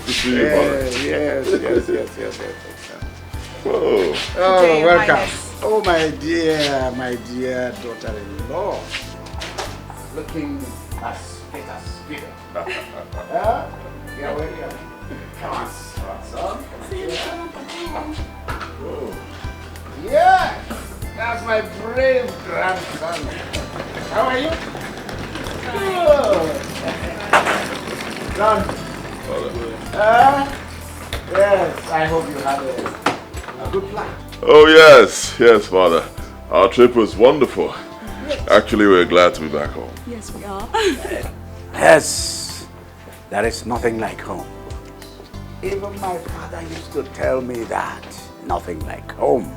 to see you, Father. Yes. Whoa. Oh, welcome. Oh, my dear daughter-in-law. Looking as fit as Peter. You're welcome. Come on, son. Whoa. Yeah, that's my brave grandson. How are you? Good. Son. Yes, I hope you had a good flight. Oh, yes, Father. Our trip was wonderful. Actually, we're glad to be back home. Yes, we are. Yes, there is nothing like home. Even my father used to tell me that. Nothing like home.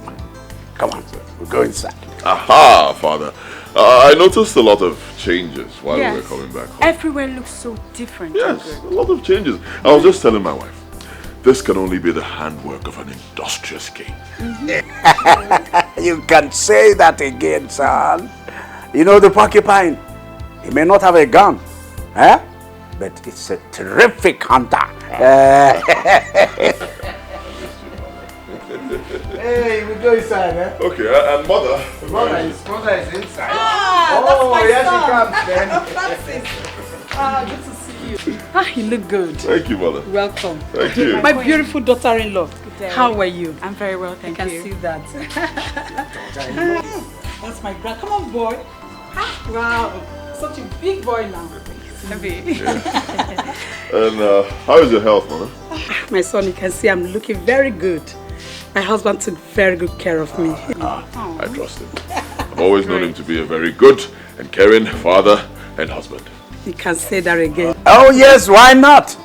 Come on, we'll go inside. Aha, Father. I noticed a lot of changes while we were coming back home. Everywhere looks so different. Yes, a lot of changes. I was just telling my wife, this can only be the handwork of an industrious king. You can say that again, son. You know the porcupine? He may not have a gun, but it's a terrific hunter. Hey, we go inside, Okay, and Mother? Mother is inside. That's my here son. she comes then. That's it. Good to see you. You look good. Thank you, Mother. Welcome. Thank you. My beautiful daughter-in-law. How are you? I'm very well, thank you. I can see that. That's my grand. Come on, boy. Wow, such a big boy now. And how is your health, Mother? My son, you can see I'm looking very good. My husband took very good care of me. I trust him. I've always known him to be a very good and caring father and husband. You can say that again. Oh yes, why not?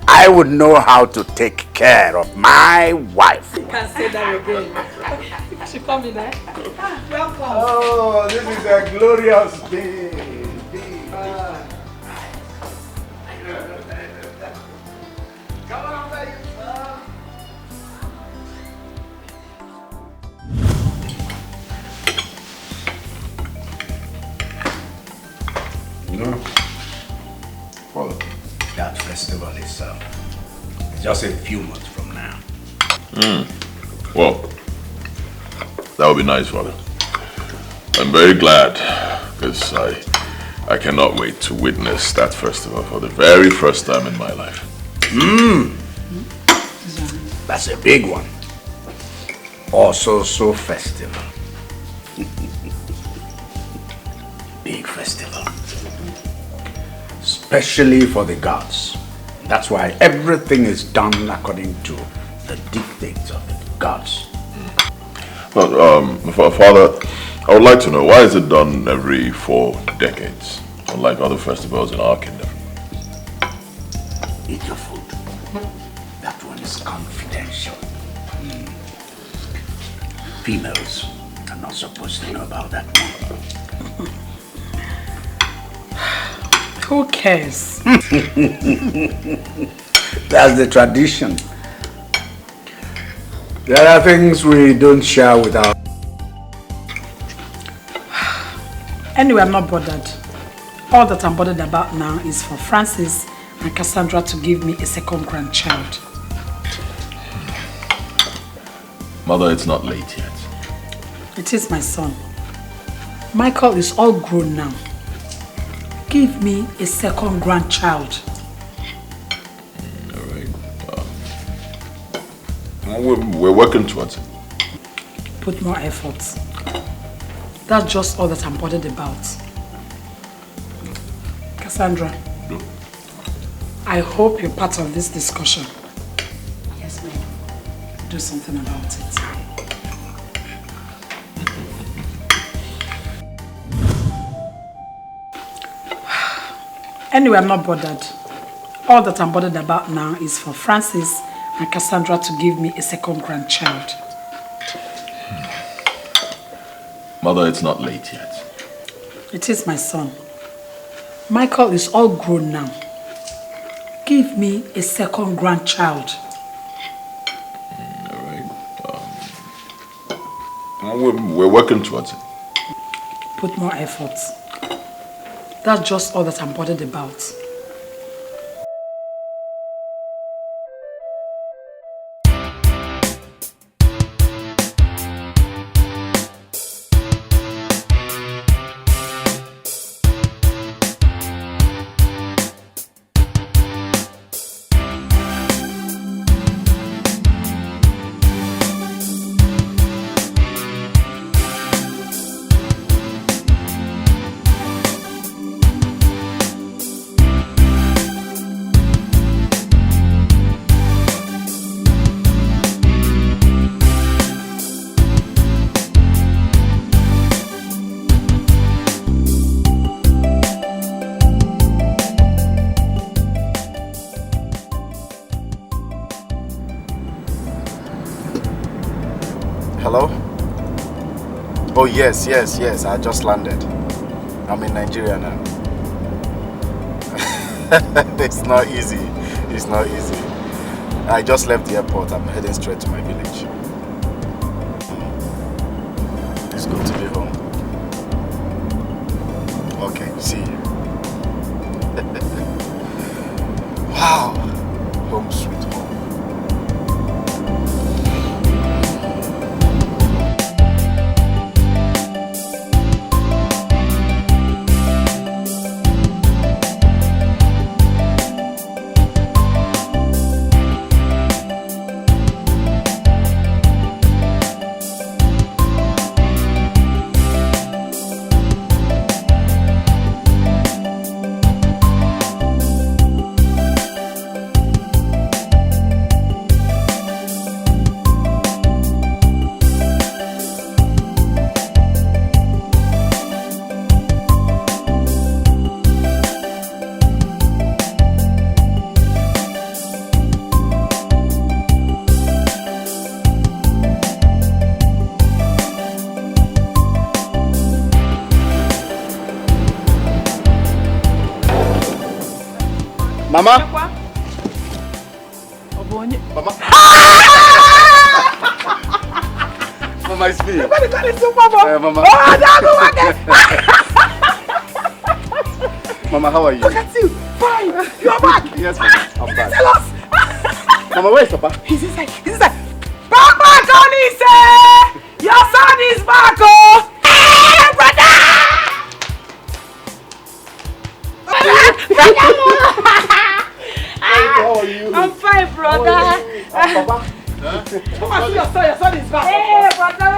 I would know how to take care of my wife. You can say that again. You should come in there. Welcome. Oh, this is a glorious day. Come on, baby. Father. That festival is just a few months from now. Well, that would be nice, Father. I'm very glad because I cannot wait to witness that festival for the very first time in my life. That's a big one. Also so festival. Big festival. Especially for the gods. That's why everything is done according to the dictates of the gods. But, Father, I would like to know, why is it done every 4 decades, unlike other festivals in our kingdom? Eat your food. That one is confidential. Females are not supposed to know about that one. Who cares? That's the tradition. There are things we don't share without. Anyway, I'm not bothered. All that I'm bothered about now is for Francis and Cassandra to give me a second grandchild. Mother, it's not late yet. It is my son. Michael is all grown now. Give me a second grandchild. All right. We're working towards it. Put more effort. That's just all that I'm bothered about. Cassandra, I hope you're part of this discussion. Yes, ma'am. Do something about it. Anyway, I'm not bothered. All that I'm bothered about now is for Francis and Cassandra to give me a second grandchild. Mother, it's not late yet. It is my son. Michael is all grown now. Give me a second grandchild. All right. We're working towards it. Put more effort. That's just all that I'm bothered about. Hello? Oh, yes. I just landed. I'm in Nigeria now. It's not easy. I just left the airport. I'm heading straight to my village. It's good to be home. Okay, see you. Wow. Home sweet home. Mama? Mama? Mama, it's me. Mama. Mama, how are you? Look at you. Fine. You are back. Yes, Mama. I'm back. Tell us. Mama, where is Papa? He's inside. Papa, Tony, your son is back, oh. Hey, brother. How are you? I'm fine, brother. Papa? Papa, see your son is back. Hey, brother,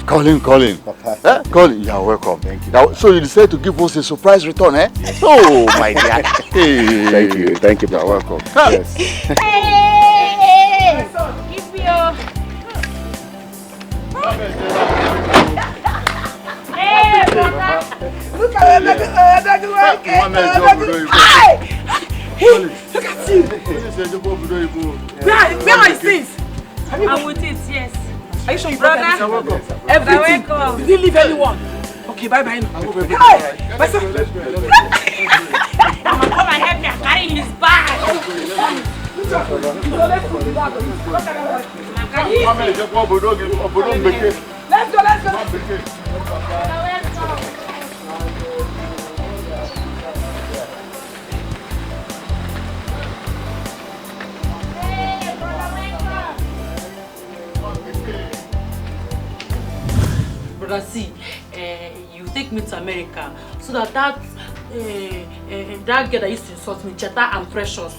welcome. Colin. Papa. Colin, you are welcome. Thank you. Now, so you decided to give us a surprise return, eh? Yes. Oh, my dear. Hey. Thank you. You are welcome. Yes. Hey, give me your... Hey, brother. Look at that. Look at you. Where are his things? I'm with it, yes. Are you sure you Brother? brought Welcome. everything? Welcome. You didn't leave anyone. Okay, bye. Hey, my son. Mama, come and help me. I'm carrying his bag. Let's go. Brother, see, you take me to America so that that girl that used to insult me, Cheta and Precious,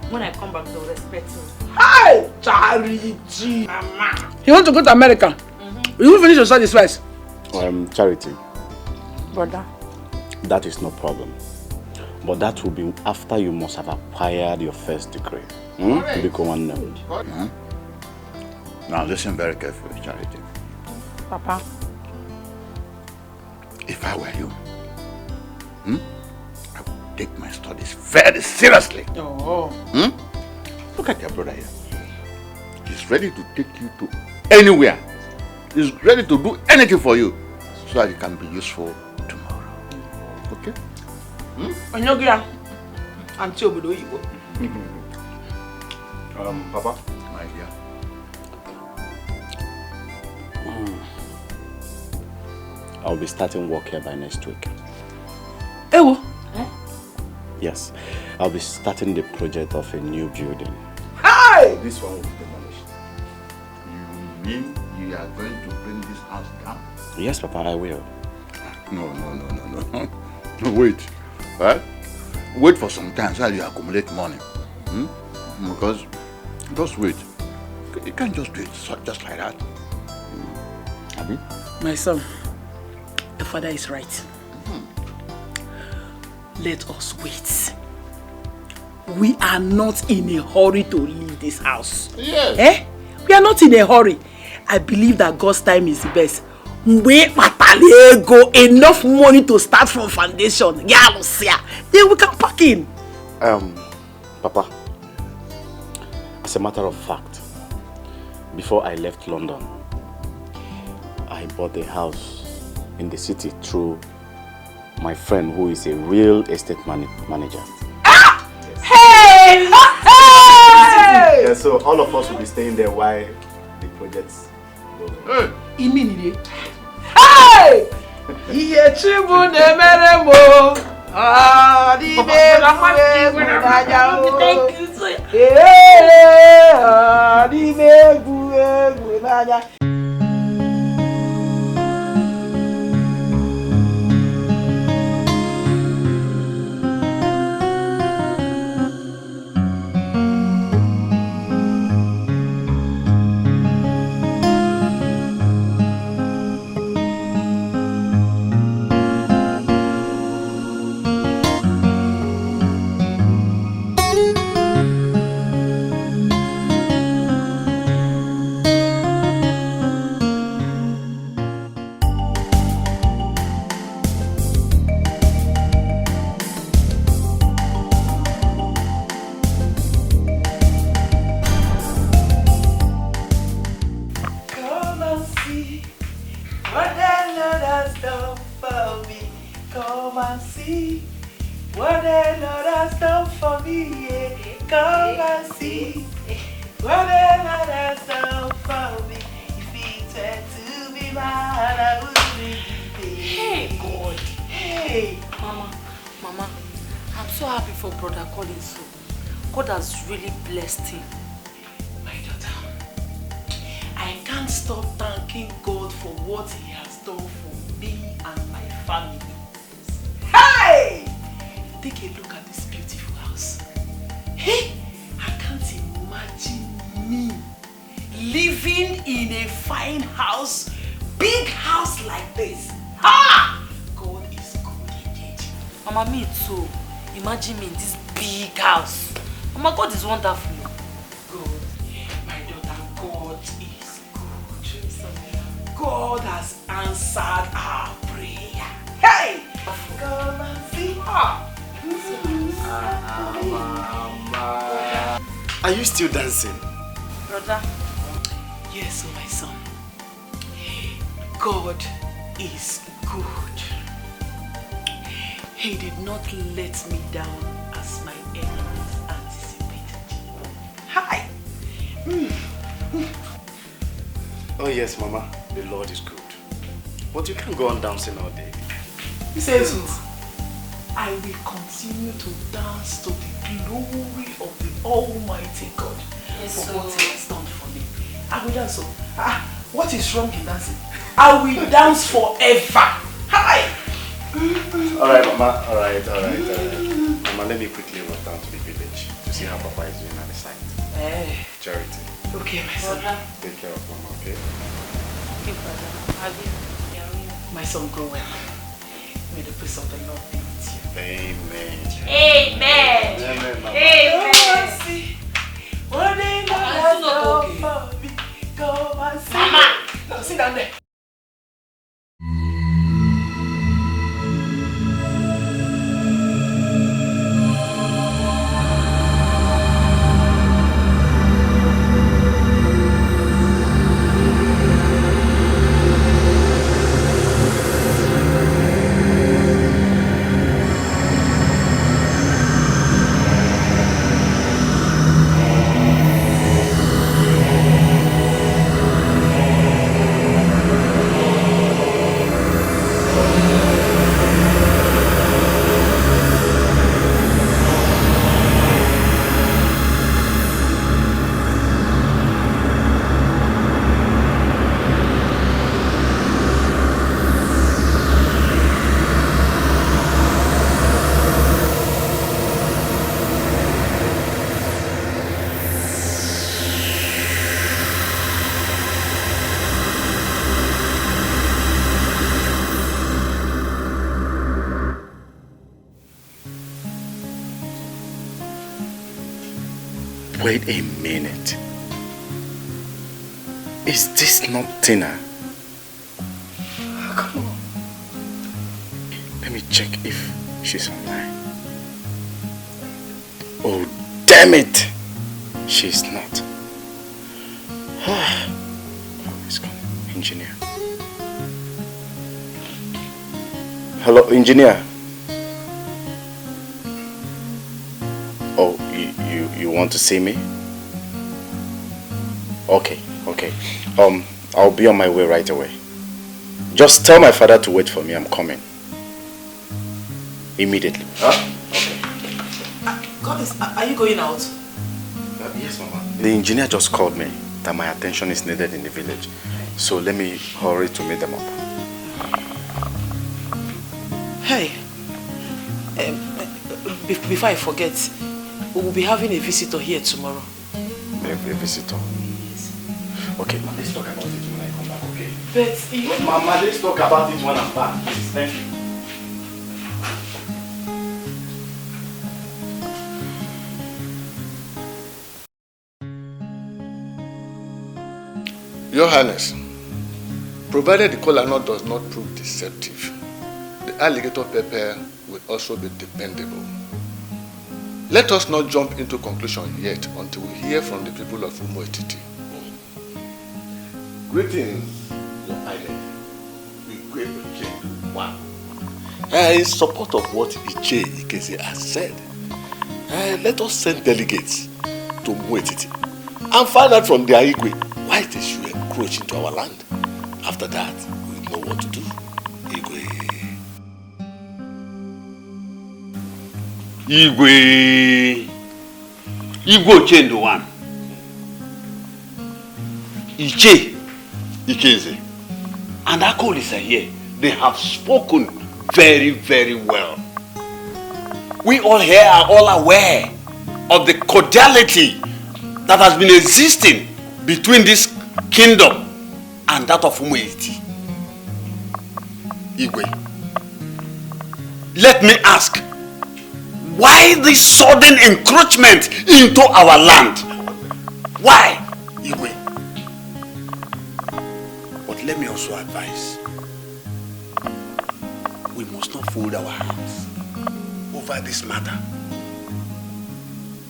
when I come back, they'll respect me. Hey, Charity. Mama. You want to go to America? You will finish your studies first. Charity, Brother. that is no problem. But that will be after you must have acquired your first degree. To become one now. Now, listen very carefully, Charity. Papa. If I were you, I would take my studies very seriously. Oh. Look at your brother here. He's ready to take you to anywhere. He's ready to do anything for you so that you can be useful tomorrow. Okay? Onyogia. Auntie Obodo Igbo. Papa, my dear. I'll be starting work here by next week. Ewo. Yes, I'll be starting the project of a new building. Hi! This one will be demolished. You mean you are going to bring this house down? Yes, Papa, I will. No. Wait. Right? Wait for some time so that you accumulate money. Because, just wait. You can't just do it just like that. Abi? My son, the father is right. Let us wait. We are not in a hurry to leave this house. Yes. We are not in a hurry. I believe that God's time is best. Enough money to start from foundation. Then we can pack in. Papa, as a matter of fact, before I left London, I bought a house in the city through my friend who is a real estate manager. Ah! Yes. Hey! Hey! Yeah, so all of us will be staying there while the projects go on. Immediately. Hey! Thank you. Really blessed him. My daughter, I can't stop thanking God for what he has done for me and my family. Hey! Take a look at this beautiful house. Hey! I can't imagine me living in a fine house, big house like this. Ha! God is good indeed. Mama, me too. Imagine me in this big house. Mama, God is wonderful. God, my daughter, God is good. God has answered our prayer. Hey! Come and see her. Are you still dancing? Brother? Yes, my son. God is good. He did not let me down as my enemies anticipated. Hi! Oh yes, Mama, the Lord is good. But you can't go on dancing all day. He says it. I will continue to dance to the glory of the Almighty God for what he has done for me. I will dance. What is wrong in dancing? I will dance forever. Hi! Alright, Mama. Alright. Mama, let me quickly run down to the village to see how Papa is doing at the site. Hey. Charity. Okay, my son. Take care of Mama, okay? Okay, brother. My son, go well. May the peace of the Lord be with you. Amen. Amen. Amen, Mama. Amen. One day, come and see. Mama. No, sit down there. Wait a minute. Is this not Tina? Come on. Let me check if she's online. Oh, damn it! She's not. engineer. Hello, engineer. Oh, you want to see me? Okay. I'll be on my way right away. Just tell my father to wait for me. I'm coming. Immediately. Huh? Okay. Goddess, are you going out? Yes, Mama. The engineer just called me that my attention is needed in the village. So let me hurry to meet them up. Hey, before I forget, we will be having a visitor here tomorrow. A visitor? Yes. Okay, let's talk about it when I come back, okay? But you... Mama, let's talk about it when I'm back, please. Thank you. Your Highness, provided the kola nut does not prove deceptive, the alligator pepper will also be dependable. Let us not jump into conclusion yet until we hear from the people of Umuetiti. Greetings, Your Highness. We great Iche one. In support of what Iche Ikeze has said, let us send delegates to Umuetiti and find out from their Igwe why they should encroach into our land. After that, we know what to do. Igwe Ochendo one. Iche Ikeze and Akolis are here. They have spoken very, very well. We all here are all aware of the cordiality that has been existing between this kingdom and that of Umuetiti. Igwe, let me ask, why this sudden encroachment into our land? Why, Igwe? But let me also advise, we must not fold our hands over this matter.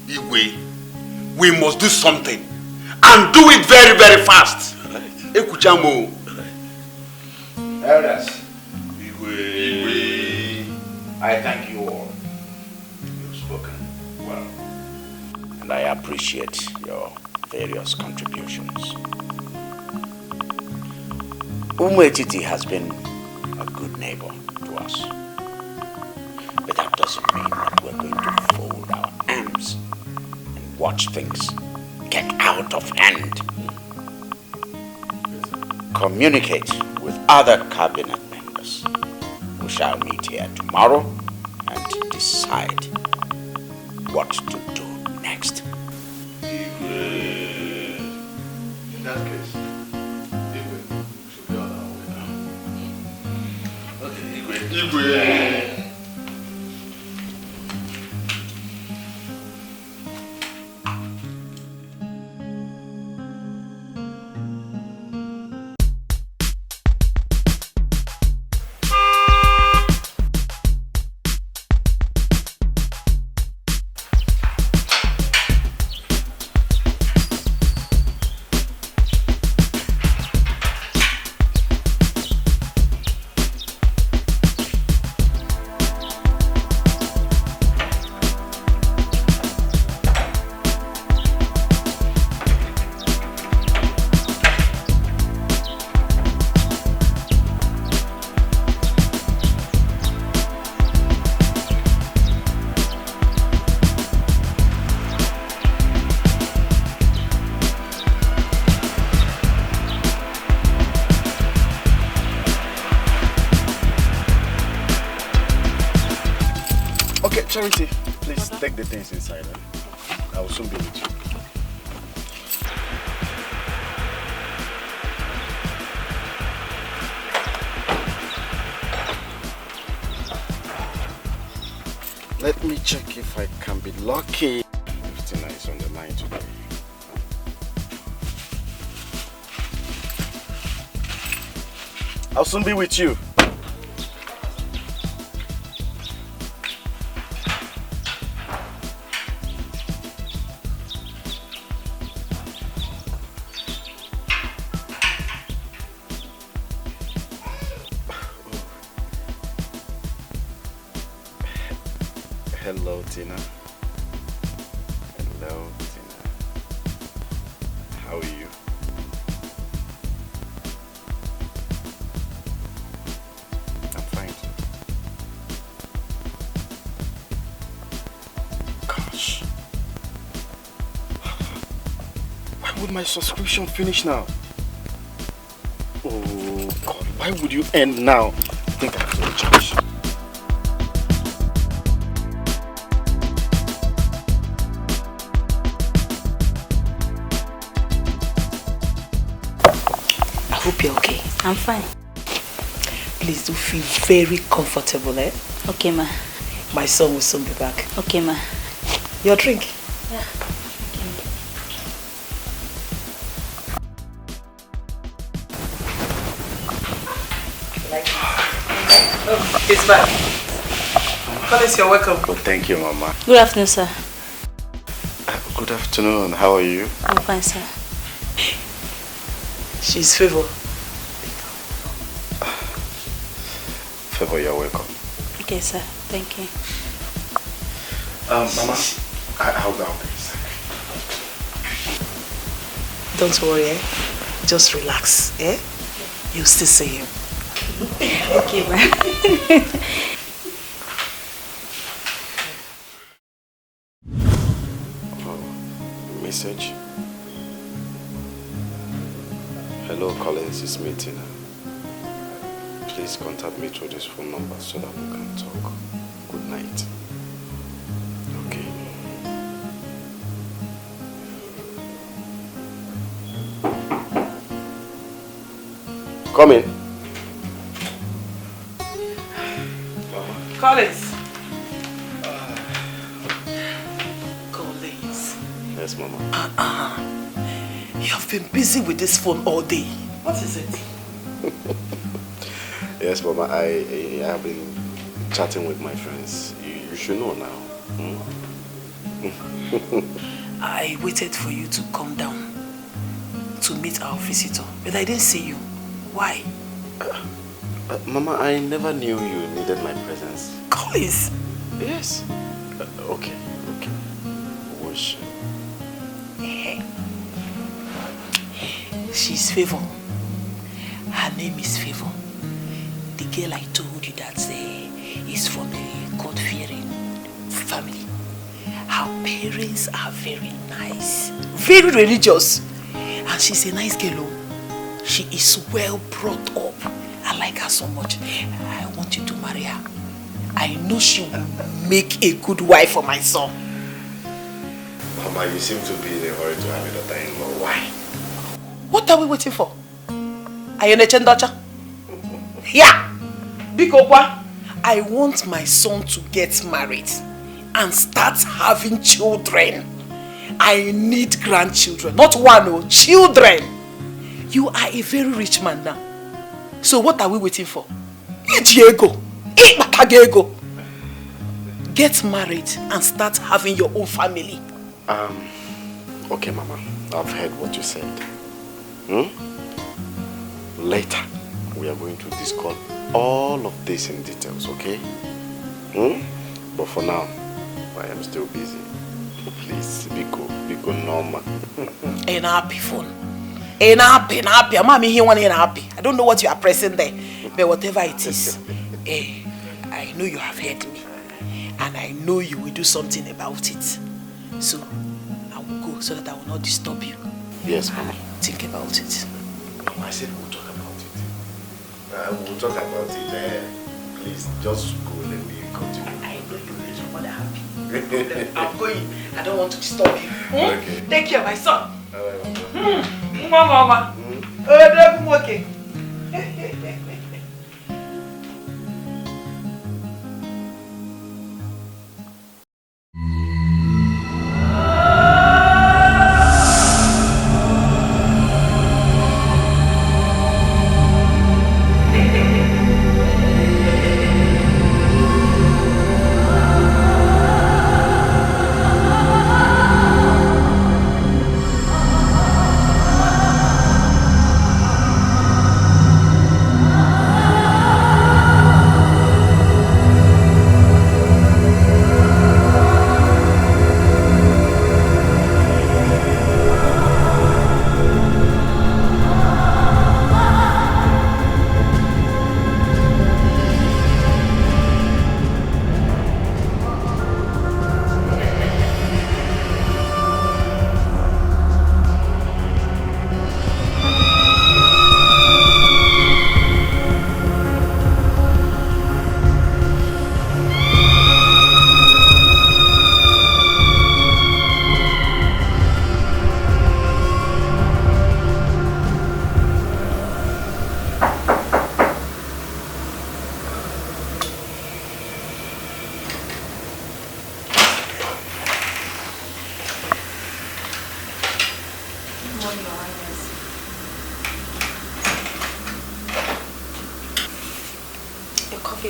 Igwe, we must do something and do it very, very fast. Ekuchamo. Elders, Igwe, I thank you all. You've spoken well, and I appreciate your various contributions. Umuetiti has been a good neighbor to us, but that doesn't mean that we're going to fold our arms and watch things get out of hand. Communicate with other cabinet members. We shall meet here tomorrow and decide what to do next. In that case, Igwe should be on our way now. Okay, Igwe. Charity, please take the things inside. I will soon be with you. Let me check if I can be lucky. 59 is on the line today. I'll soon be with you. Hello, Tina. Hello, Tina. How are you? I'm fine. Gosh. Why would my subscription finish now? Oh, God. Why would you end now? I think I have to recharge. I hope you're okay. I'm fine. Please do feel very comfortable, eh? Okay, ma. My son will soon be back. Okay, ma. Your drink? Yeah. Like it. Oh, it's back. Collins, you're welcome. Oh, thank you, Mama. Good afternoon, sir. Good afternoon. How are you? I'm fine, sir. She's Favor. Favor, you're welcome. Okay, sir. Thank you. Mama, I'll go please. Don't worry, eh? Just relax, eh? You'll still see him. Okay, ma. Message. Hello, Collins, it's me, Tina. Please contact me through this phone number so that we can talk. Good night. Okay. Come in. Collins. Collins. Yes, Mama. You have been busy with this phone all day. What is it? Yes, Mama, I have been chatting with my friends. You should know now. I waited for you to come down to meet our visitor, but I didn't see you. Why? Mama, I never knew you needed my presence. Collins. Yes. Okay. Wish. She's Favor. Her name is Favor. The girl I told you that is from a God-fearing family. Her parents are very nice, very religious, and she's a nice girl. She is well brought up. I like her so much. I want you to marry her. I know she will make a good wife for my son. Mama, you seem to be in a hurry to have a daughter-in-law. Why? What are we waiting for? Are you in a chendocha? Yeah! Bikokwa, I want my son to get married and start having children. I need grandchildren. Not one, no, children. You are a very rich man now. So what are we waiting for? Diego. Get married and start having your own family. Okay, Mama. I've heard what you said. Later, we are going to discuss all of this in details, okay? But for now, I am still busy. Please, Biko normal. An happy phone. An happy. Mommy here one an happy. I don't know what you are pressing there, but whatever it is, I know you have heard me, and I know you will do something about it. So I will go so that I will not disturb you. Yes, Mama. Think about it. Mama, I said we'll talk about it. We'll talk about it. Please, just go. Let me continue. I know you will make your mother happy. I'm going. I don't want to disturb you. Okay. Take care, my son. Mama. Mama. Okay.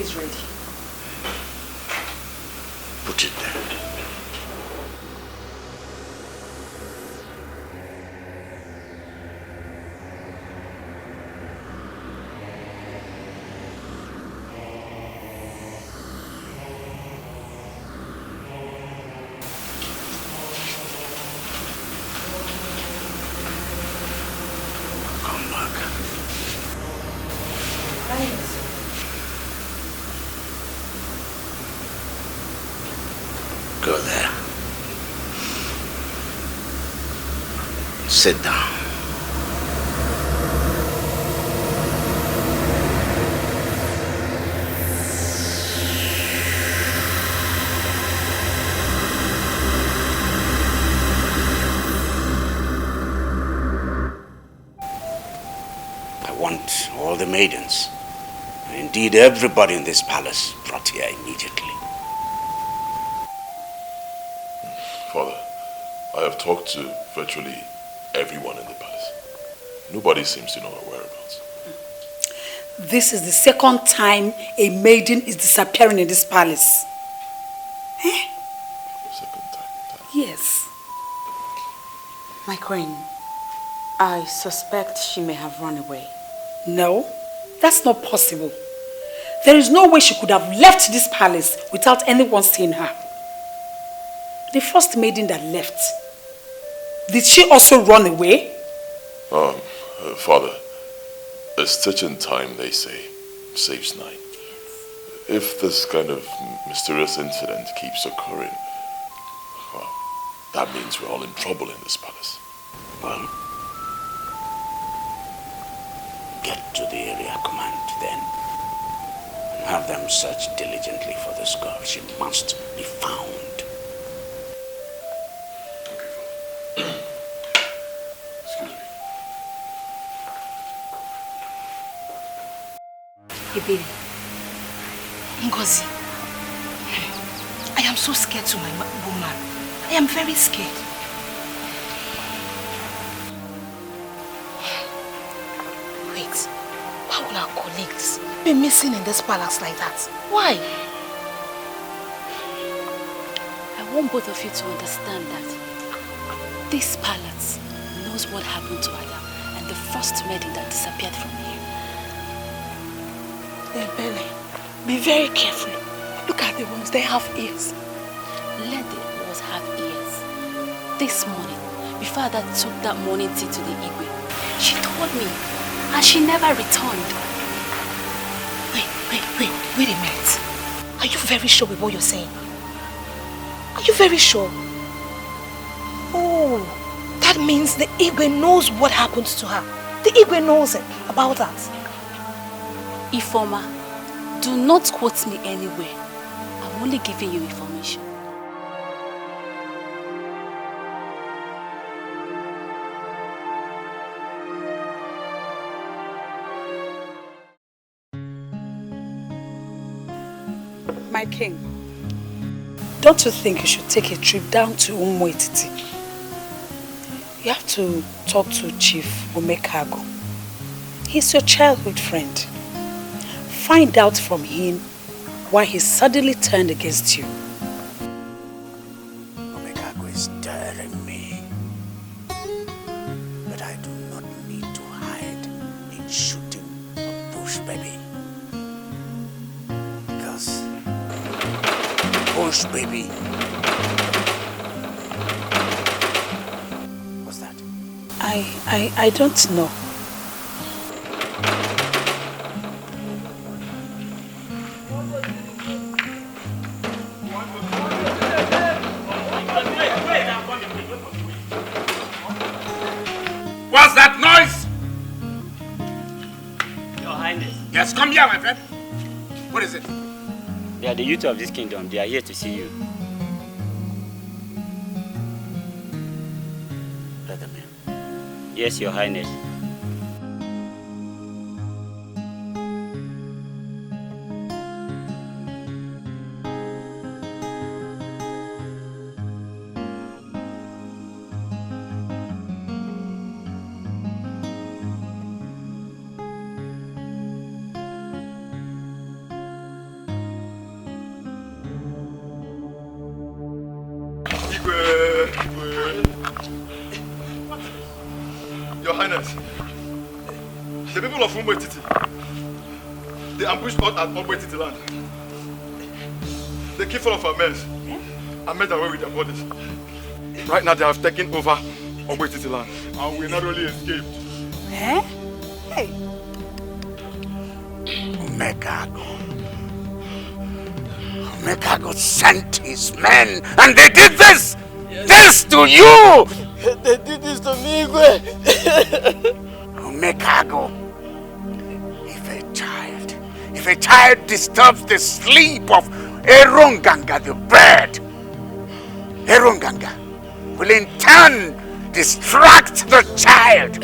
is ready. Put it there. Go there. Sit down. I want all the maidens, and indeed everybody in this palace, brought here immediately. Father, I have talked to virtually everyone in the palace. Nobody seems to know our whereabouts. This is the second time a maiden is disappearing in this palace. Eh? Second time. Yes. My queen, I suspect she may have run away. No, that's not possible. There is no way she could have left this palace without anyone seeing her. The first maiden that left, did she also run away? Father, a stitch in time, they say, saves 9. If this kind of mysterious incident keeps occurring, well, that means we're all in trouble in this palace. Well, get to the area command then, and have them search diligently for this girl. She must be found. Ebere, Ngozi, I am so scared to my woman. I am very scared. Wait, why will our colleagues be missing in this palace like that? Why? I want both of you to understand that this palace knows what happened to Ada and the first maiden that disappeared from here. Ebele, be very careful. Look at the ones, they have ears. Let the ones have ears. This morning, before Ada took that morning tea to the Igwe, she told me, and she never returned. Wait a minute. Are you very sure with what you're saying? Are you very sure? Oh, that means the Igwe knows what happened to her. The Igwe knows it, about that. Ifoma, do not quote me anywhere. I'm only giving you information. My king, don't you think you should take a trip down to Umuetiti? You have to talk to Chief Omekago. He's your childhood friend. Find out from him why he suddenly turned against you. Omekago is daring me. But I do not need to hide in shooting a bush baby. Because bush baby. What's that? I don't know. What's that noise? Your Highness. Yes, come here, my friend. What is it? They are the youth of this kingdom. They are here to see you. Let them in. Yes, Your Highness. Highness, the people of Umwe Titi, they ambushed us at Umwe Titi land. They killed all of our men and made away with their bodies. Right now they have taken over Umwe Titi land and we narrowly escaped. Eh? Hey. Omekago sent his men and they did this! This to you! They did this to me, Igwe. Omekago, if a child disturbs the sleep of Eronganga the bird, Eronganga will in turn distract the child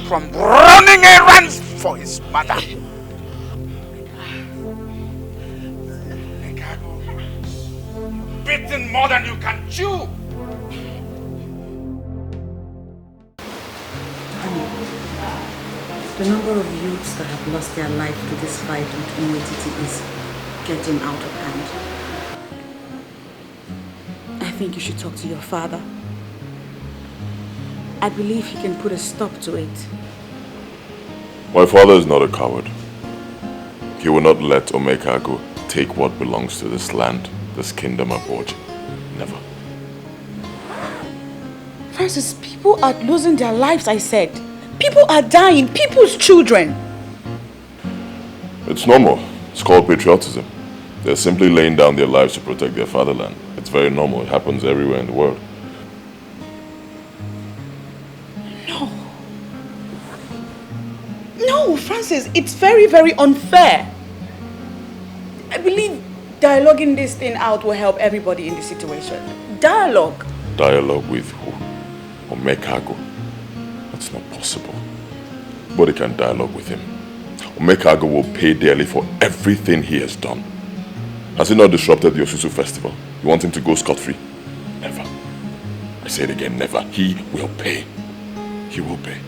from running errands for his mother. Omekago, bitten more than you can chew. The number of youths that have lost their life to this fight with Umwetiti is getting out of hand. I think you should talk to your father. I believe he can put a stop to it. My father is not a coward. He will not let Omekago take what belongs to this land, this kingdom of Oji. Never. Francis, people are losing their lives, I said. People are dying, people's children. It's normal. It's called patriotism. They're simply laying down their lives to protect their fatherland. It's very normal. It happens everywhere in the world. No, Francis, it's very, very unfair. I believe dialoguing this thing out will help everybody in the situation. Dialogue. Dialogue with who? Omekago. That's not possible. But they can dialogue with him. Omekago will pay dearly for everything he has done. Has he not disrupted the Osusu festival? You want him to go scot-free? Never. I say it again, never. He will pay. He will pay.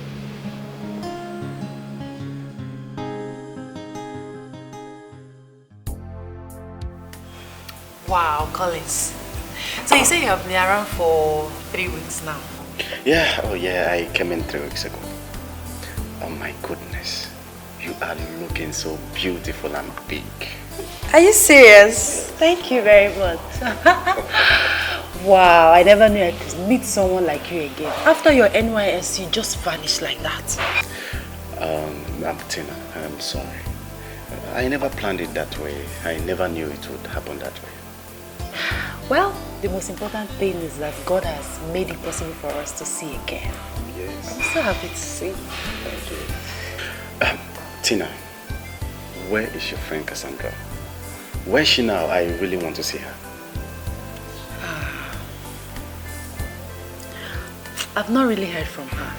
Wow, Collins. So you say you have been around for 3 weeks now? Yeah, oh yeah, I came in 3 weeks ago. Oh my goodness. You are looking so beautiful and big. Are you serious? Thank you very much. Wow, I never knew I could meet someone like you again. After your NYS, you just vanished like that. Tina, I'm sorry. I never planned it that way. I never knew it would happen that way. Well, the most important thing is that God has made it possible for us to see again. Yes. I'm so happy to see you. Thank you. Tina, where is your friend Cassandra? Where is she now? I really want to see her. I've not really heard from her.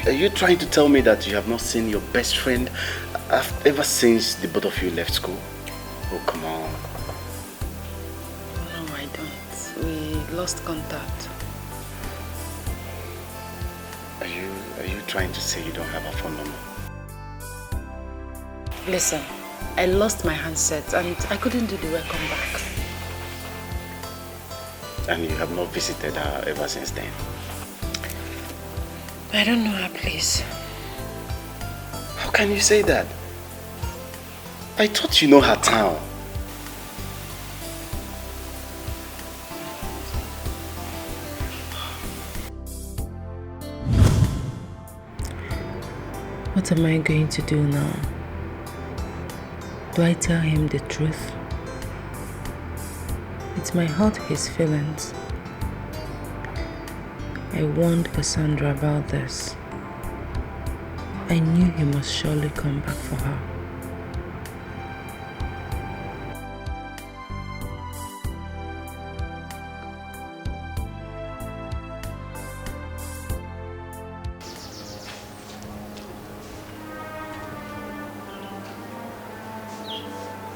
Are you trying to tell me that you have not seen your best friend ever since the both of you left school? Oh, come on. No, I don't. We lost contact. Are you trying to say you don't have her phone number? Listen, I lost my handset and I couldn't do the welcome back. And you have not visited her ever since then? I don't know her place. How can you say that? I thought you know her town. What am I going to do now? Do I tell him the truth? It might hurt his feelings. I warned Cassandra about this. I knew he must surely come back for her.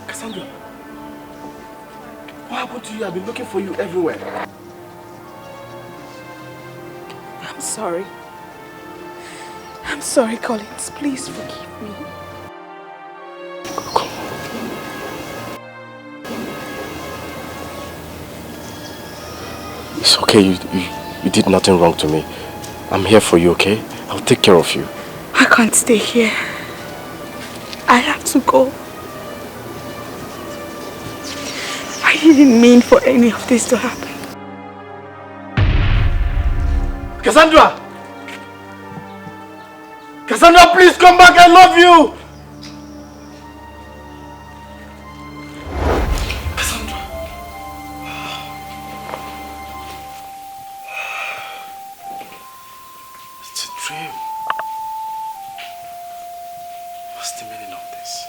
Cassandra, what happened to you? I've been looking for you everywhere. I'm sorry. I'm sorry, Collins. Please forgive me. It's okay. You did nothing wrong to me. I'm here for you, okay? I'll take care of you. I can't stay here. I have to go. I didn't mean for any of this to happen. Cassandra! Cassandra, please come back. I love you. Cassandra. It's a dream. What's the meaning of this?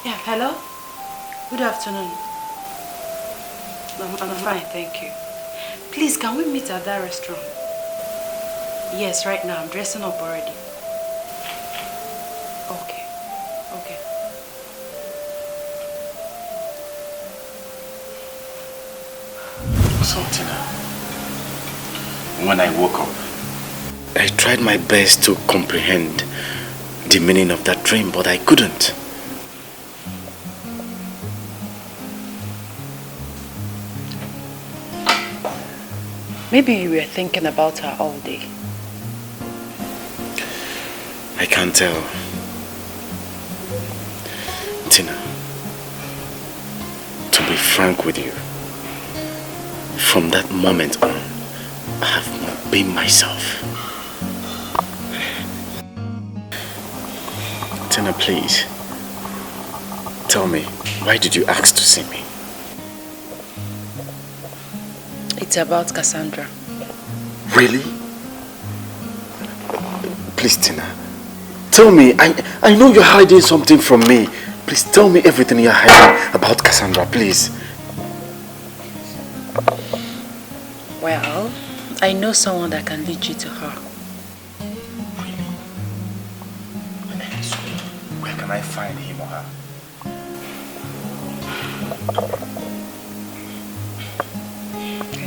Yeah, hello? Good afternoon. I'm fine, thank you. Please, can we meet at that restaurant? Yes, right now. I'm dressing up already. Okay. Okay. So, Tina, when I woke up, I tried my best to comprehend the meaning of that dream, but I couldn't. Maybe you were thinking about her all day. I can't tell. Tina, to be frank with you, from that moment on, I have not been myself. Tina, please, tell me, why did you ask to see me? It's about Cassandra. Really? Please, Tina, tell me. I know you're hiding something from me. Please tell me everything you're hiding about Cassandra, please. Well, I know someone that can lead you to her. So, where can I find him or her?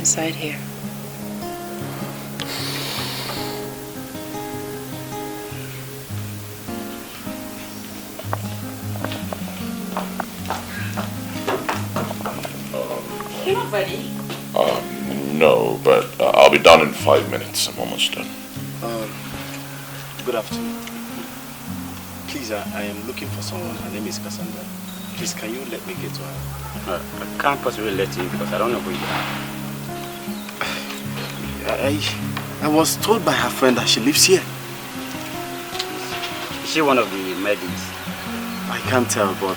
Inside here. You're not ready? No, but I'll be done in 5 minutes. I'm almost done. Good afternoon. Please, I am looking for someone. Her name is Cassandra. Please, can you let me get to her? I can't possibly let you because I don't know who you are. I was told by her friend that she lives here. Is she one of the maidens? I can't tell, but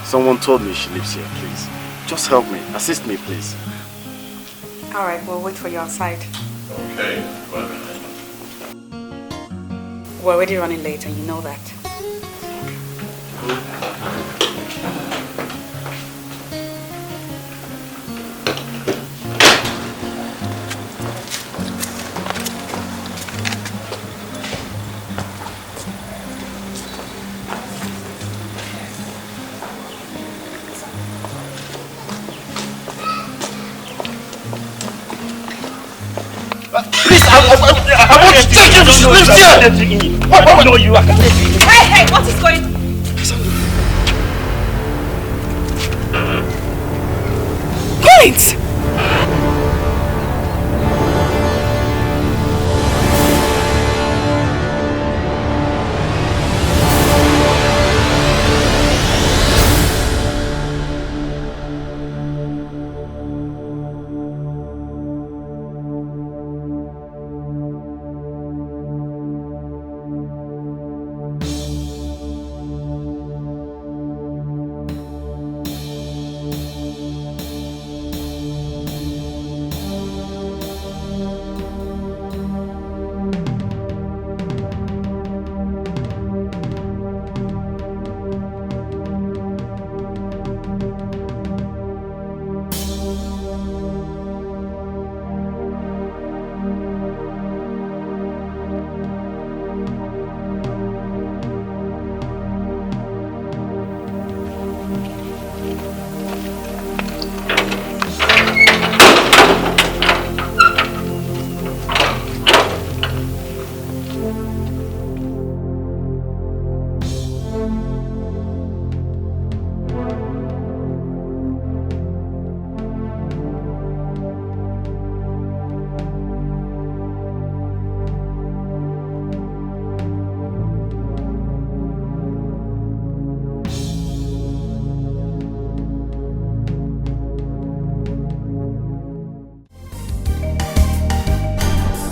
someone told me she lives here, please. Just help me. Assist me, please. Alright, we'll wait for you outside. Okay, but... We're already running late and you know that. Please, I want you I don't know you. I can't let you in. I don't know you. I can't let you in. Hey, what is going on? Collins!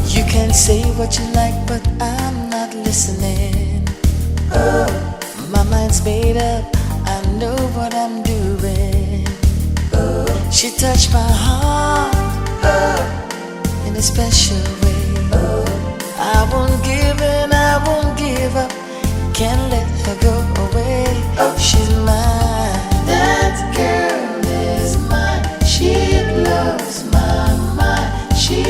You can say what you like, but I'm not listening. Oh, my mind's made up, I know what I'm doing. Oh, she touched my heart, oh, in a special way. Oh, I won't give in, I won't give up, can't let her go away. Oh, she's mine, that girl is mine. She blows my mind, she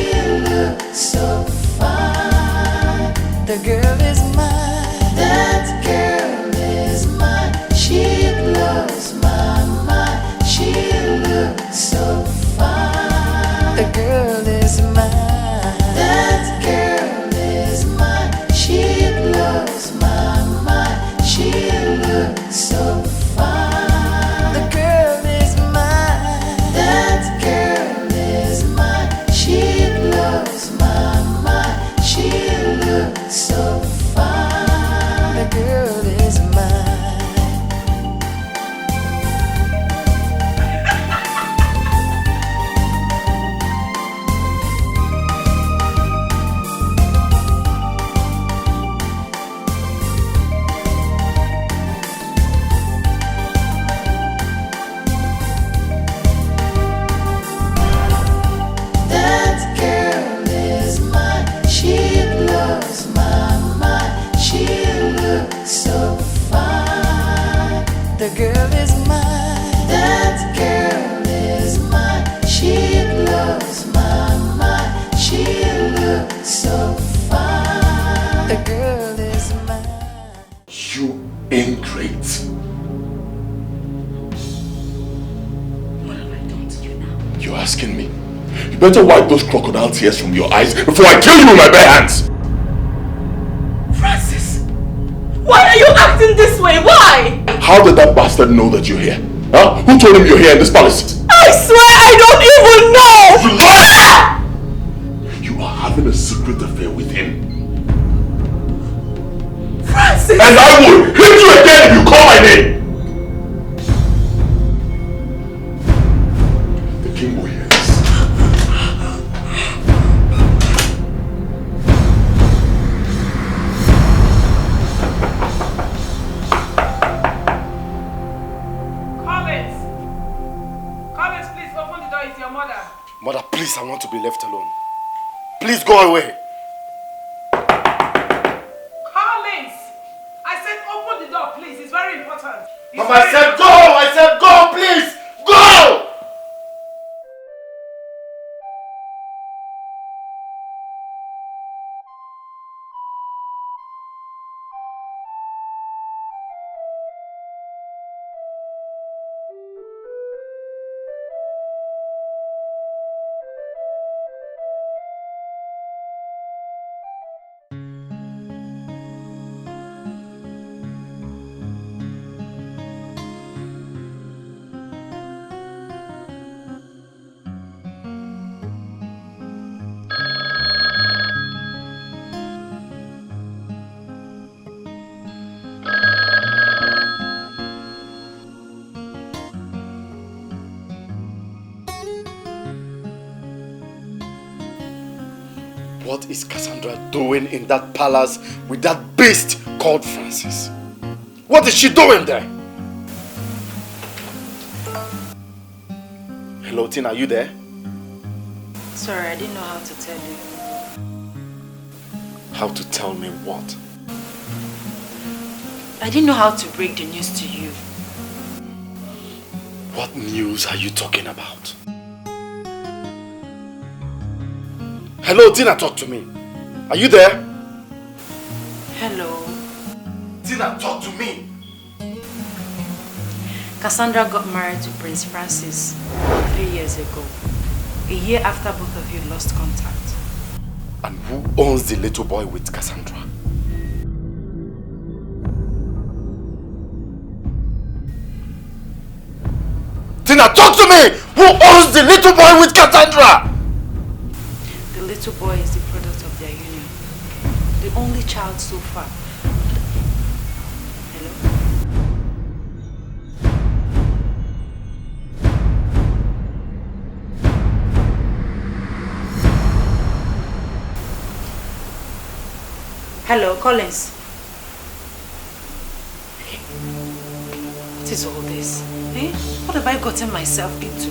looks so fine. The girl is mine, that girl is mine. She blows my mind, she looks so fine. The girl is mine, that girl is mine. She blows my mind, she looks so fine. The girl is mine, that girl is mine. She blows my mind, she looks so fine. The girl is mine. That girl is mine. She blows my mind. She looks so fine. The girl is mine. That girl is mine. She blows my mind. She looks so fine. The girl is mine. You ingrate. What have I done to you now? You're asking me? You better wipe those crocodile tears from your eyes before I kill you with my bare hands! Francis! Why are you acting this way? Why? How did that bastard know that you're here? Huh? Who told him you're here in this palace? I swear I don't even know! You liar! You are having a secret affair with him. Francis! And I will hit you again if you call my name! The king will hear this. Collins! Collins, please open the door. It's your mother. Mother, please, I want to be left alone. Please go away. Collins! I said open the door, please. It's very important. Mama, I said go! I said go, please! Go! What is Cassandra doing in that palace with that beast called Francis? What is she doing there? Hello, Tina, are you there? Sorry, I didn't know how to tell you. How to tell me what? I didn't know how to break the news to you. What news are you talking about? Hello, Tina, talk to me. Are you there? Hello. Tina, talk to me. Cassandra got married to Prince Francis 3 years ago. A year after both of you lost contact. And who owns the little boy with Cassandra? Tina, talk to me! Who owns the little boy with Cassandra? The little boy is the product of their union. The only child so far. Hello? Hello, Collins. What is all this? Eh? What have I gotten myself into?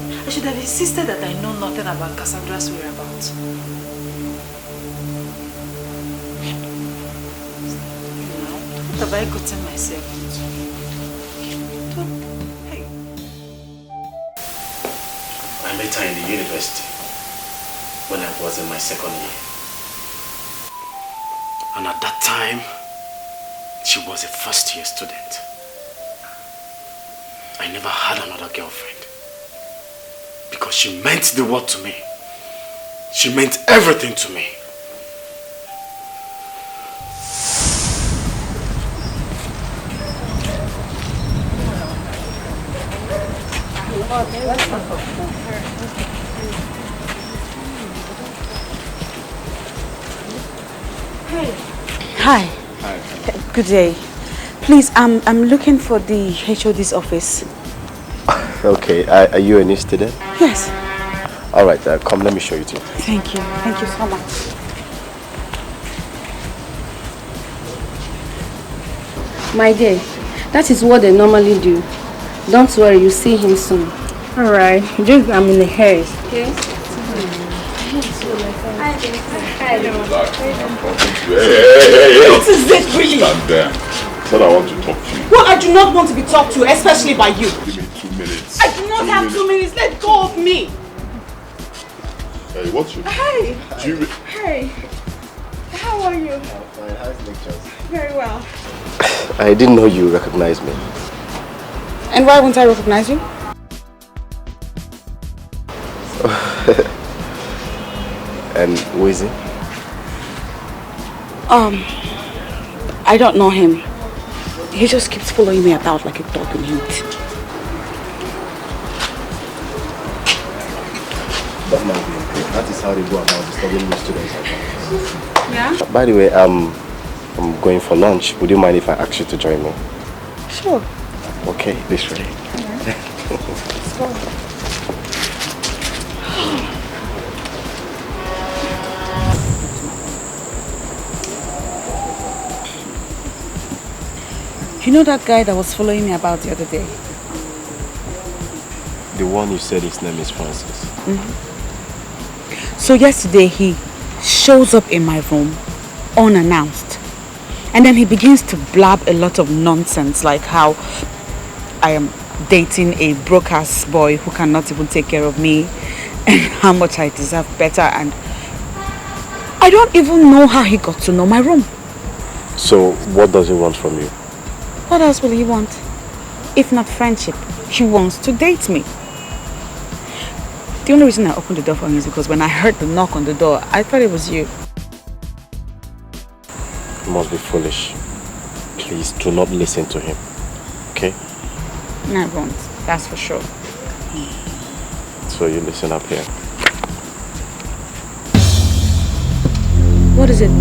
I should have insisted that I know nothing about Cassandra's whereabouts. Now, what have I gotten myself into? Hey. I met her in the university when I was in my second year. And at that time, she was a first-year student. I never had another girlfriend. Because she meant the world to me. She meant everything to me. Hi. Hi. Good day. Please, I'm looking for the HOD's office. Okay, are you a new student? Yes. All right, come, let me show you to. Thank you. Thank you so much. My dear, that is what they normally do. Don't worry, you see him soon. All right, just I'm in a hurry. Okay. What is it really? Stand there. Said I want to talk to you. Well, I do not want to be talked to, especially by you. Give me 2 minutes. I do not have 2 minutes. Let go of me. Hey, what's your... Hey. Do you... Hey. How are you? Fine, how's lectures? Very well. I didn't know you recognized me. And why won't I recognize you? And who is he? I don't know him. He just keeps following me about like a dog in heat. That might be okay. That is how they go about studying new students like that. Yeah? By the way, I'm going for lunch. Would you mind if I ask you to join me? Sure. Okay, this way. Let's go. You know that guy that was following me about the other day? The one you said his name is Francis. Mm-hmm. So yesterday he shows up in my room unannounced. And then he begins to blab a lot of nonsense, like how I am dating a broke-ass boy who cannot even take care of me and how much I deserve better. And I don't even know how he got to know my room. So what does he want from you? What else will he want? If not friendship, he wants to date me. The only reason I opened the door for him is because when I heard the knock on the door, I thought it was you. You must be foolish. Please do not listen to him. Okay? I won't. That's for sure. So you listen up here. What is it?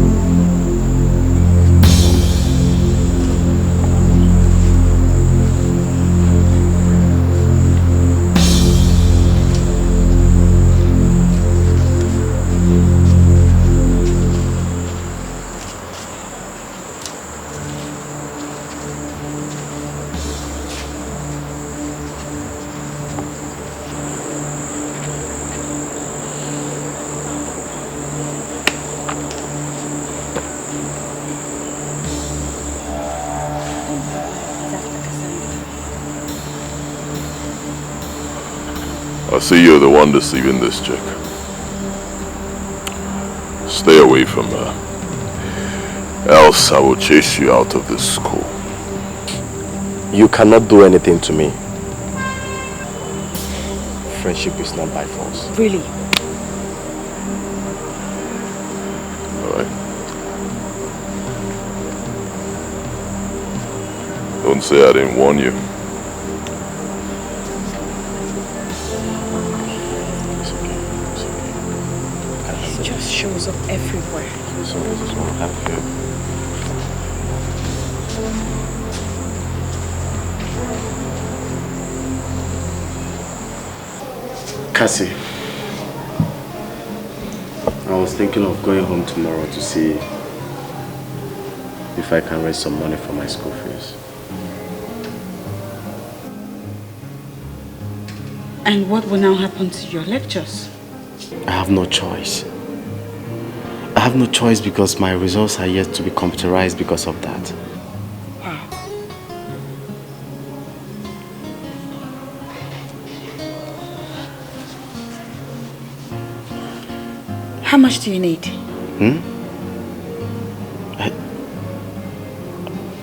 I see you're the one deceiving this chick. Stay away from her. Else I will chase you out of this school. You cannot do anything to me. Friendship is not by force. Really? Alright. Don't say I didn't warn you. It just shows up everywhere. So this is what happened. Cassie, I was thinking of going home tomorrow to see if I can raise some money for my school fees. And what will now happen to your lectures? I have no choice. I have no choice because my results are yet to be computerized because of that. Wow. How much do you need?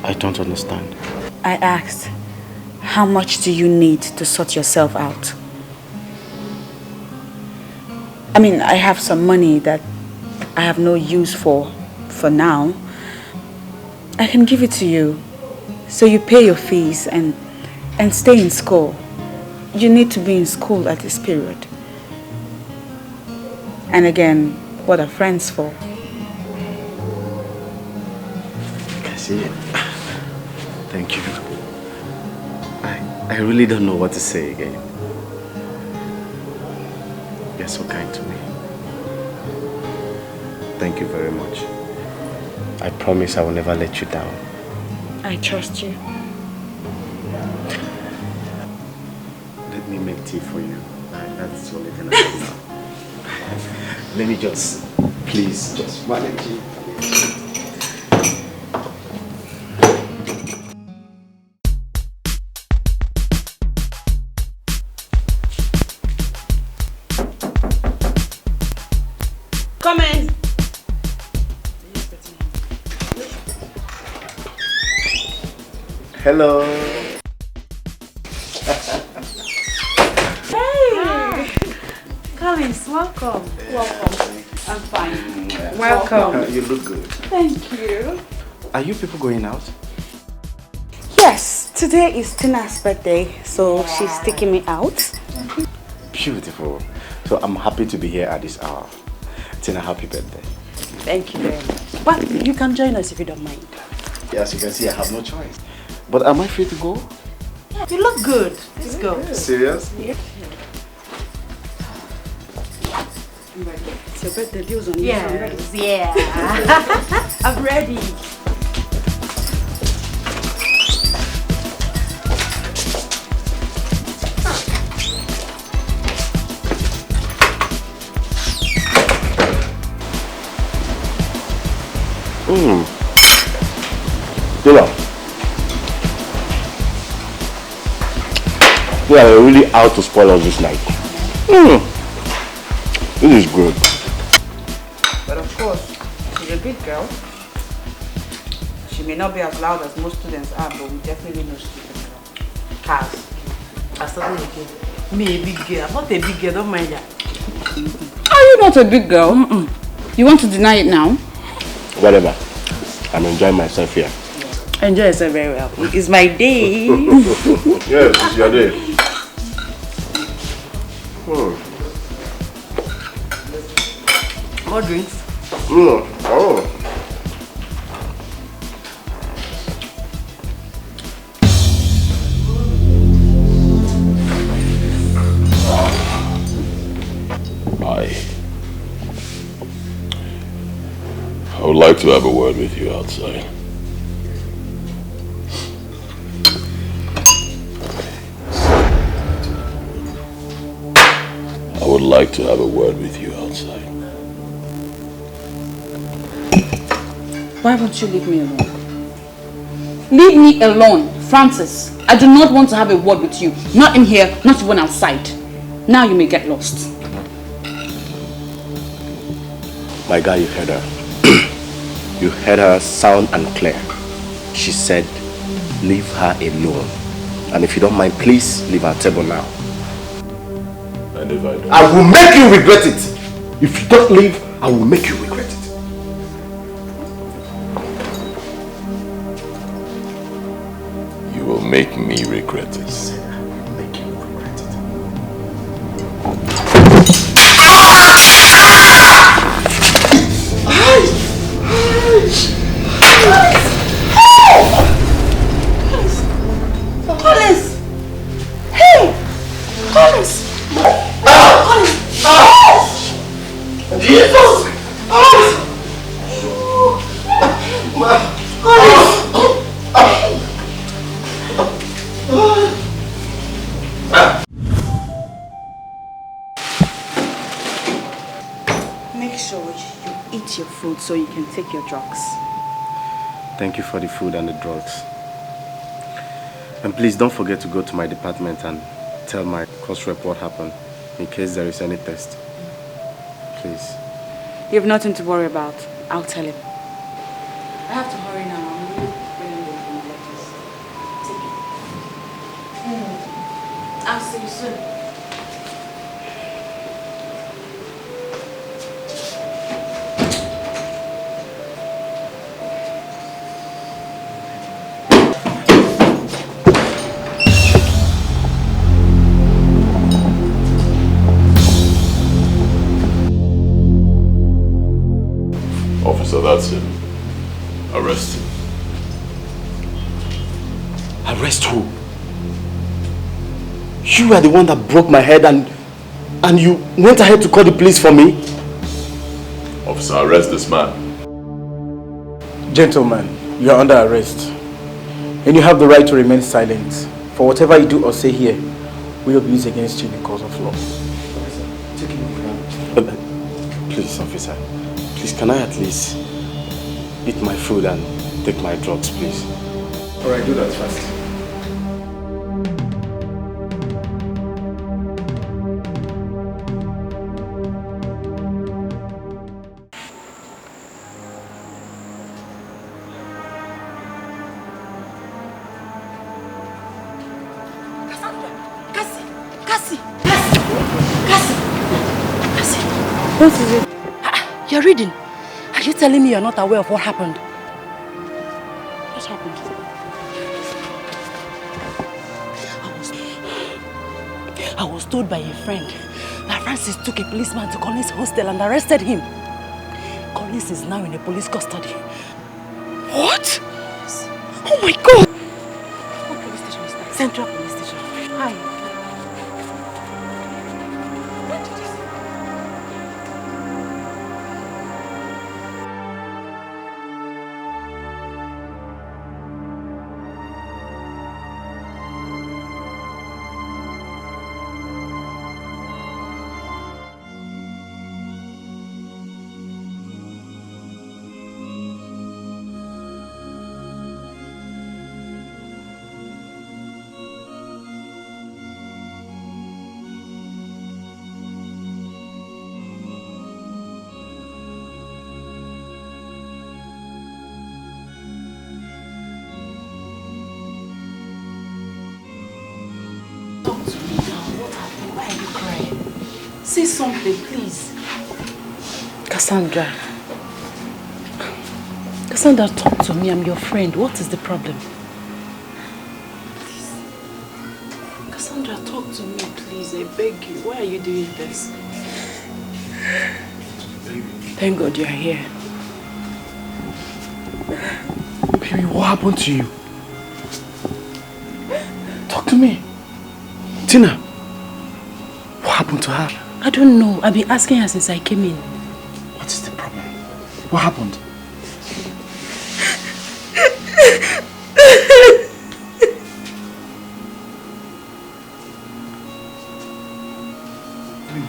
I don't understand. I asked, how much do you need to sort yourself out? I mean, I have some money that I have no use for now. I can give it to you, so you pay your fees and stay in school. You need to be in school at this period. And again, what are friends for? Cassie, thank you. I really don't know what to say again. You're so kind to me. Thank you very much. I promise I will never let you down. I trust you. Let me make tea for you. That's the only thing I have now. Let me just, please, just manage it. Come in. Hello. Hey. Collins, welcome. Welcome. I'm fine. Welcome. You look good. Thank you. Are you people going out? Yes, today is Tina's birthday, so she's taking me out. Beautiful. So I'm happy to be here at this hour. Tina, happy birthday. Thank you very much. But you can join us if you don't mind. As you can see, I have no choice. But am I free to go? Yeah, you look good. Let's go. Serious? Yeah. I'm ready. It's your birthday, deals on you. Yes, I'm ready. yeah. I'm ready. Tina, you are really out to spoil us this night. This is good. But of course, she's a big girl. She may not be as loud as most students are, but we definitely know she's a big girl. Cass, I started again. Me a big girl. I'm not a big girl, don't mind that. Are you not a big girl? You want to deny it now? Whatever. I'm enjoying myself here. Enjoy yourself very well. It's my day. Yes, it's your day. More drinks? Oh. I would like to have a word with you outside. I would like to have a word with you outside. Why won't you leave me alone? Leave me alone, Francis. I do not want to have a word with you. Not in here, not even outside. Now you may get lost. My guy, you heard her. You heard her sound and clear. She said, leave her alone. And if you don't mind, please leave our table now. And if I don't? I will make you regret it. If you don't leave, I will make you regret it. You will make me regret it. Make you regret it. Hollis! Hey! Hollis! Jesus! Make sure you eat your food so you can take your drugs. Thank you for the food and the drugs. And please don't forget to go to my department and tell my course rep what happened in case there is any test. Please. You have nothing to worry about. I'll tell him. I have to hurry now. I'm really bringing the letters. Take it. I'll see you soon. Officer, that's him. Arrest him. Arrest who? You are the one that broke my head and you went ahead to call the police for me? Officer, arrest this man. Gentlemen, you are under arrest. And you have the right to remain silent. For whatever you do or say here will be used against you in the court of law. Please, officer. Please, can I at least eat my food and take my drugs, please? Alright, do that first. What is it? You're reading. Are you telling me you're not aware of what happened? What happened? I was told by a friend that Francis took a policeman to Collins' hostel and arrested him. Collins is now in a police custody. What? Oh my God! What police station is that? Central Police Station. Hi. Say something, please. Cassandra. Cassandra, talk to me. I'm your friend. What is the problem? Please. Cassandra, talk to me, please. I beg you. Why are you doing this? Thank God you're here. Baby, what happened to you? Talk to me. Tina, what happened to her? I don't know. I've been asking her since I came in. What is the problem? What happened?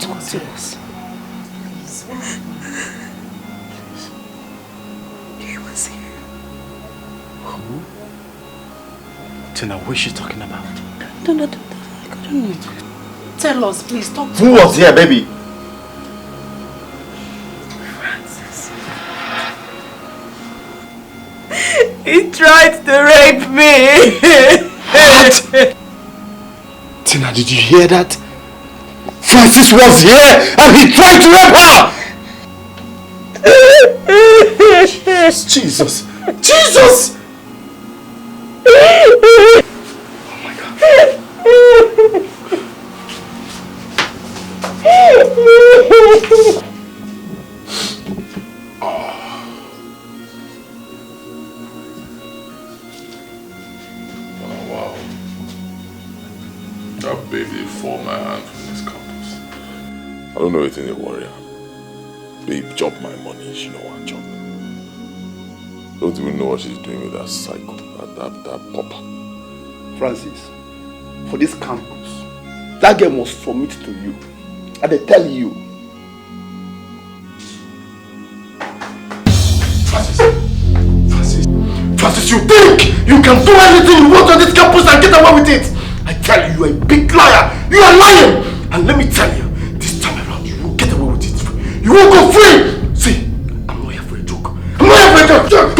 Talk to us. Please, what happened? He was here. Who? Tina, what is she talking about? I don't know. Tell us, please. Talk to us. Who was here, baby? Francis. He tried to rape me. What? Tina, did you hear that? Francis was here and he tried to rape her! Jesus! Jesus! Oh my God. Oh, wow. That baby for my hand from this campus. I don't know anything to worry. Babe, chop my money, she know what chop. Don't even know what she's doing with that psycho, that popper. Francis, for this campus, that girl must submit to you. And they tell you. Francis, you think you can do anything you want on this campus and get away with it? I tell you, you're a big liar. You are lying. And let me tell you, this time around, you will get away with it. You won't go free. See, I'm not here for a joke. I'm not here for a joke.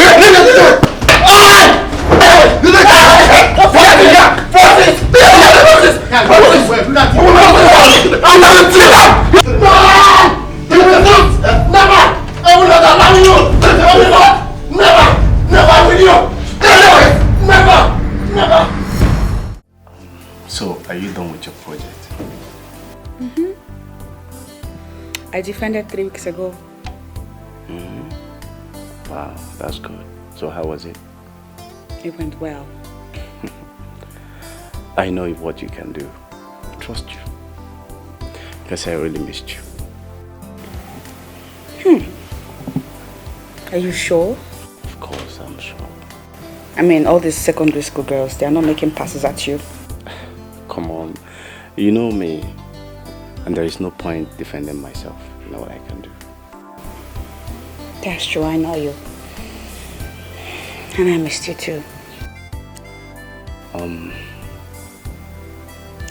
So, are you done with your project? I defended 3 weeks ago. Wow, that's good. So how was it? It went well. I know what you can do. I trust you. Because I really missed you. Are you sure? Of course, I'm sure. I mean, all these secondary school girls, they are not making passes at you. Come on. You know me. And there is no point defending myself. You know what I can do. That's true, I know you. And I missed you too. I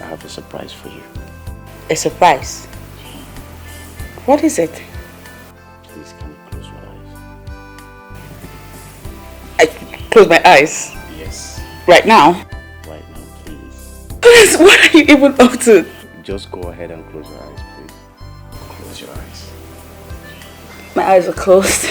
have a surprise for you. A surprise? What is it? Please, can you close your eyes? I close my eyes? Yes. Right now? Right now, please. Please, what are you even up to? Just go ahead and close your eyes, please. Close your eyes. My eyes are closed.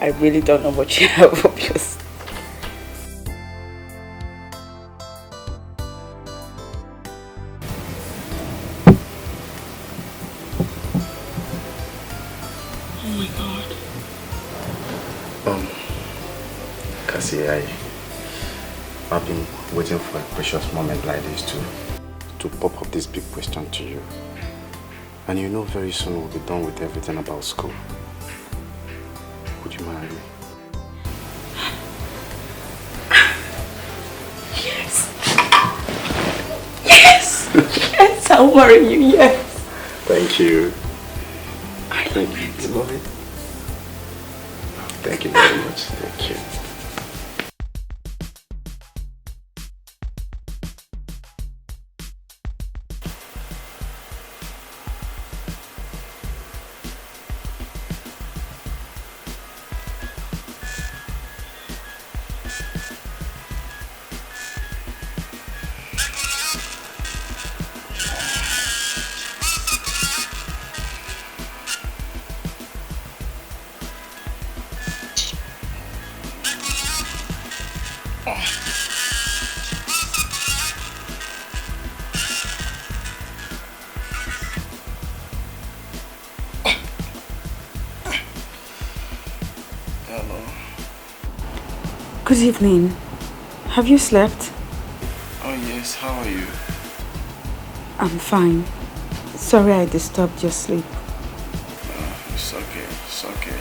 I really don't know what you have up your sleeve. Oh my God. Cassie, I've been waiting for a precious moment like this to pop up this big question to you. And you know very soon we'll be done with everything about school. Would you marry me? Yes. Yes. Yes, I'll marry you, yes. Thank you. Thank you. Love it. Thank you very much. Thank you. Good evening. Have you slept? Oh yes, how are you? I'm fine. Sorry I disturbed your sleep. It's okay, it's okay.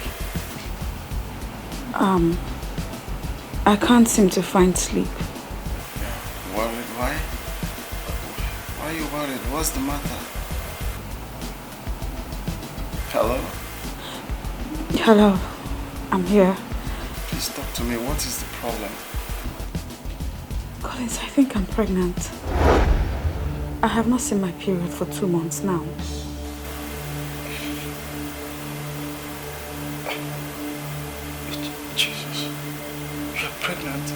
I can't seem to find sleep. Worried? Why? Why are you worried? What's the matter? Hello? Hello. I'm here. Please talk to me. What is the problem? Collins, I think I'm pregnant. I have not seen my period for 2 months now. Jesus. You're pregnant?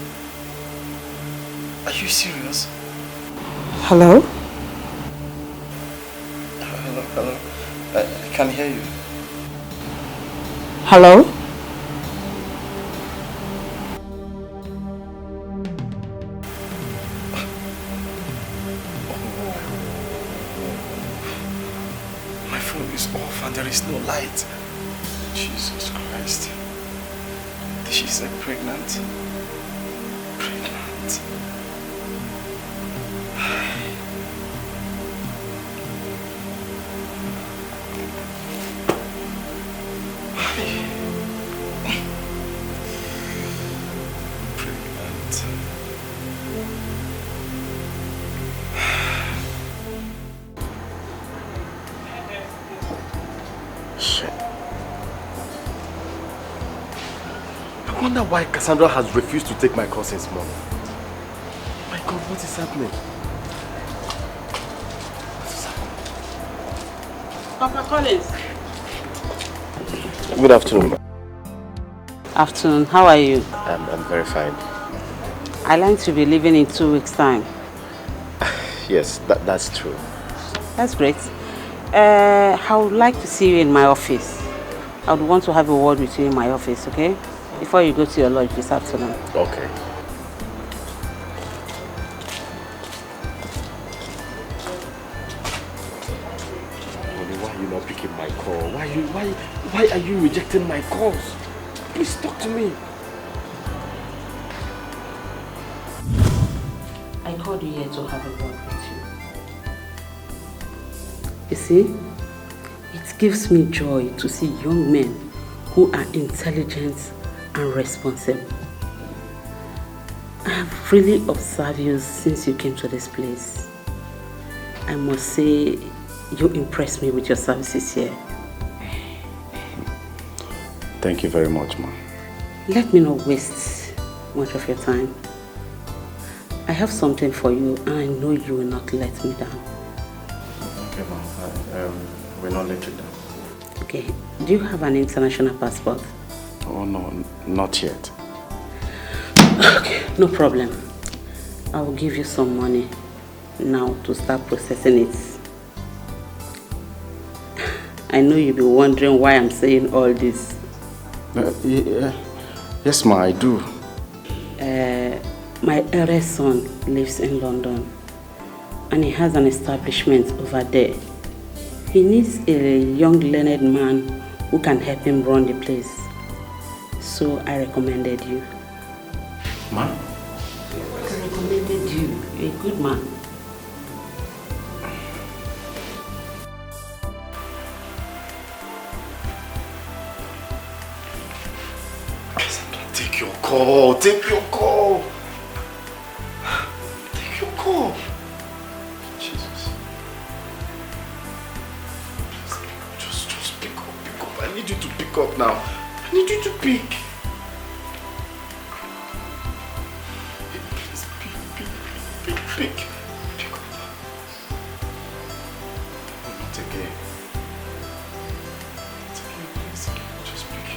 Are you serious? Hello? Hello? I can't hear you. Hello? My phone is off and there is no light. Jesus Christ. She's pregnant. Pregnant. I wonder why Cassandra has refused to take my call since morning. My God, what is happening? Papa Collins. Good afternoon. Afternoon, how are you? I'm very fine. I like to be leaving in 2 weeks' time. Yes, that's true. That's great. I would like to see you in my office. I would want to have a word with you in my office, okay? Before you go to your lodge this afternoon. Okay. Why are you not picking my call? Why are you rejecting my calls? Please talk to me. I called you here to have a word with you. You see, it gives me joy to see young men who are intelligent and responsible. I have really observed you since you came to this place. I must say, you impressed me with your services here. Thank you very much, Ma. Let me not waste much of your time. I have something for you and I know you will not let me down. Okay, Ma. We'll not let you down. Okay. Do you have an international passport? Oh, no, not yet. Okay, no problem. I will give you some money now to start processing it. I know you'll be wondering why I'm saying all this. Yes, Ma, I do. My eldest son lives in London and he has an establishment over there. He needs a young learned man who can help him run the place. So I recommended you. Ma? I recommended you. You're a good man. Take your call. Take your call. Take your call. Jesus. Just pick up. I need you to pick up now. I need you to pick. Please, pick. Pick up. No, not again. Not again, please. Just pick.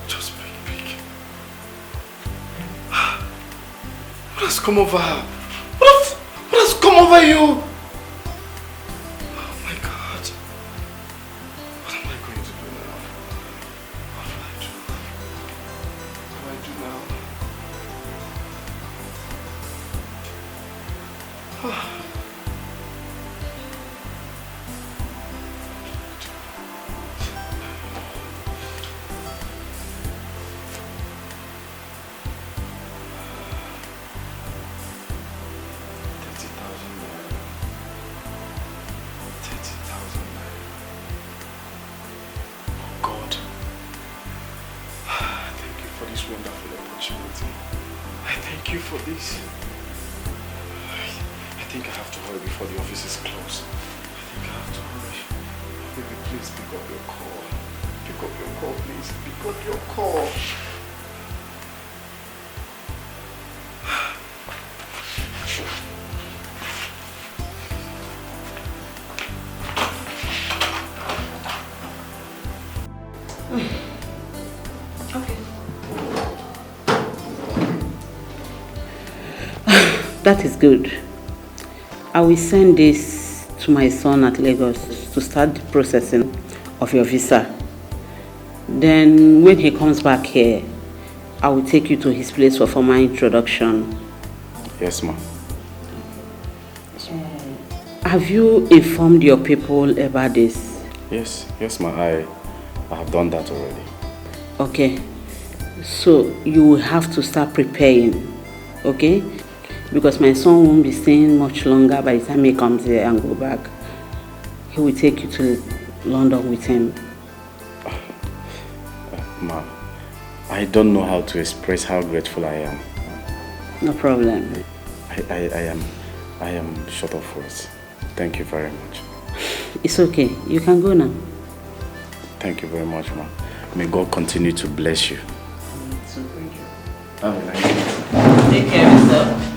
Just pick. What has come over her? What has come over you? Oh my God. What am I going to do now? What do I do? What do I do now? This. I think I have to hurry before the office is closed. I think I have to hurry. Baby, please pick up your call. Pick up your call, please. Pick up your call. That is good. I will send this to my son at Lagos to start the processing of your visa. Then when he comes back here, I will take you to his place for formal introduction. Yes, ma'am. Have you informed your people about this? Yes, ma'am. I have done that already. Okay. So you will have to start preparing, okay? Because my son won't be staying much longer by the time he comes here and go back. He will take you to London with him. Ma, I don't know how to express how grateful I am. No problem. I am short of words. Thank you very much. It's okay. You can go now. Thank you very much, ma. May God continue to bless you. So thank you. Have a nice day. Take care of yourself.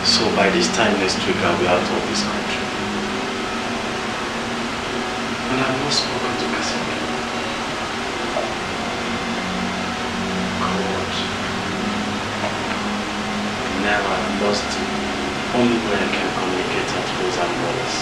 So by this time next week, I'll be out of this country. And I've not spoken to Casimir. God. Now I've lost the only way I can communicate at close and brothers.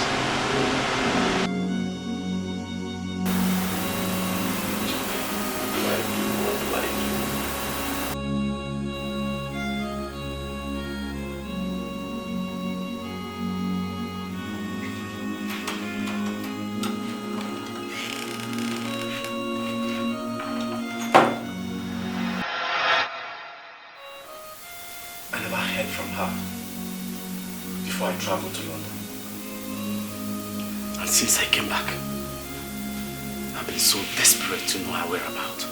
Traveled to London. And since I came back, I've been so desperate to know her whereabouts.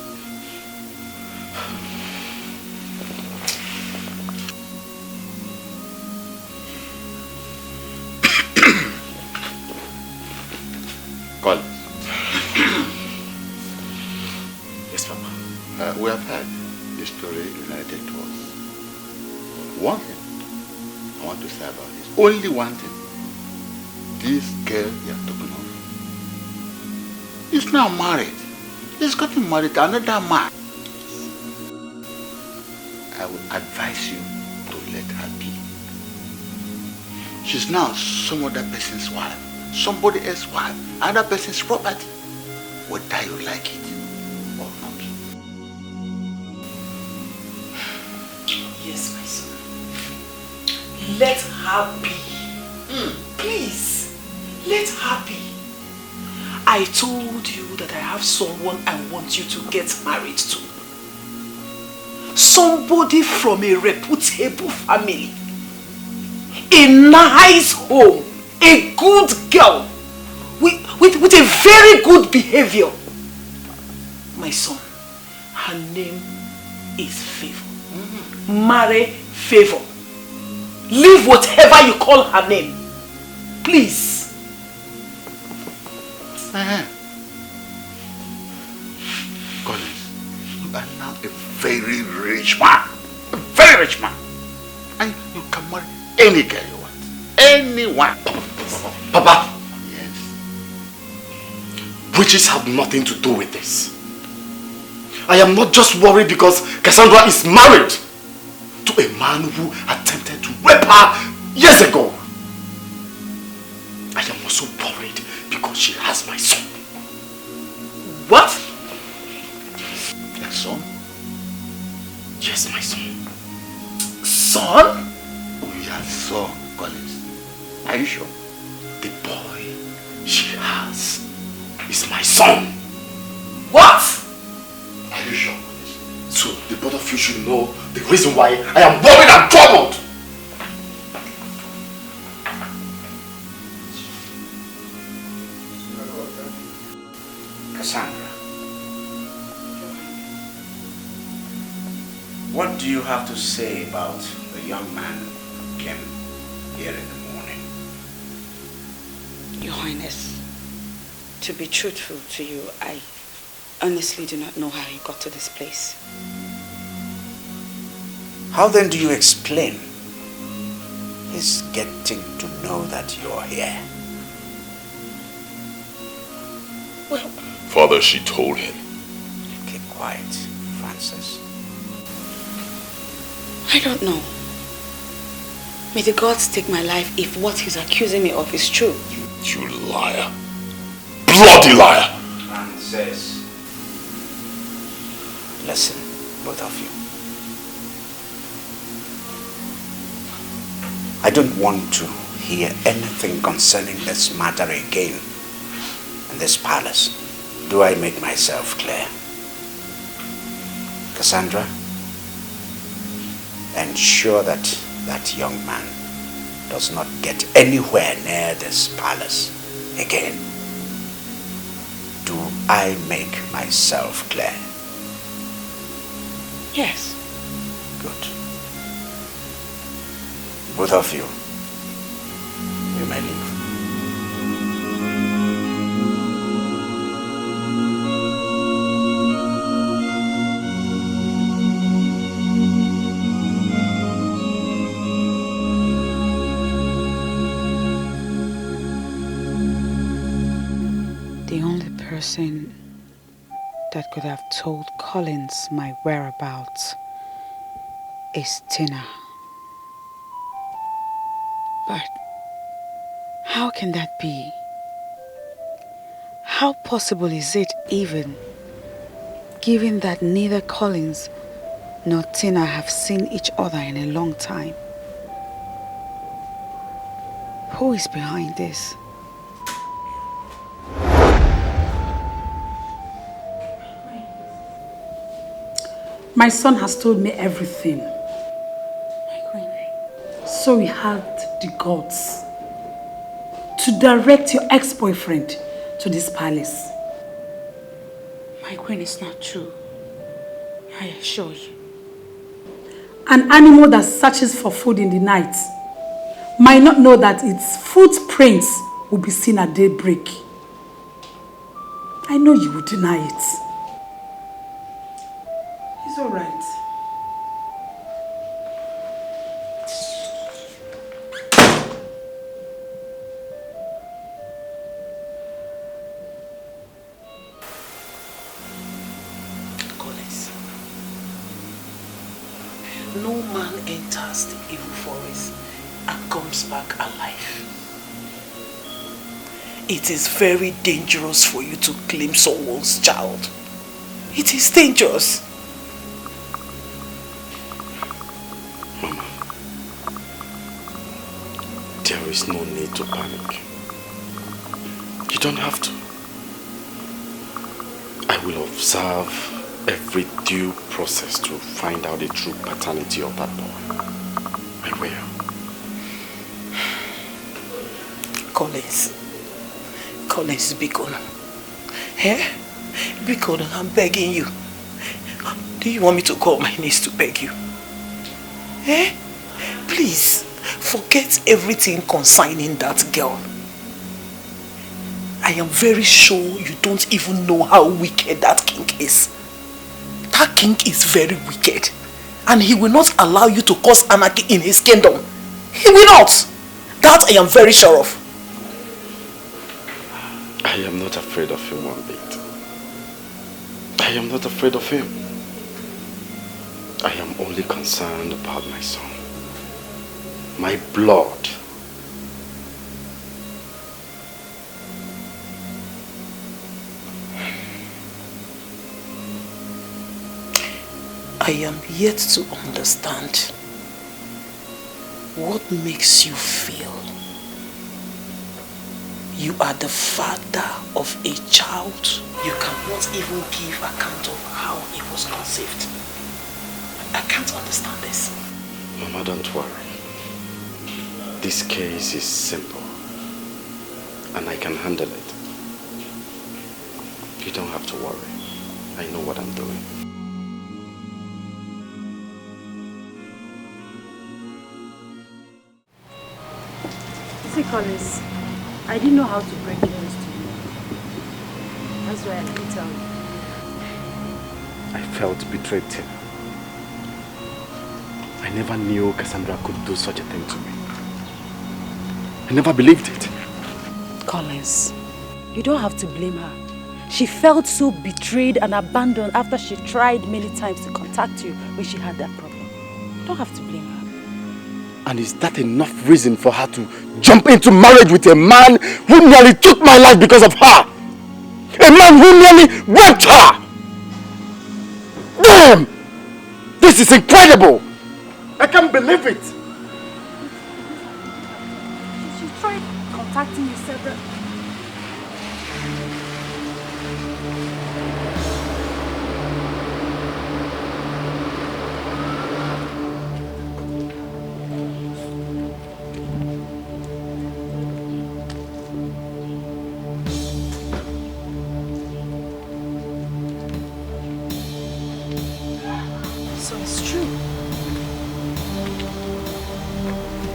Colin. Yes, Papa. We have heard the story related to us. But one thing I want to say about this. Only one thing. This girl you are talking of is now married. He's gotten married to another man. I would advise you to let her be. She's now some other person's wife, somebody else's wife, another person's property. Whether you like it or not. Yes, my son. Let her be. Please, let her be. I told you that I have someone I want you to get married to. Somebody from a reputable family. A nice home. A good girl. With a very good behavior. My son, her name is Favor. Marry Favor. Leave whatever you call her name. Please. Collins, you are now a very rich man. A very rich man. And you can marry any girl you want. Anyone. Papa. Yes. Witches have nothing to do with this. I am not just worried because Cassandra is married to a man who attempted to rape her years ago. I am also worried because she has my son. What? Your son? Yes, my son. Son? Your son, Collins. Are you sure? The boy she has is my son. What? Are you sure? So the both of you should know the reason why I am worried and troubled. Cassandra, what do you have to say about the young man who came here in the morning? Your Highness, to be truthful to you, I honestly do not know how he got to this place. How then do you explain his getting to know that you're here? Well, Father, she told him. Keep quiet, Francis. I don't know. May the gods take my life if what he's accusing me of is true. You liar. Bloody liar! Francis. Listen, both of you. I don't want to hear anything concerning this matter again in this palace. Do I make myself clear? Cassandra, ensure that that young man does not get anywhere near this palace again. Do I make myself clear? Yes. Good. Both of you, you may leave. The only person that could have told Collins my whereabouts is Tina. But how can that be? How possible is it even, given that neither Collins nor Tina have seen each other in a long time? Who is behind this? My son has told me everything. So he had the guts to direct your ex-boyfriend to this palace. My queen, it's not true. I assure you. An animal that searches for food in the night might not know that its footprints will be seen at daybreak. I know you would deny it. It's all right. No man enters the evil forest and comes back alive. It is very dangerous for you to claim someone's child. It is dangerous. Mama, there is no need to panic. You don't have to. I will observe every due process to find out the true paternity of that boy. I will. Collins, Bikon. Eh? Bikon, I'm begging you. Do you want me to call my niece to beg you? Eh? Please, forget everything concerning that girl. I I am very sure you don't even know how wicked that king is. That king is very wicked. And he will not allow you to cause anarchy in his kingdom. He will not. That I am very sure of. I am not afraid of him one bit. I am not afraid of him. I am only concerned about my son. My blood. I am yet to understand what makes you feel you are the father of a child you cannot even give account of how he was conceived. I can't understand this. Mama, don't worry. This case is simple and I can handle it. You don't have to worry. I know what I'm doing. See, Collins, I didn't know how to break the news to you. That's why I didn't tell you. I felt betrayed, Tina. I never knew Cassandra could do such a thing to me. I never believed it. Collins, you don't have to blame her. She felt so betrayed and abandoned after she tried many times to contact you when she had that problem. You don't have to blame her. And is that enough reason for her to jump into marriage with a man who nearly took my life because of her? A man who nearly raped her! Damn! This is incredible! I can't believe it! She tried contacting you several. So it's true.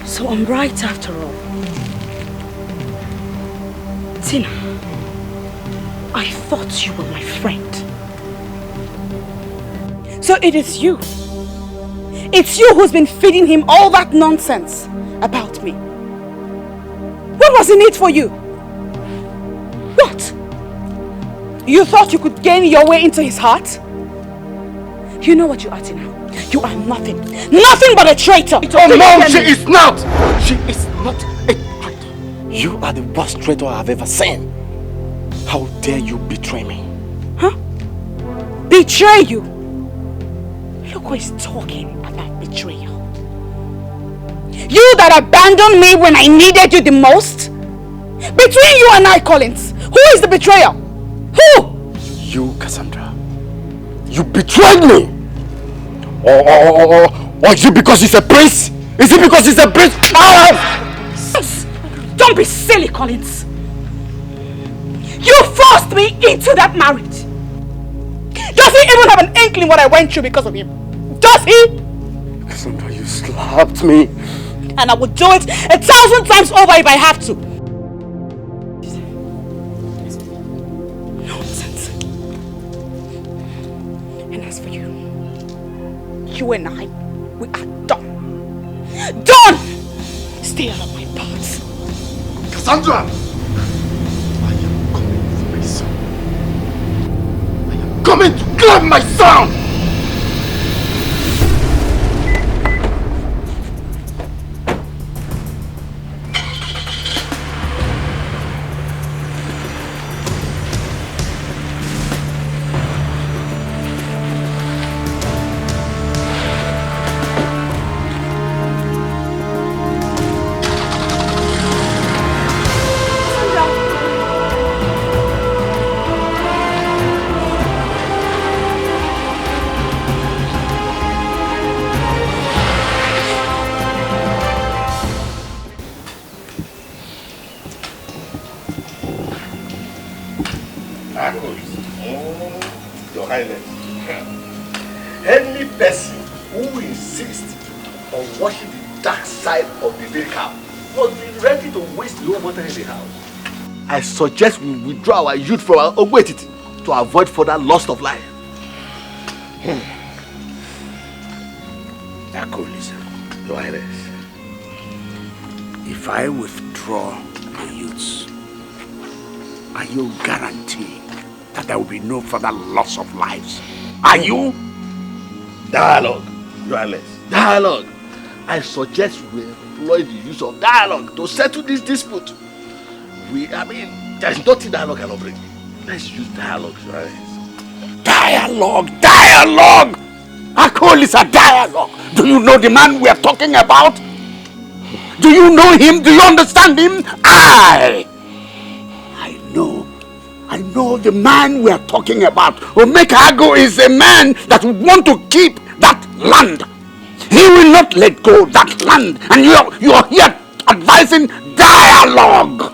So I'm right after all. Tina, I thought you were my friend. So it is you. It's you who's been feeding him all that nonsense about me. What was in it for you? What? You thought you could gain your way into his heart? You know what you are, Tina. You are nothing. Nothing but a traitor. Oh no, she is not! She is not a traitor. You are the worst traitor I've ever seen. How dare you betray me? Huh? Betray you? Look who is talking about betrayal. You that abandoned me when I needed you the most? Between you and I, Collins, who is the betrayer? Who? You, Cassandra. You betrayed me! Or is it because he's a prince? Is it because he's a prince? Don't be silly, Collins. You forced me into that marriage. Does he even have an inkling what I went through because of him? Does he? Cassandra, you slapped me. And I would do it 1,000 times over if I have to. Nonsense. And as for you, you and I, we are done. Done! Stay out of my path. Cassandra! I am coming for my son. I am coming to grab my son! Your Highness, any person who insists on washing the dark side of the veil cap must be ready to waste no water in the house. I suggest we withdraw our youth from our Ogwetiti to avoid further loss of life. Listen, Your Highness. If I withdraw the youths, are you guaranteeing that there will be no further loss of lives? Are you? Dialogue, Your Highness. Dialogue. I suggest we employ the use of dialogue to settle this dispute. There's nothing dialogue cannot bring. Let's use dialogue, Your Highness. Dialogue! Akol is a dialogue. Do you know the man we are talking about? Do you know him? Do you understand him? I know the man we are talking about. Omekago is a man that would want to keep that land. He will not let go of that land. And you are here advising dialogue.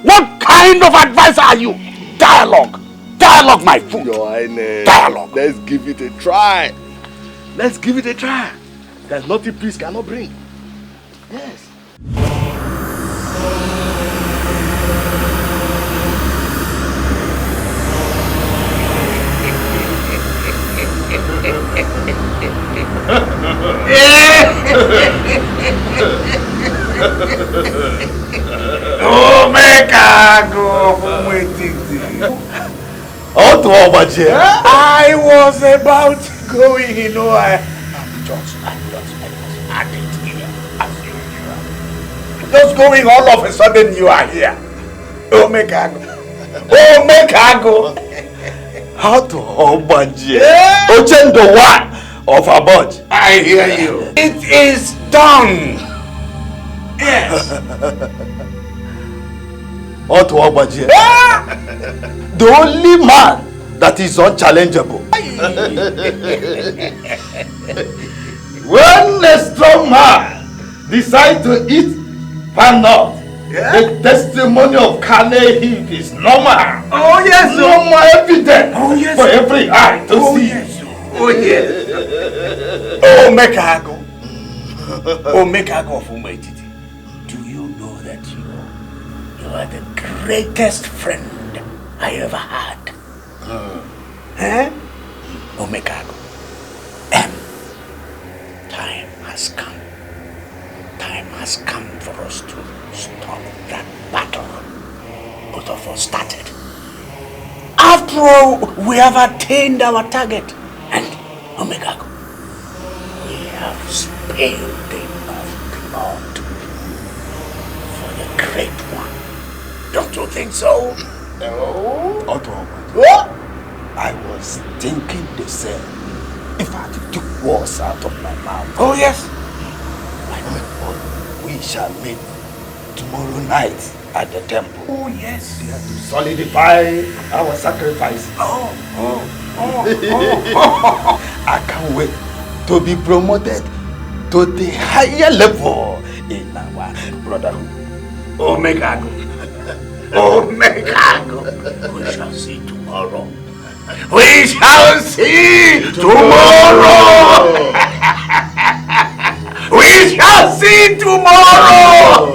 What kind of advisor are you? Dialogue, my fool. Your Highness. Dialogue. Let's give it a try. Let's give it a try. There's nothing peace cannot bring. Yes. I was about going, I'm just at it here as usual. Just going, all of a sudden you are here. Omekago. How to Obaje? Ochendo one of a budge. I hear you. It is done. Yes. Otto Obaje. The only man that is unchallengeable. When a strong man decides to eat pan nut, the testimony of Kane Heat is normal. Oh yes, normal evidence for every eye to see. Yes. Oh yes. Omekago of Umetiti. Do you know that you are the greatest friend I ever had? Omekago. Time has come. Time has come for us to stop that battle both of us started. After all, we have attained our target. And Omekago, we have spilled enough blood for the great one. Don't you think so? No. What? I was thinking the same. In fact, it took words out of my mouth. Oh yes. We shall meet tomorrow night at the temple. Oh yes. We have to solidify our sacrifice. I can't wait to be promoted to the higher level in our brotherhood. Omekago. We shall see tomorrow. We shall see tomorrow. We shall see tomorrow.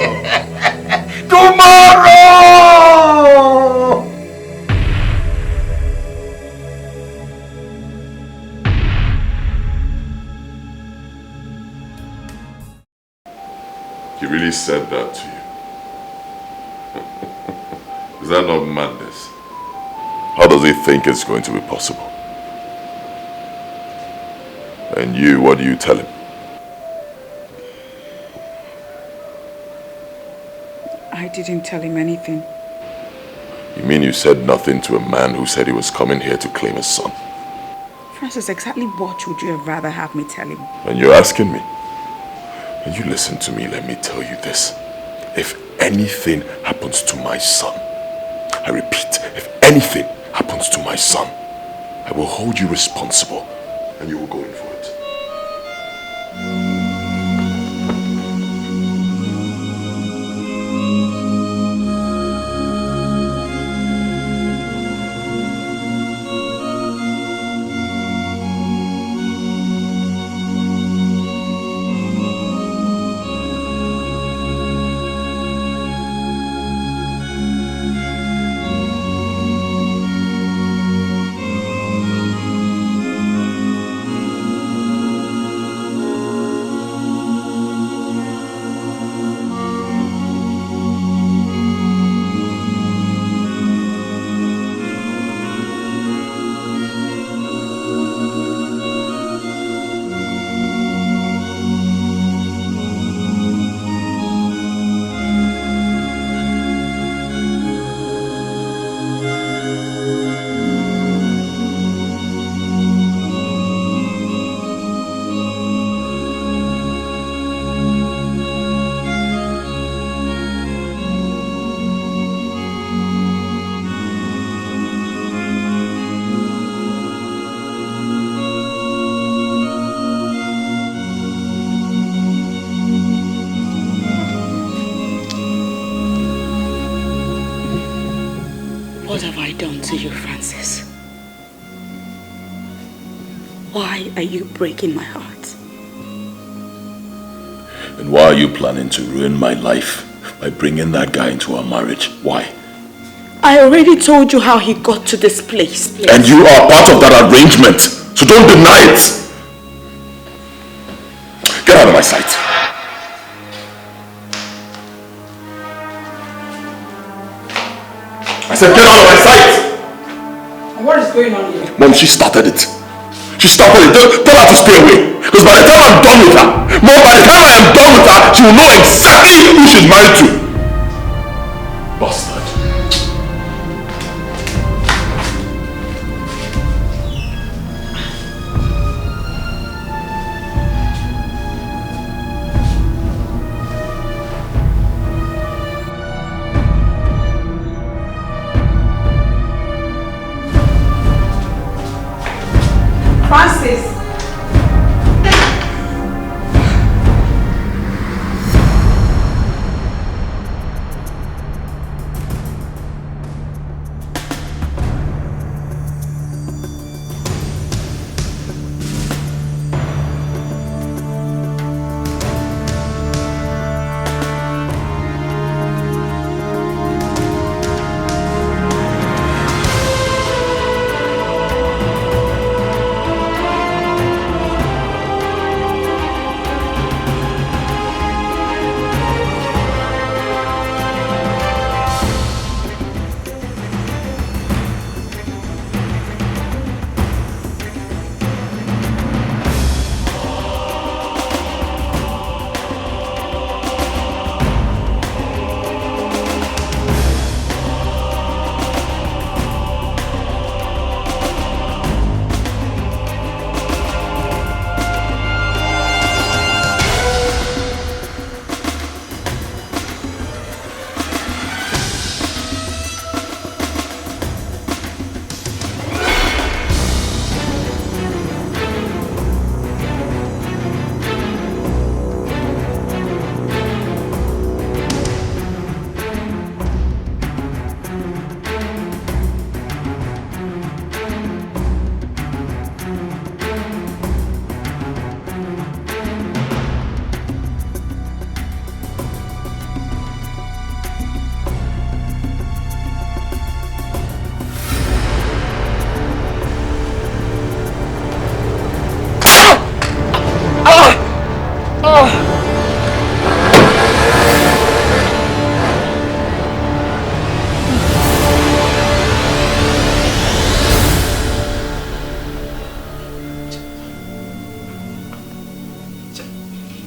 Tomorrow. He really said that to you. Is that not madness? How does he think it's going to be possible? And you, what do you tell him? I didn't tell him anything. You mean you said nothing to a man who said he was coming here to claim his son? Francis, exactly what would you have rather have me tell him? And you're asking me? And you listen to me, let me tell you this. If anything happens to my son, I repeat, if anything happens to my son, I will hold you responsible and you will go in for it. to you, Francis? Why are you breaking my heart? And why are you planning to ruin my life by bringing that guy into our marriage? Why? I already told you how he got to this place. And you are part of that arrangement, so don't deny it. Get out of my sight. I said get out of my sight! What is going on here? Mom, she started it. She started it. Tell her to stay away. Because by the time I'm done with her, Mom, by the time I am done with her, she will know exactly who she's married to. Bastard. Francis!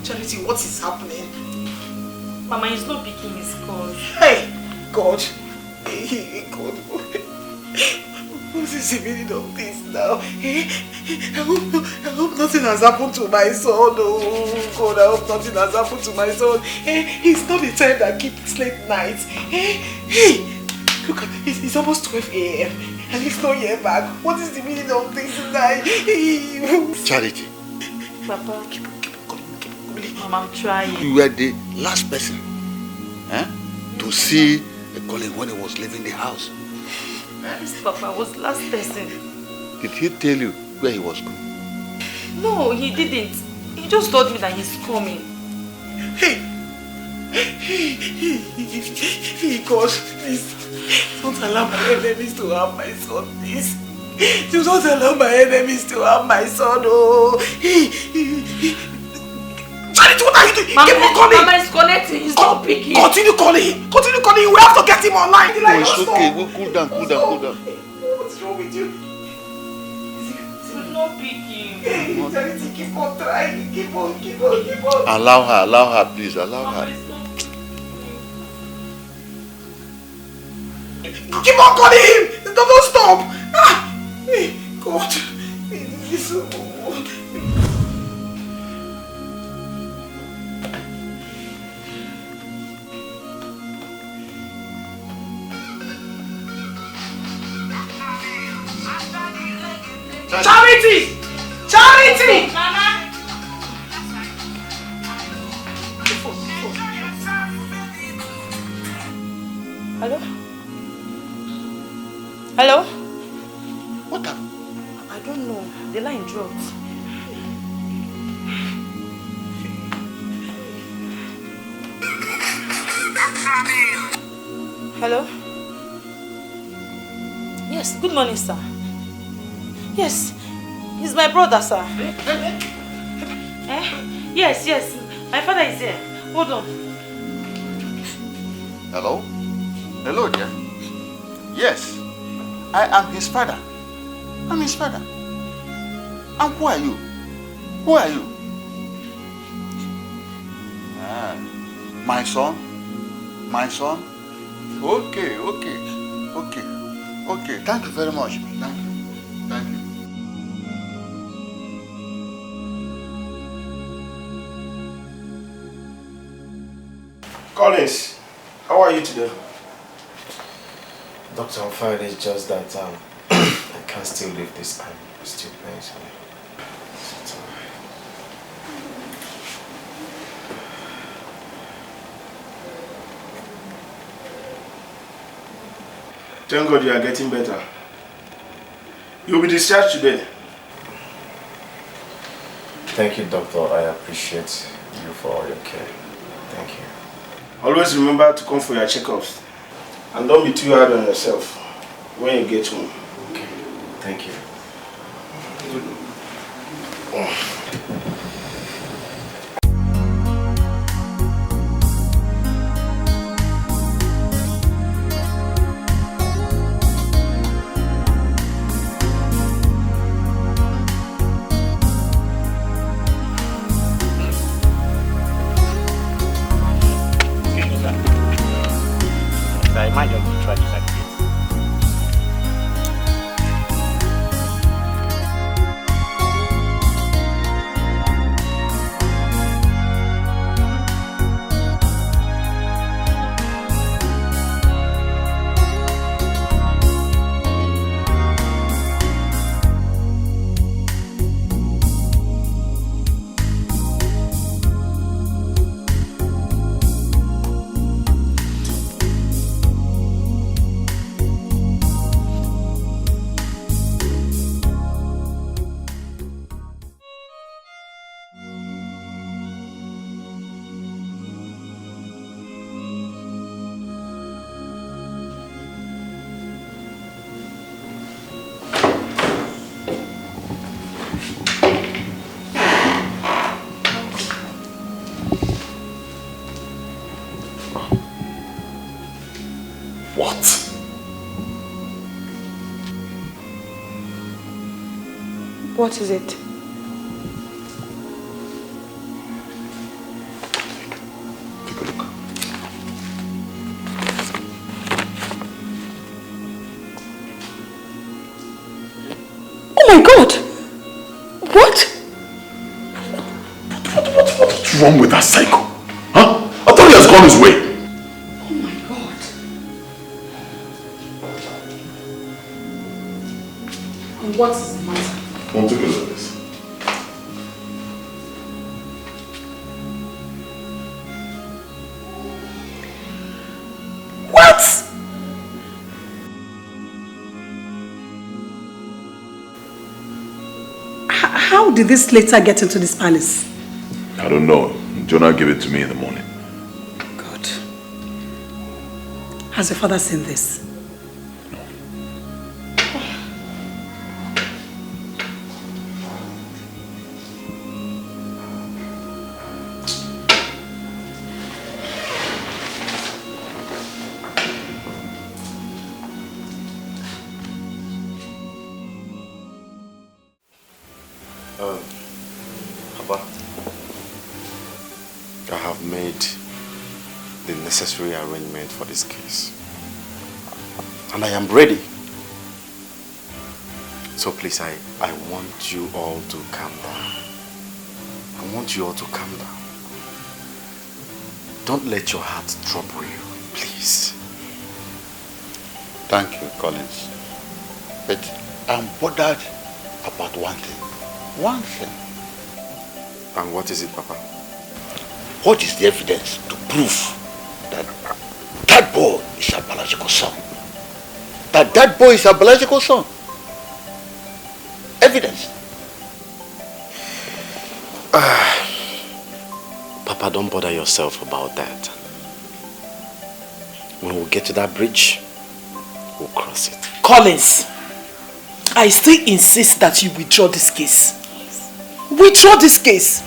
Charity, what is happening? Mama, he's not picking his calls. Hey, God. Hey, God. What is the meaning of this now? I hope nothing has happened to my son. Oh, God, I hope nothing has happened to my son. He's not the type that keeps late nights. Hey, look, it's almost 12 a.m. and he's not yet back. What is the meaning of this tonight? Charity. Papa, keep on calling. Mama, I'm trying. You were the last person to see Colin when he was leaving the house. Yes, Papa, was the last person. Did he tell you where he was going? No, he didn't. He just told me that he's coming. Hey, God, please, don't allow my enemies to harm my son, please. Do not allow my enemies to harm my son, oh. Charity, what are you doing? Mama, keep on calling. Mama is connecting, he's not picking. Continue calling. Continue calling. We have to get him online. No, it's okay. We'll cool down. What's wrong with you? He's not picking. Hey, Charity, keep on trying. Keep on. Allow her, please. Allow her. Keep on calling him. Don't stop. Hey, God. This is so... Charity! Charity! Mama! Hello? Hello? Hello? Yes, good morning, sir. Yes, he's my brother, sir. Yes, yes, my father is here. Hold on. Hello? Hello, dear. Yes, I am his father. I'm his father. And who are you? Who are you? Ah, my son? My son? Okay. Thank you very much. Thank you. Collins, how are you today? Doctor, I'm fine. It's just that I can't still leave this and it's still pains me. It's all right. Thank God you are getting better. You'll be discharged today. Thank you, doctor. I appreciate you for all your care. Thank you. Always remember to come for your checkups. And don't be too hard on yourself when you get home. Okay. Thank you. I might just try this again. What is it? Oh my God! What? What's wrong with that psycho? Huh? I thought he has gone his way. Oh my God. And what is the matter? Come take a look at this. What? How did this letter get into this palace? I don't know. Jonah gave it to me in the morning. God. Has your father seen this? Papa, I have made the necessary arrangement for this case. And I am ready. So please, I want you all to calm down. I want you all to calm down. Don't let your heart trouble you, please. Thank you, Collins. But I'm bothered about one thing. One thing. And what is it, Papa? What is the evidence to prove that that boy is a biological son? That boy is a biological son? Evidence. Papa, don't bother yourself about that. When we get to that bridge, we'll cross it. Collins, I still insist that you withdraw this case. Withdraw this case.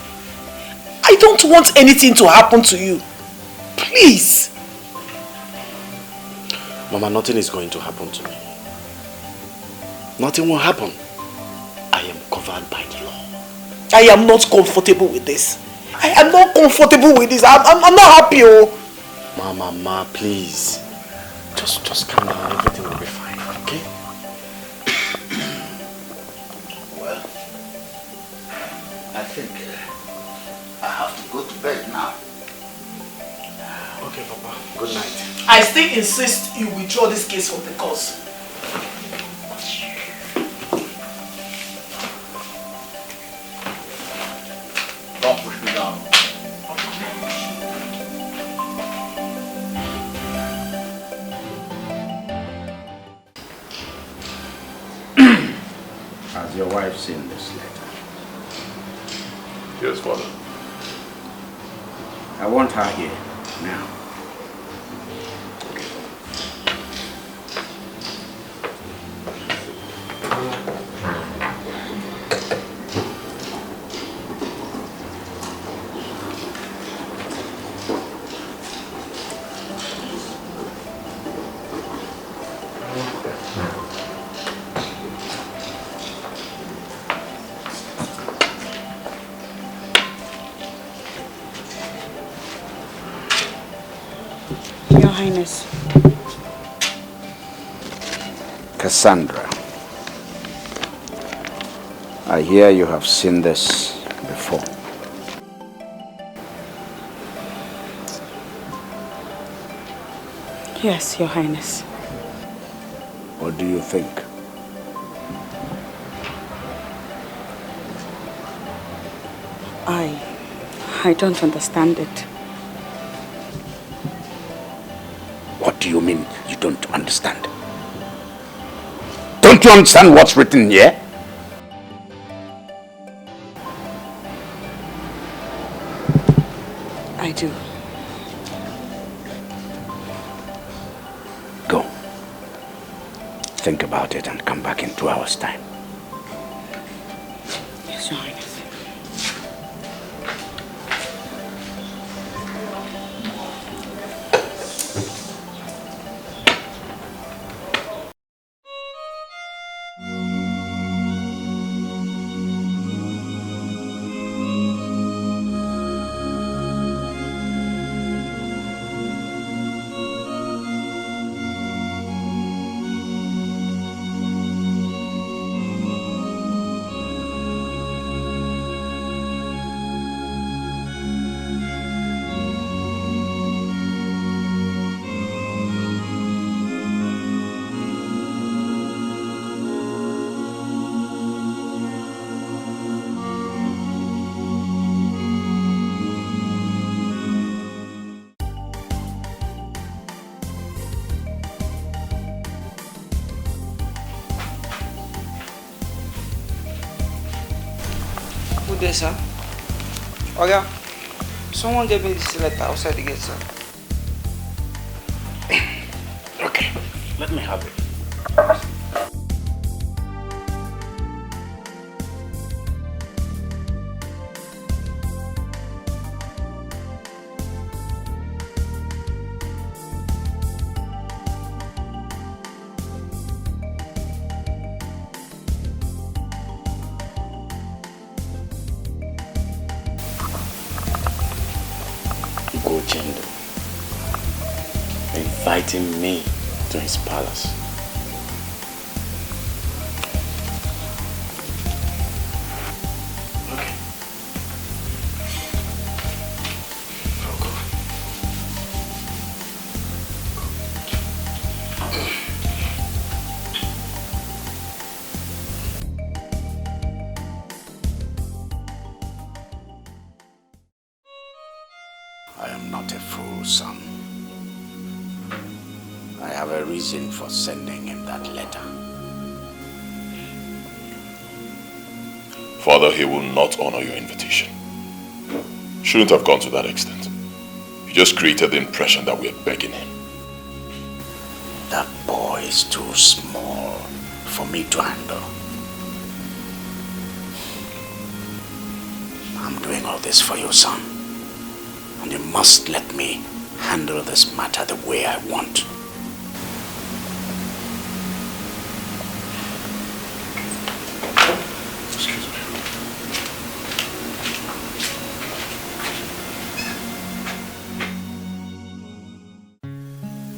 I don't want anything to happen to you. Please. Mama, nothing is going to happen to me. Nothing will happen. I am covered by the law. I am not comfortable with this. I am not comfortable with this. I'm not happy. Oh. Mama, please. Just calm down. Everything will be fine, okay? Well, I think I have to go to bed now. Okay, Papa. Good night. I still insist you withdraw this case from the cause. Don't push me down. Has your wife seen this letter? Yes, Father. I want her here now. Your Highness. Cassandra, I hear you have seen this before. Yes, Your Highness. What do you think? I don't understand it. What do you mean you don't understand? Don't you understand what's written here? I do. Go. Think about it and come back in 2 hours' time. Yes, Your Highness. Good day, sir. Oga, someone gave me this letter outside the gate, sir. Okay, let me have it. Inviting me to his palace. Okay. I'll go. I am not a fool, son. I have a reason for sending him that letter. Father, he will not honor your invitation. Shouldn't have gone to that extent. You just created the impression that we are begging him. boy is too small for me to handle. I'm doing all this for you, son. And you must let me handle this matter the way I want. Excuse me.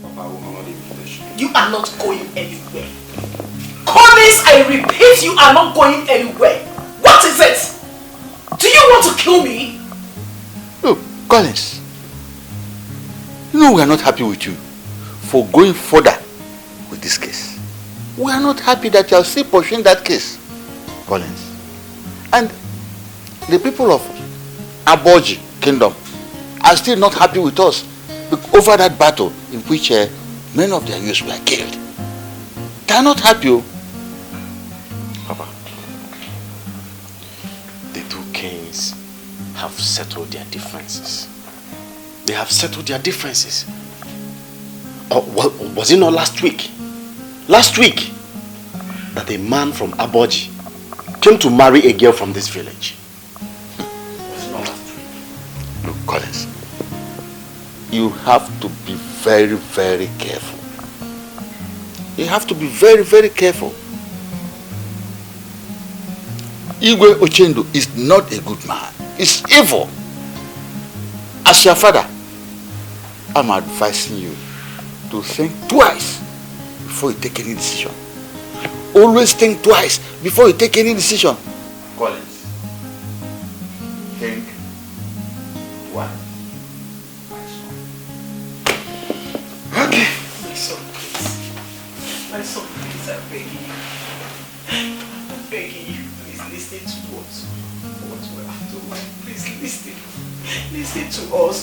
Papa, we will not even finish. You are not going anywhere. Collins, I repeat, you are not going anywhere. What is it? Do you want to kill me? Look, Collins, you know we are not happy with you for going further with this case. We are not happy that you are still pursuing that case, Collins. And the people of Aboji Kingdom are still not happy with us over that battle in which many of their youths were killed. They are not happy. Papa, the two kings have settled their differences. They have settled their differences. Was it not last week? Last week, that a man from Aboji came to marry a girl from this village. Was it not last week? Look, Collins, you have to be very, very careful. You have to be very, very careful. Igwe Ochendo is not a good man. He's evil. As your father, I'm advising you to think twice before you take any decision. Always think twice before you take any decision. Collins, think twice. Okay. My son, please. My son, please, I'm begging you. I'm begging you. Please listen to what we have to do. Please listen. Listen to us.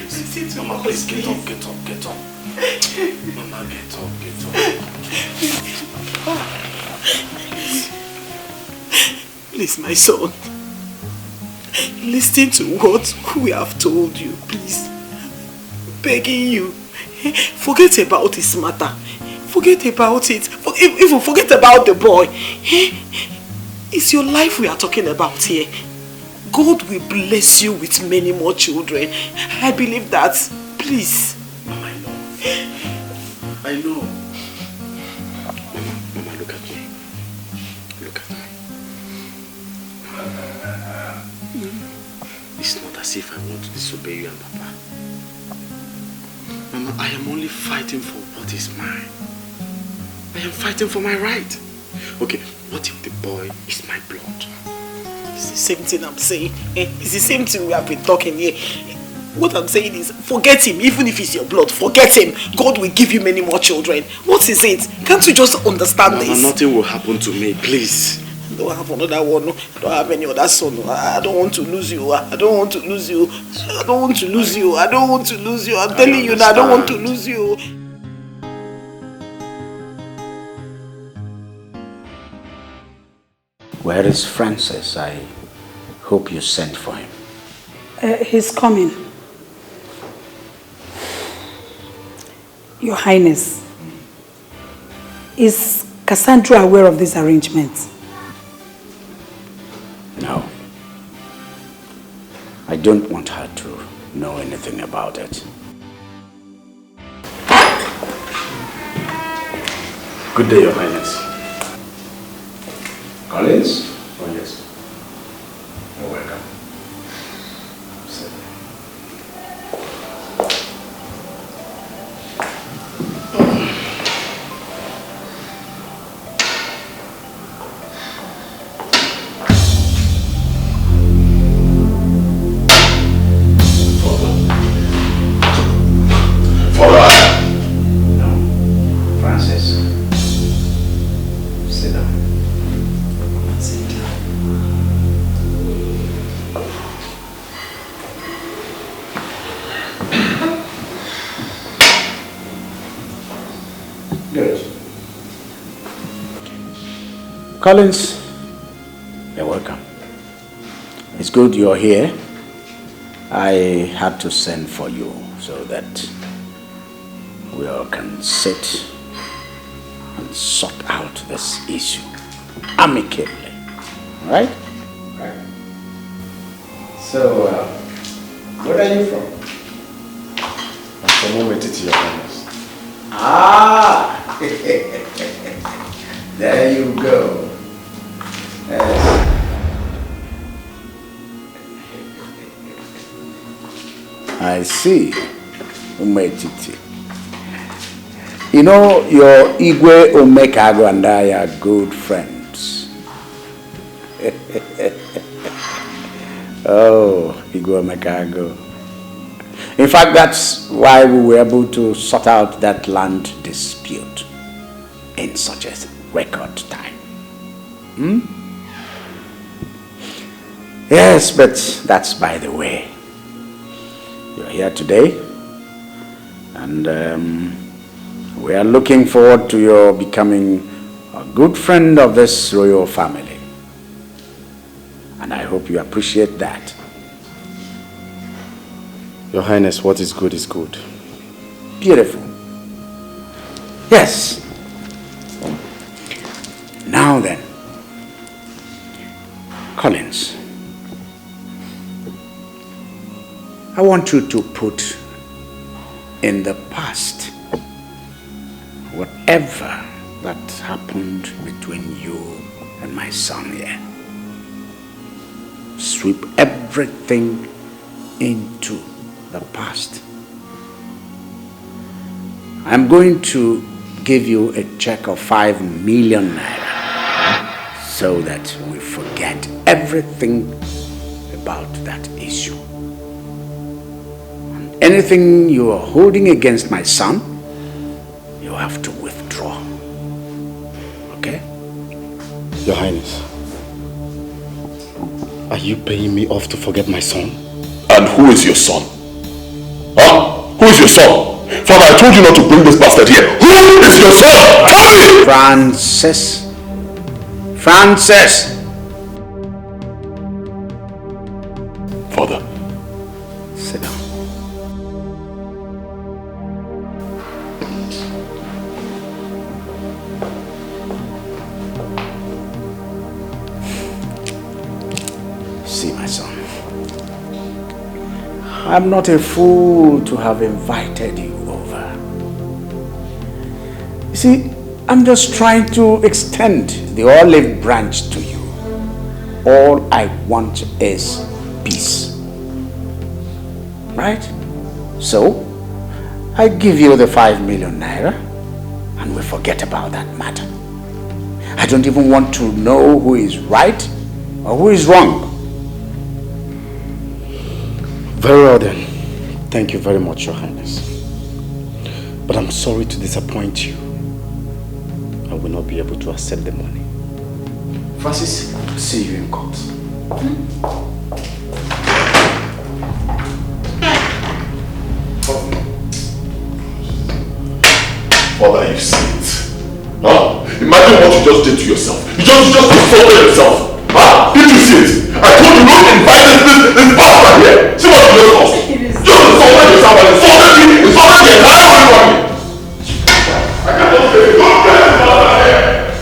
Listen to Mama, us. please get up, get up, get up. Mama, get up, get up. Please, my son. Listen to what we have told you, please. Begging you. Forget about this matter. Forget about it. Even forget about the boy. It's your life we are talking about here. God will bless you with many more children. I believe that. Please. Mama, I know. I know. Mama, look at me. Look at me. It's not as if I want to disobey you and Papa. Mama, I am only fighting for what is mine. I am fighting for my right. Okay, what if the boy is my blood? It's the same thing I'm saying. It's the same thing we have been talking here. What I'm saying is, forget him. Even if it's your blood, forget him. God will give you many more children. What is it? Can't you just understand Mama, this? nothing will happen to me, please. I don't have another one. I don't have any other son. I don't want to lose you. I don't want to lose you. I don't want to lose you. I don't want to lose you. I'm telling you now, I don't want to lose you. Where is Francis? I hope you sent for him. He's coming. Your Highness, is Cassandra aware of this arrangement? No. I don't want her to know anything about it. Good day, Your Highness. Collins? Oh, yes. You're welcome. Collins, you're welcome. It's good you're here. I had to send for you so that we all can sit and sort out this issue amicably. Right? Right. So, where are you from? I'm from Umetiti, Your Highness. Ah! There you go. I see, Umetiti. You know, your Igwe Omekago and I are good friends. Oh, Igwe Omekago. In fact, that's why we were able to sort out that land dispute in such a record time. Yes, but that's by the way. You're here today, and we are looking forward to your becoming a good friend of this royal family. And I hope you appreciate that. Your Highness, what is good is good. Beautiful. Yes. Now then, Collins, I want you to put in the past whatever that happened between you and my son here. Sweep everything into the past. I'm going to give you a check of 5 million naira so that we forget everything about that issue. And anything you are holding against my son, you have to withdraw. Okay? Your Highness, are you paying me off to forget my son? And who is your son? Huh? Who is your son? Father, I told you not to bring this bastard here. Who is your son? Tell me! Francis. Francis! Father. Sit down. See, my son. I'm not a fool to have invited you over. You see, I'm just trying to extend the olive branch to you. All I want is peace. Right? So, I give you the 5 million naira and we forget about that matter. I don't even want to know who is right or who is wrong. Very well then. Thank you very much, Your Highness. But I'm sorry to disappoint you. I will not be able to accept the money. Francis, see you in court. Father, you see it. Huh? Imagine what you just did to yourself. You just insulted yourself. Huh? Did you see it? I told you not to invite this bastard here. See what you just lost. Just insulted yourself and insulted the entire family. I cannot say it. Don't get this bastard here.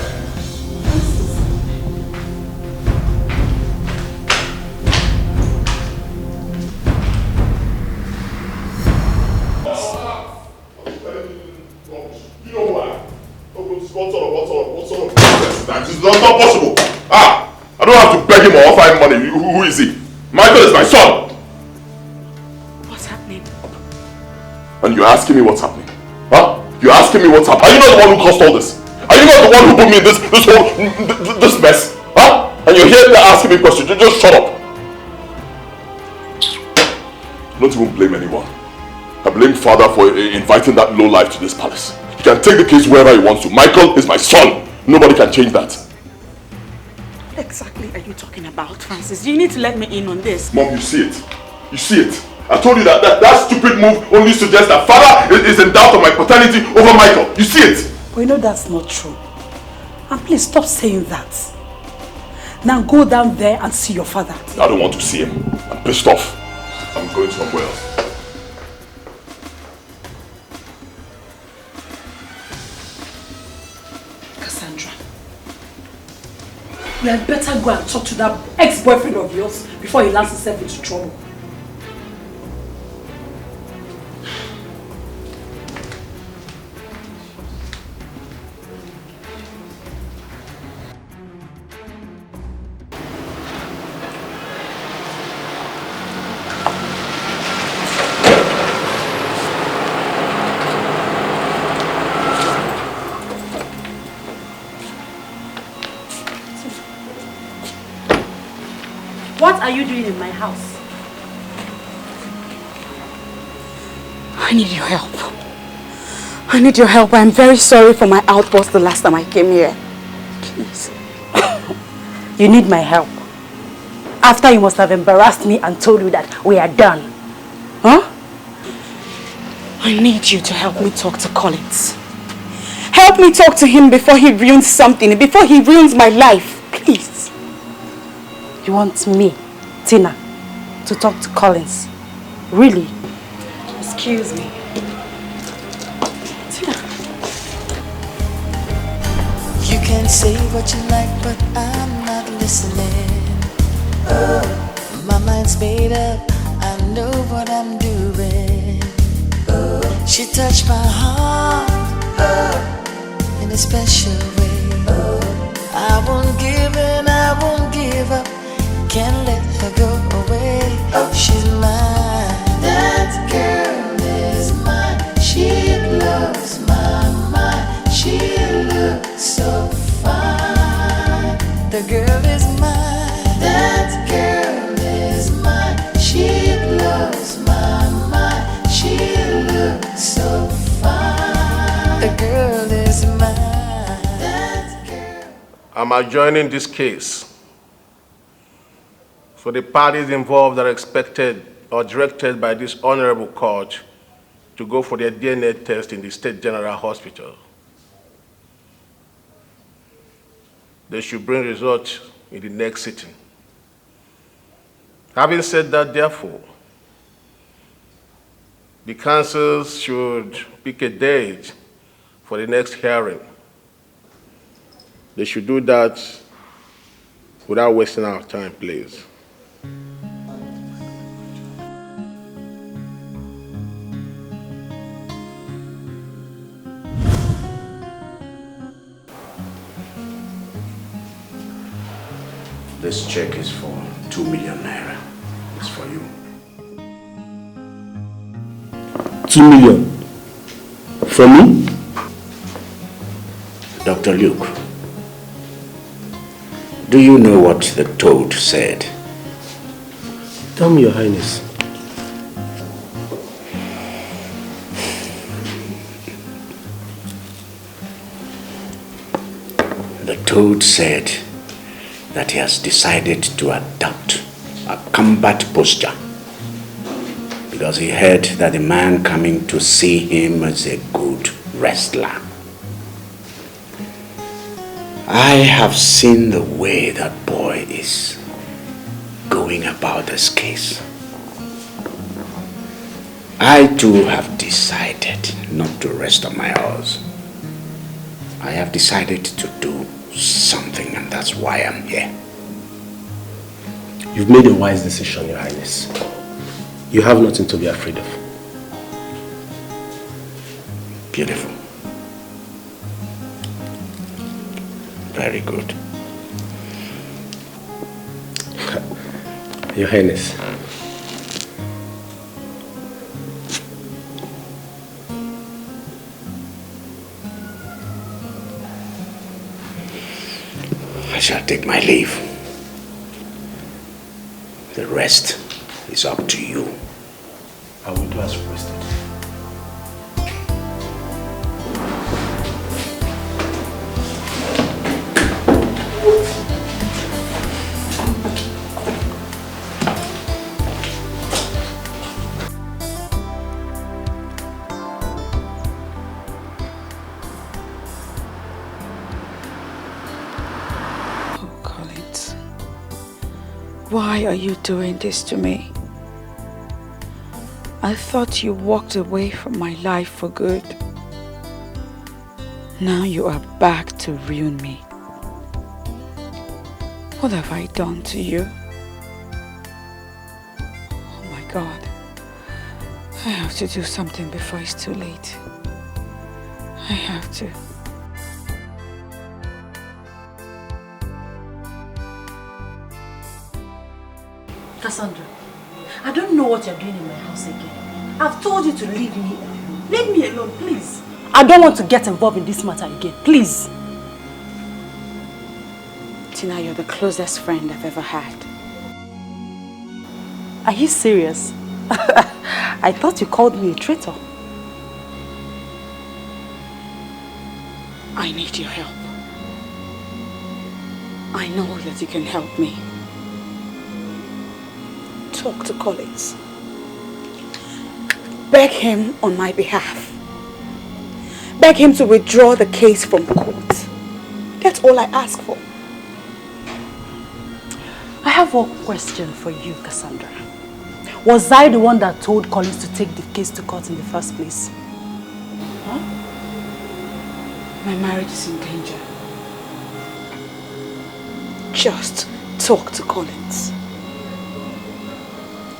You know what? What sort of business is that? It's not possible. I don't have to beg him or offer him money. Who is he? Michael is my son. What's happening? And you're asking me what's happening? Huh? You're asking me what's happening? Are you not the one who caused all this? Are you not the one who put me in this mess? Huh? And you're here asking me questions. Just shut up. Don't even blame anyone. I blame Father for inviting that lowlife to this palace. He can take the case wherever he wants to. Michael is my son. Nobody can change that. What exactly are you talking about, Francis? You need to let me in on this. Mom, you see it. You see it. I told you that stupid move only suggests that Father is in doubt of my paternity over Michael. You see it. But you know that's not true. And please stop saying that. Now go down there and see your father. I don't want to see him. I'm pissed off. I'm going somewhere else. You had better go and talk to that ex-boyfriend of yours before he lands himself into trouble. What are you doing in my house? I need your help. I need your help. I'm very sorry for my outburst the last time I came here. Please. You need my help. After you must have embarrassed me and told you that we are done. Huh? I need you to help me talk to Collins. Help me talk to him before he ruins something, before he ruins my life. Please. You want me, Tina, to talk to Collins? Really? Excuse me. Tina. You can say what you like, but I'm not listening. My mind's made up, I know what I'm doing. She touched my heart in a special way. I won't give in, I won't give up. Can't let her go away. She's mine. That girl is mine. She blows my mind. She looks so fine. The girl is mine. That girl is mine. She blows my mind. She looks so fine. The girl is mine. That girl. I'm adjourning this case. So the parties involved are expected or directed by this honorable court to go for their DNA test in the State General Hospital. They should bring results in the next sitting. Having said that, therefore, the councils should pick a date for the next hearing. They should do that without wasting our time, please. This check is for 2 million naira. It's for you. 2 million? From me? Dr. Luke, do you know what the toad said? Tell me, Your Highness. The toad said that he has decided to adopt a combat posture because he heard that the man coming to see him is a good wrestler. I have seen the way that boy is going about this case. I too have decided not to rest on my horse. I have decided to do something, and that's why I'm here. You've made a wise decision, Your Highness. You have nothing to be afraid of. Beautiful. Very good. Your Highness. I shall take my leave. The rest is up to you. I will do as requested. Why are you doing this to me? I thought you walked away from my life for good. Now you are back to ruin me. What have I done to you? Oh my God. I have to do something before it's too late. I have to. Cassandra, I don't know what you're doing in my house again. I've told you to leave me alone. Leave me alone, please. I don't want to get involved in this matter again, please. Tina, you're the closest friend I've ever had. Are you serious? I thought you called me a traitor. I need your help. I know that you can help me. Talk to Collins. Beg him on my behalf. Beg him to withdraw the case from court. That's all I ask for. I have one question for you, Cassandra. Was I the one that told Collins to take the case to court in the first place? Huh? My marriage is in danger. Just talk to Collins.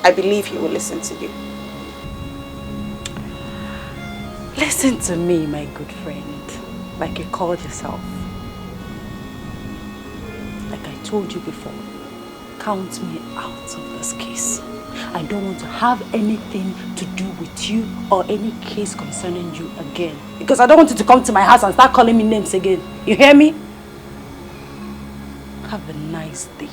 I believe he will listen to you. Listen to me, my good friend, like you called yourself. Like I told you before, count me out of this case. I don't want to have anything to do with you or any case concerning you again. Because I don't want you to come to my house and start calling me names again. You hear me? Have a nice day.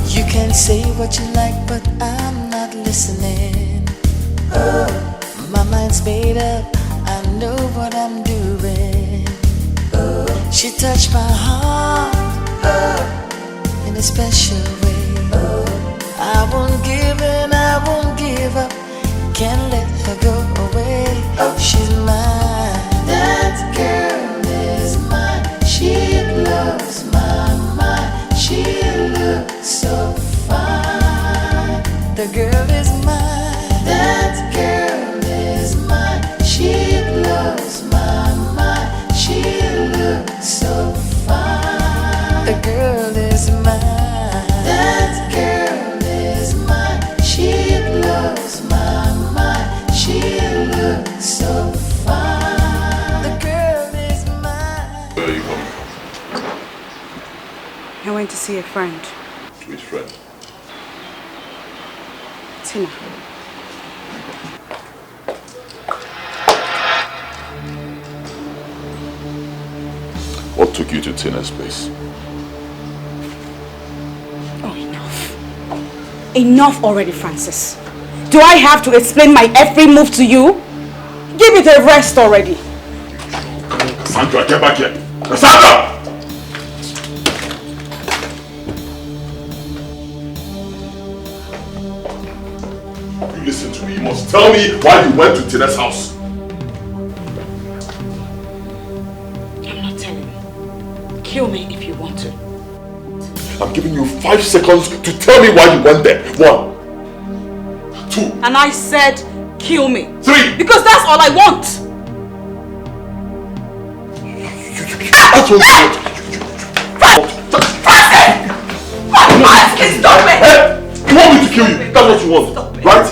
You can say what you like, but I'm not listening. Oh, my mind's made up, I know what I'm doing. Oh, she touched my heart, oh, in a special way. Oh, I won't give in, I won't give up, can't let her go away. Oh, she's mine, that girl is mine. She blows my mind, she looks so fine. The girl is mine, that girl is mine. She blows my mind, she looks so fine. The girl is mine, that girl is mine. She blows my mind, she looks so fine. The girl is mine. Where are you going? I went to see a friend. Which friend? Tina. What took you to Tina's place? Oh, enough. Enough already, Francis. Do I have to explain my every move to you? Give it a rest already. Cassandra, get back here! Cassandra! You listen to me. You must tell me why you went to Tina's house. I'm not telling you. Kill me if you want to. I'm giving you 5 seconds to tell me why you went there. 1, 2. And I said, kill me. 3. Because that's all I want. That's what you want. Francis, stop it! You want me to kill you? That's what you want, right?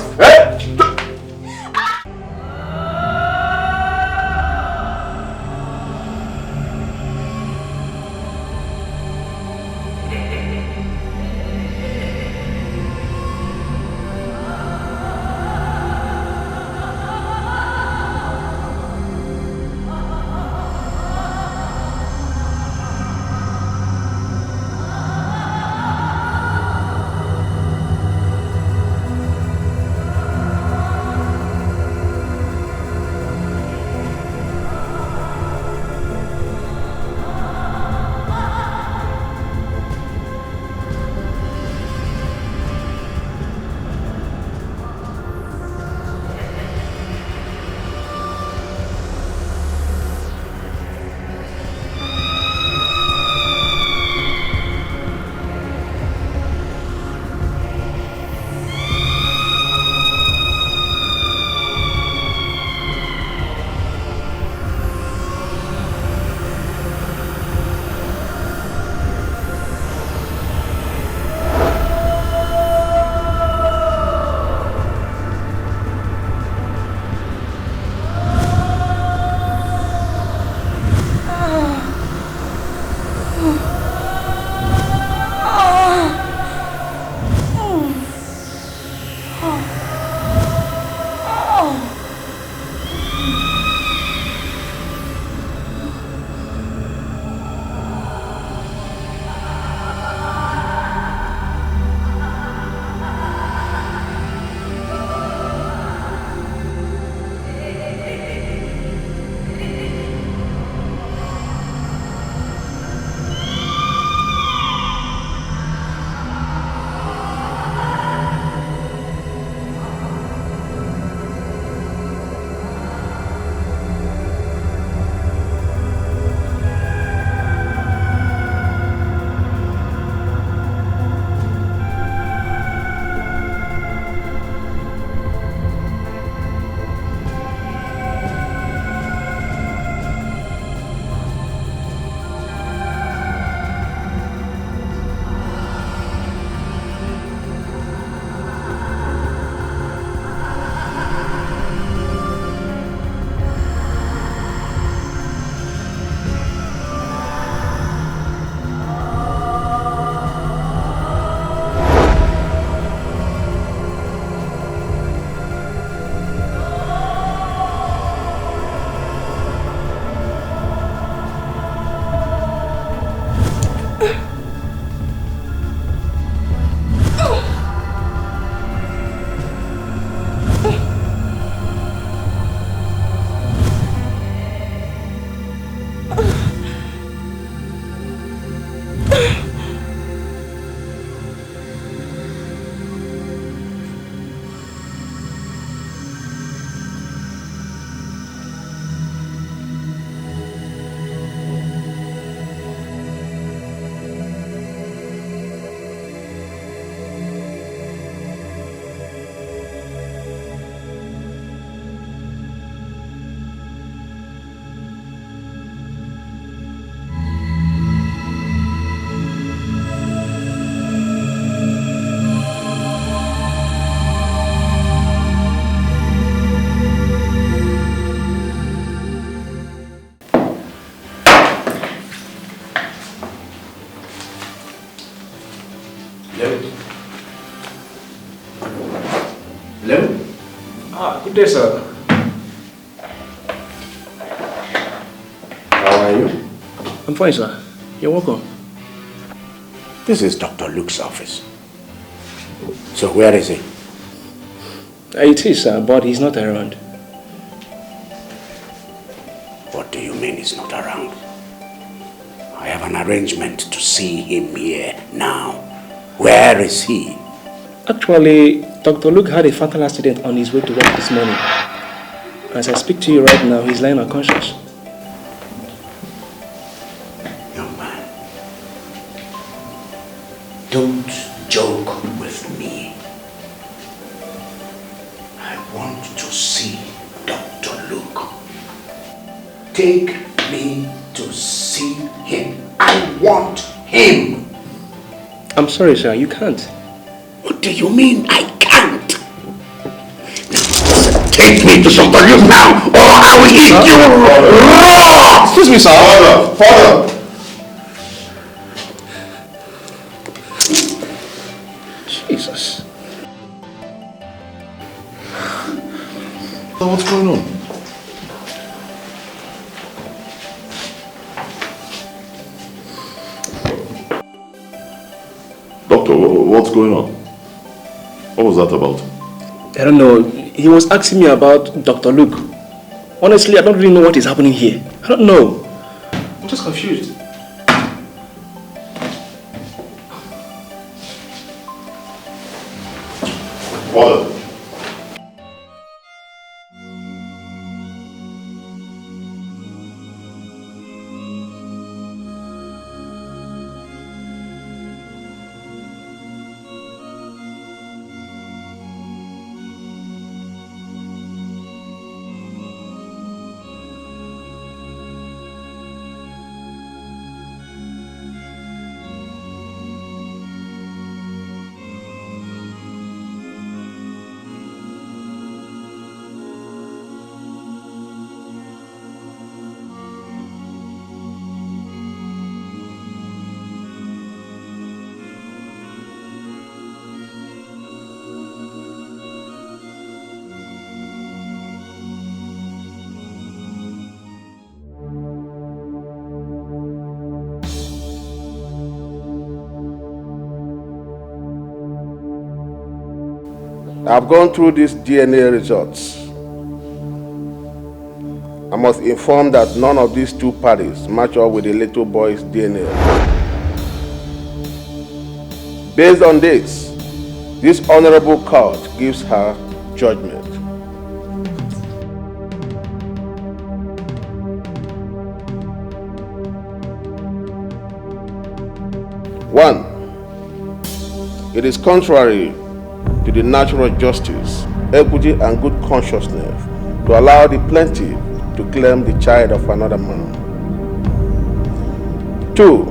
Good day, sir. How are you? I'm fine, sir. You're welcome. This is Dr. Luke's office. So where is he? It is, sir, but he's not around. What do you mean he's not around? I have an arrangement to see him here now. Where is he? Actually, Dr. Luke had a fatal accident on his way to work this morning. As I speak to you right now, he's lying unconscious. Young man, don't joke with me. I want to see Dr. Luke. Take me to see him. I want him. I'm sorry, sir, you can't. What do you mean I can't? Take me to Dr. Luke now, or I will eat you raw! Excuse me, sir. Father! Jesus. What's going on? Doctor, what's going on? What was that about? I don't know. He was asking me about Dr. Luke. Honestly, I don't really know what is happening here. I don't know. I'm just confused. Father. I've gone through these DNA results. I must inform that none of these two parties match up with the little boy's DNA. Based on this honorable court gives her judgment. One, it is contrary to the natural justice, equity, and good consciousness to allow the plaintiff to claim the child of another man. Two,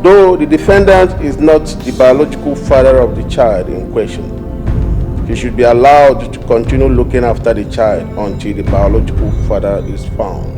though the defendant is not the biological father of the child in question, he should be allowed to continue looking after the child until the biological father is found.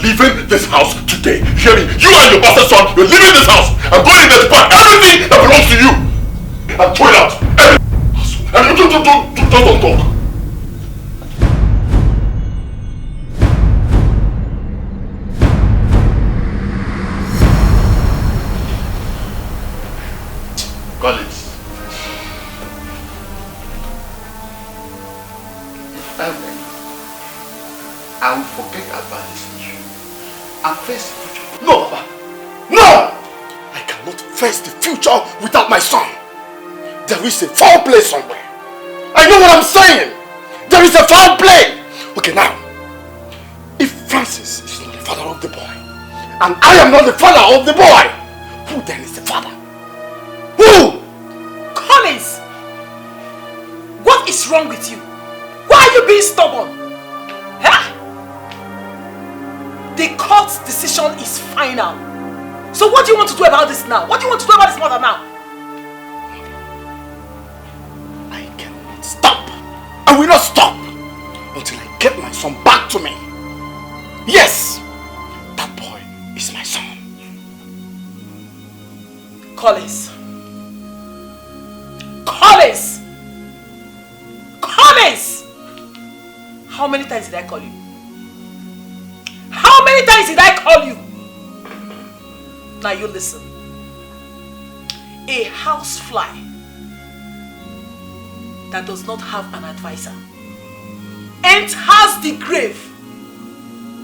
leaving this house today. Hear me? You and your bastard son, you're leaving this house. I'm going in there to pack everything that belongs to you. And throw it out. And don't talk. Collins. I will forget about this issue and face the future. No, Papa. No! I cannot face the future without my son. There is a foul play somewhere. I know what I'm saying. There is a foul play. Okay, now, if Francis is not the father of the boy, and I am not the father of the boy, who then is the father? Who? Collins! What is wrong with you? Why are you being stubborn? Huh? The court's decision is final. So what do you want to do about this now? What do you want to do about this mother now? I cannot stop. I will not stop until I get my son back to me. Yes, that boy is my son. Collins. Collins! Collins! How many times did I call you? How many times did I call you? Now you listen. A housefly that does not have an advisor enters the grave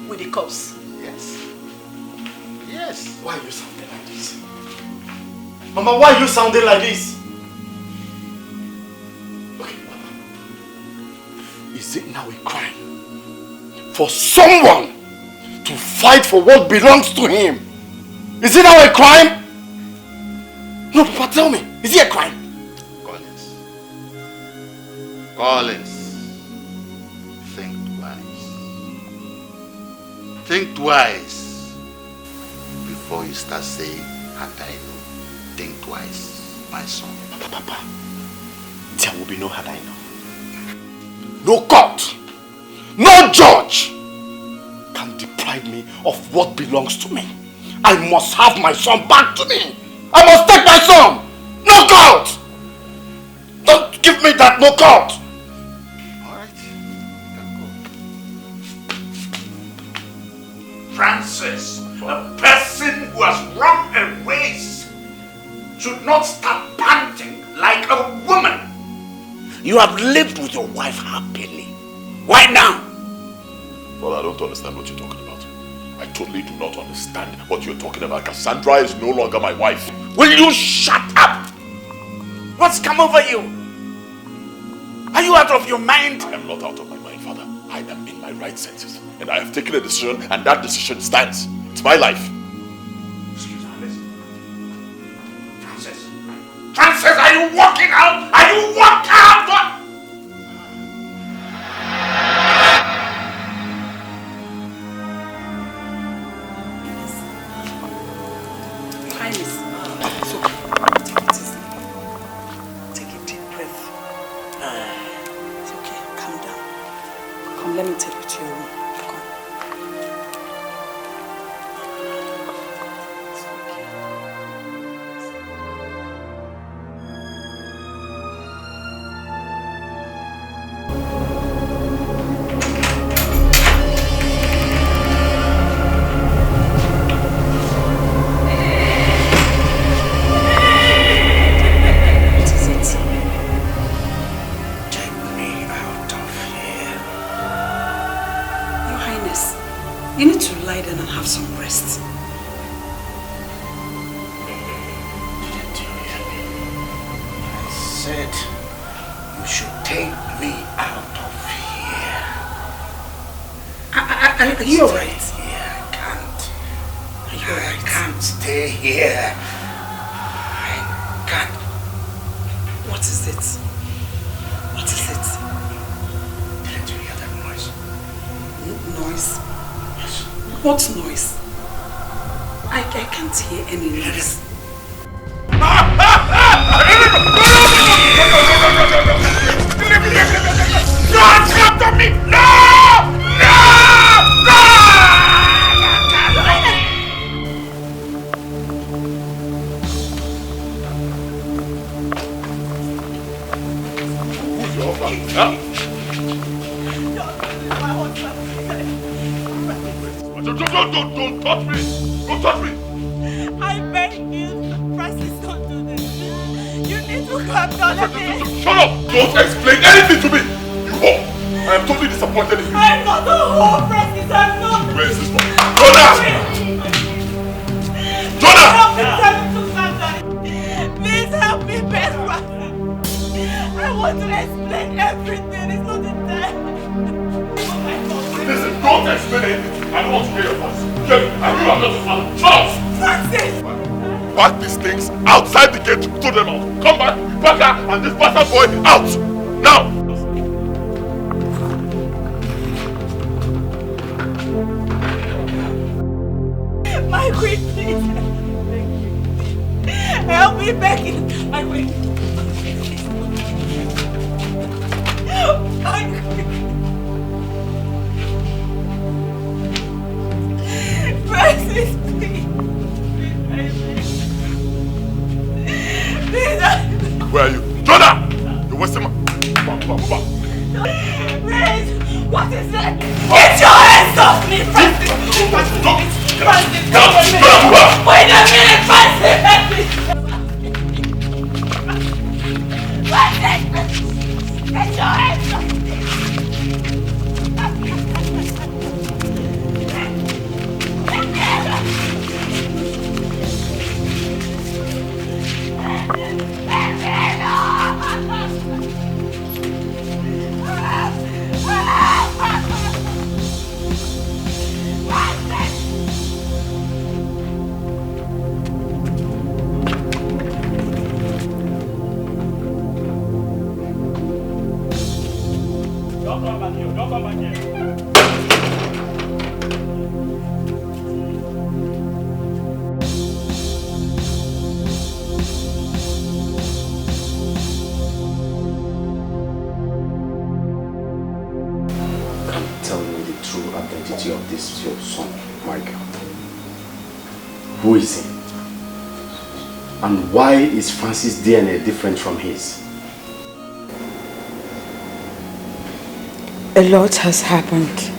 with the corpse. Yes. Yes. Why are you sounding like this? Mama, why are you sounding like this? Okay, Mama. Is it now a crime for someone to fight for what belongs to him? Is it now a crime? No, Papa, tell me. Is it a crime? Collins, think twice. Think twice before you start saying, had I known. Think twice, my son. Papa, there will be no had I known. No court, no judge can deprive me of what belongs to me. I must have my son back to me. I must take my son. No court. Don't give me that, no court. Francis, a person who has run a race should not start panting like a woman. You have lived with your wife happily. Why now? Well, I don't understand what you're talking about. I totally do not understand what you're talking about. Cassandra is no longer my wife. Will you shut up? What's come over you? Are you out of your mind? I am not out of my mind, Father. I am in my right senses. And I have taken a decision, and that decision stands. It's my life. Excuse me, listen. Francis. Francis, are you walking out? Are you walking out? Highness, it's okay. Take it easy. Take a deep breath. It's okay. Calm down. Come, let me take you to your room. You need to lie down and have some rest. Didn't you hear me? I said you should take me out of here. Are you alright? Yeah, I can't. Are you alright? I can't stay here. I can't. What is it? What is it? Didn't you hear that noise? Noise? What noise? I can't hear any noise. Don't come to me! No! No! No! Don't touch me! Don't touch me! I beg you, Francis, don't do this. You need to calm down a bit. Shut up! Don't explain anything to me! You whore! I am totally disappointed in you. I'm not a whore, Francis. I'm not. Where is this one? Jonah! Jonah! Help me, tell me to calm down. Please help me, best Francis. I want to explain everything. It's not the time. Listen, don't explain anything. I don't want to hear your voice. Jerry, I know I'm not your father. Shut up! Francis! Pack these things outside the gate. Throw them out. Come back, pack her and this bastard boy out! Now! My queen, please. Help me, Becky. My queen. My queen. Francis, please. Please. Where are you? Jonah! You're wasting my... Move on. Please. What is that? Get your hands off me, Francis. Francis, wait a minute, Francis. Francis, get your hands off me. Don't come back here. Don't come back here. Tell me the true identity of this your son, Michael. Who is he? And why is Francis' DNA different from his? A lot has happened,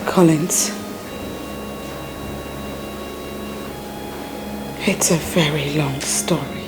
Collins. It's a very long story.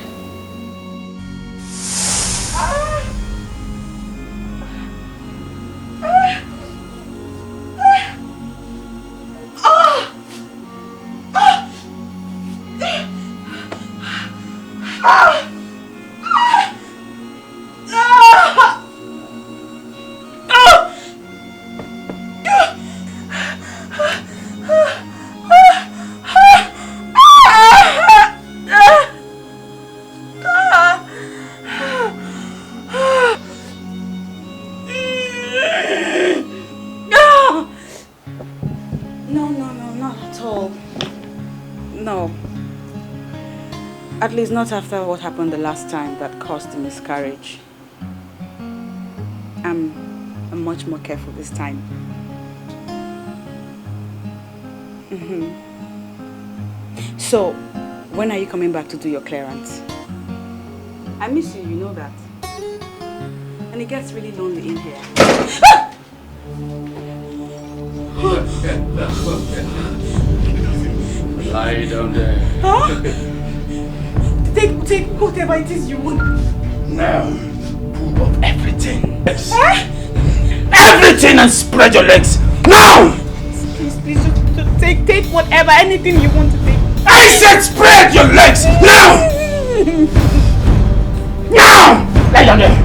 At least not after what happened the last time that caused the miscarriage. I'm much more careful this time. So, when are you coming back to do your clearance? I miss you, you know that. And it gets really lonely in here. Lie down there. Huh? Take whatever it is you want. Now, pull up everything. Yes. Everything and spread your legs. Now! Please, just take whatever, anything you want to take. I said spread your legs! Now! Now! Lie down there.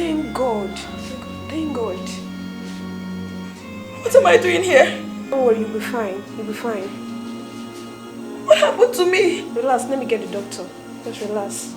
Thank God. Thank God. What am I doing here? Don't worry, you'll be fine. You'll be fine. What happened to me? Relax, let me get the doctor. Just relax.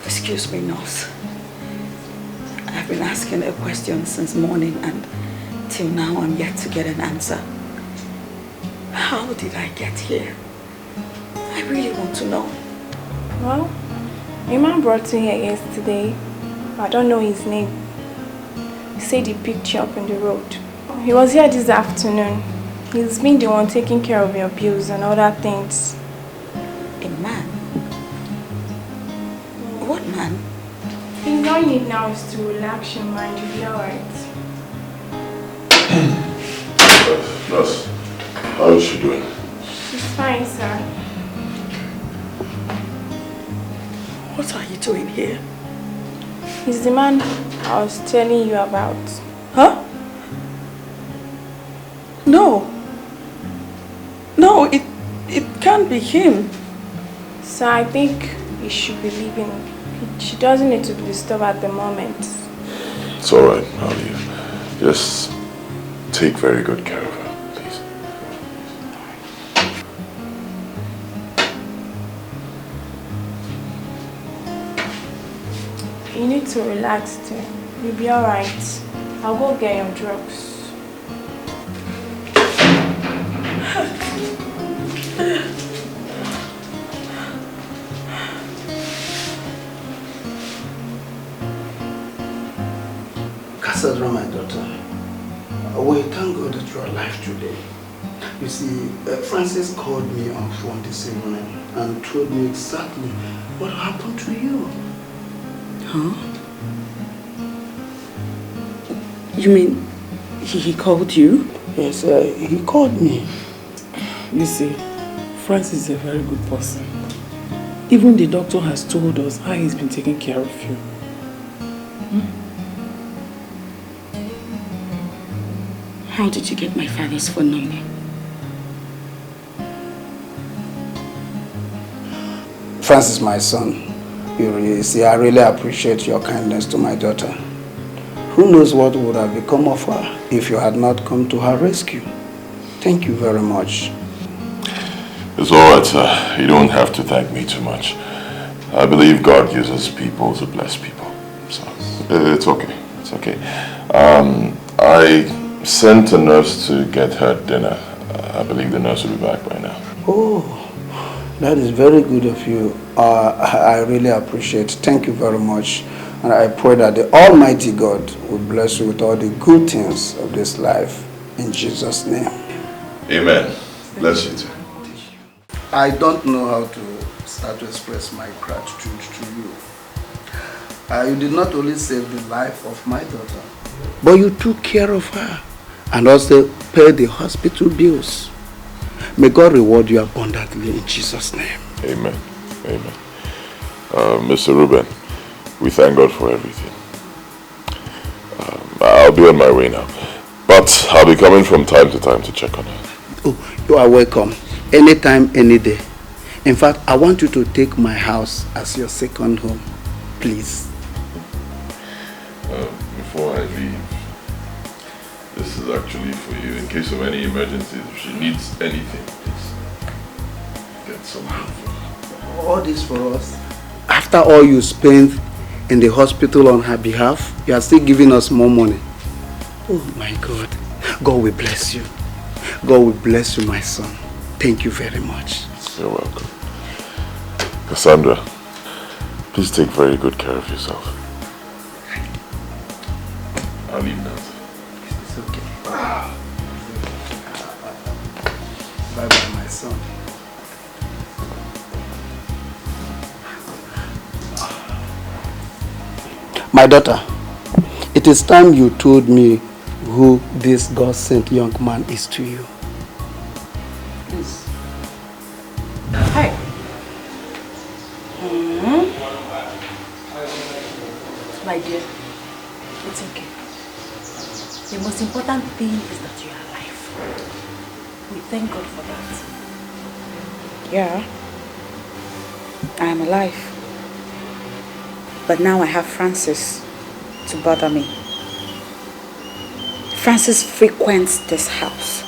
Excuse me, nurse. I've been asking a question since morning and till now I'm yet to get an answer. How did I get here? I really want to know. Well, a man brought you here yesterday. I don't know his name. He said he picked you up on the road. He was here this afternoon. He's been the one taking care of your bills and other things. A man? What man? All you need now is to relax your mind. You'll be alright. Nurse, how is she doing? She's fine, sir. What are you doing here? He's the man I was telling you about. Huh? No. No, it can't be him. So I think you should be leaving. She doesn't need to be disturbed at the moment. It's alright, I'll leave. Just take very good care of her, please. You need to relax too. You'll be alright. I'll go get your drugs. Cassandra, my daughter, we thank God that you are alive today. You see, Francis called me on phone this evening and told me exactly what happened to you. Huh? You mean he called you? Yes, he called me. You see, Francis is a very good person. Even the doctor has told us how he's been taking care of you. How did you get my father's phone number? Francis, my son, you see, I really appreciate your kindness to my daughter. Who knows what would have become of her if you had not come to her rescue. Thank you very much. It's alright, sir. You don't have to thank me too much. I believe God uses people to bless people. So, it's okay. It's okay. I sent a nurse to get her dinner. I believe the nurse will be back by now. Oh, that is very good of you. I really appreciate it. Thank you very much. And I pray that the Almighty God will bless you with all the good things of this life. In Jesus' name. Amen. Bless you too. I don't know how to start to express my gratitude to you. You did not only save the life of my daughter, but you took care of her and also paid the hospital bills. May God reward you abundantly in Jesus' name. Amen. Amen. Mr. Ruben, we thank God for everything. I'll be on my way now. But I'll be coming from time to time to check on her. Oh, you are welcome. Anytime, any day. In fact, I want you to take my house as your second home. Please. Before I leave, this is actually for you in case of any emergencies. If she needs anything, please get some help. All this for us. After all you spent in the hospital on her behalf. You are still giving us more money. Oh my God. God will bless you. God will bless you, my son. Thank you very much. You're welcome. Cassandra, please take very good care of yourself. I'll leave now. It's okay. Bye-bye, my son. My daughter, it is time you told me who this God-sent young man is to you. Please. Hi. My dear, it's okay. The most important thing is that you are alive. We thank God for that. Yeah. I am alive. But now I have Francis to bother me. Francis frequents this house.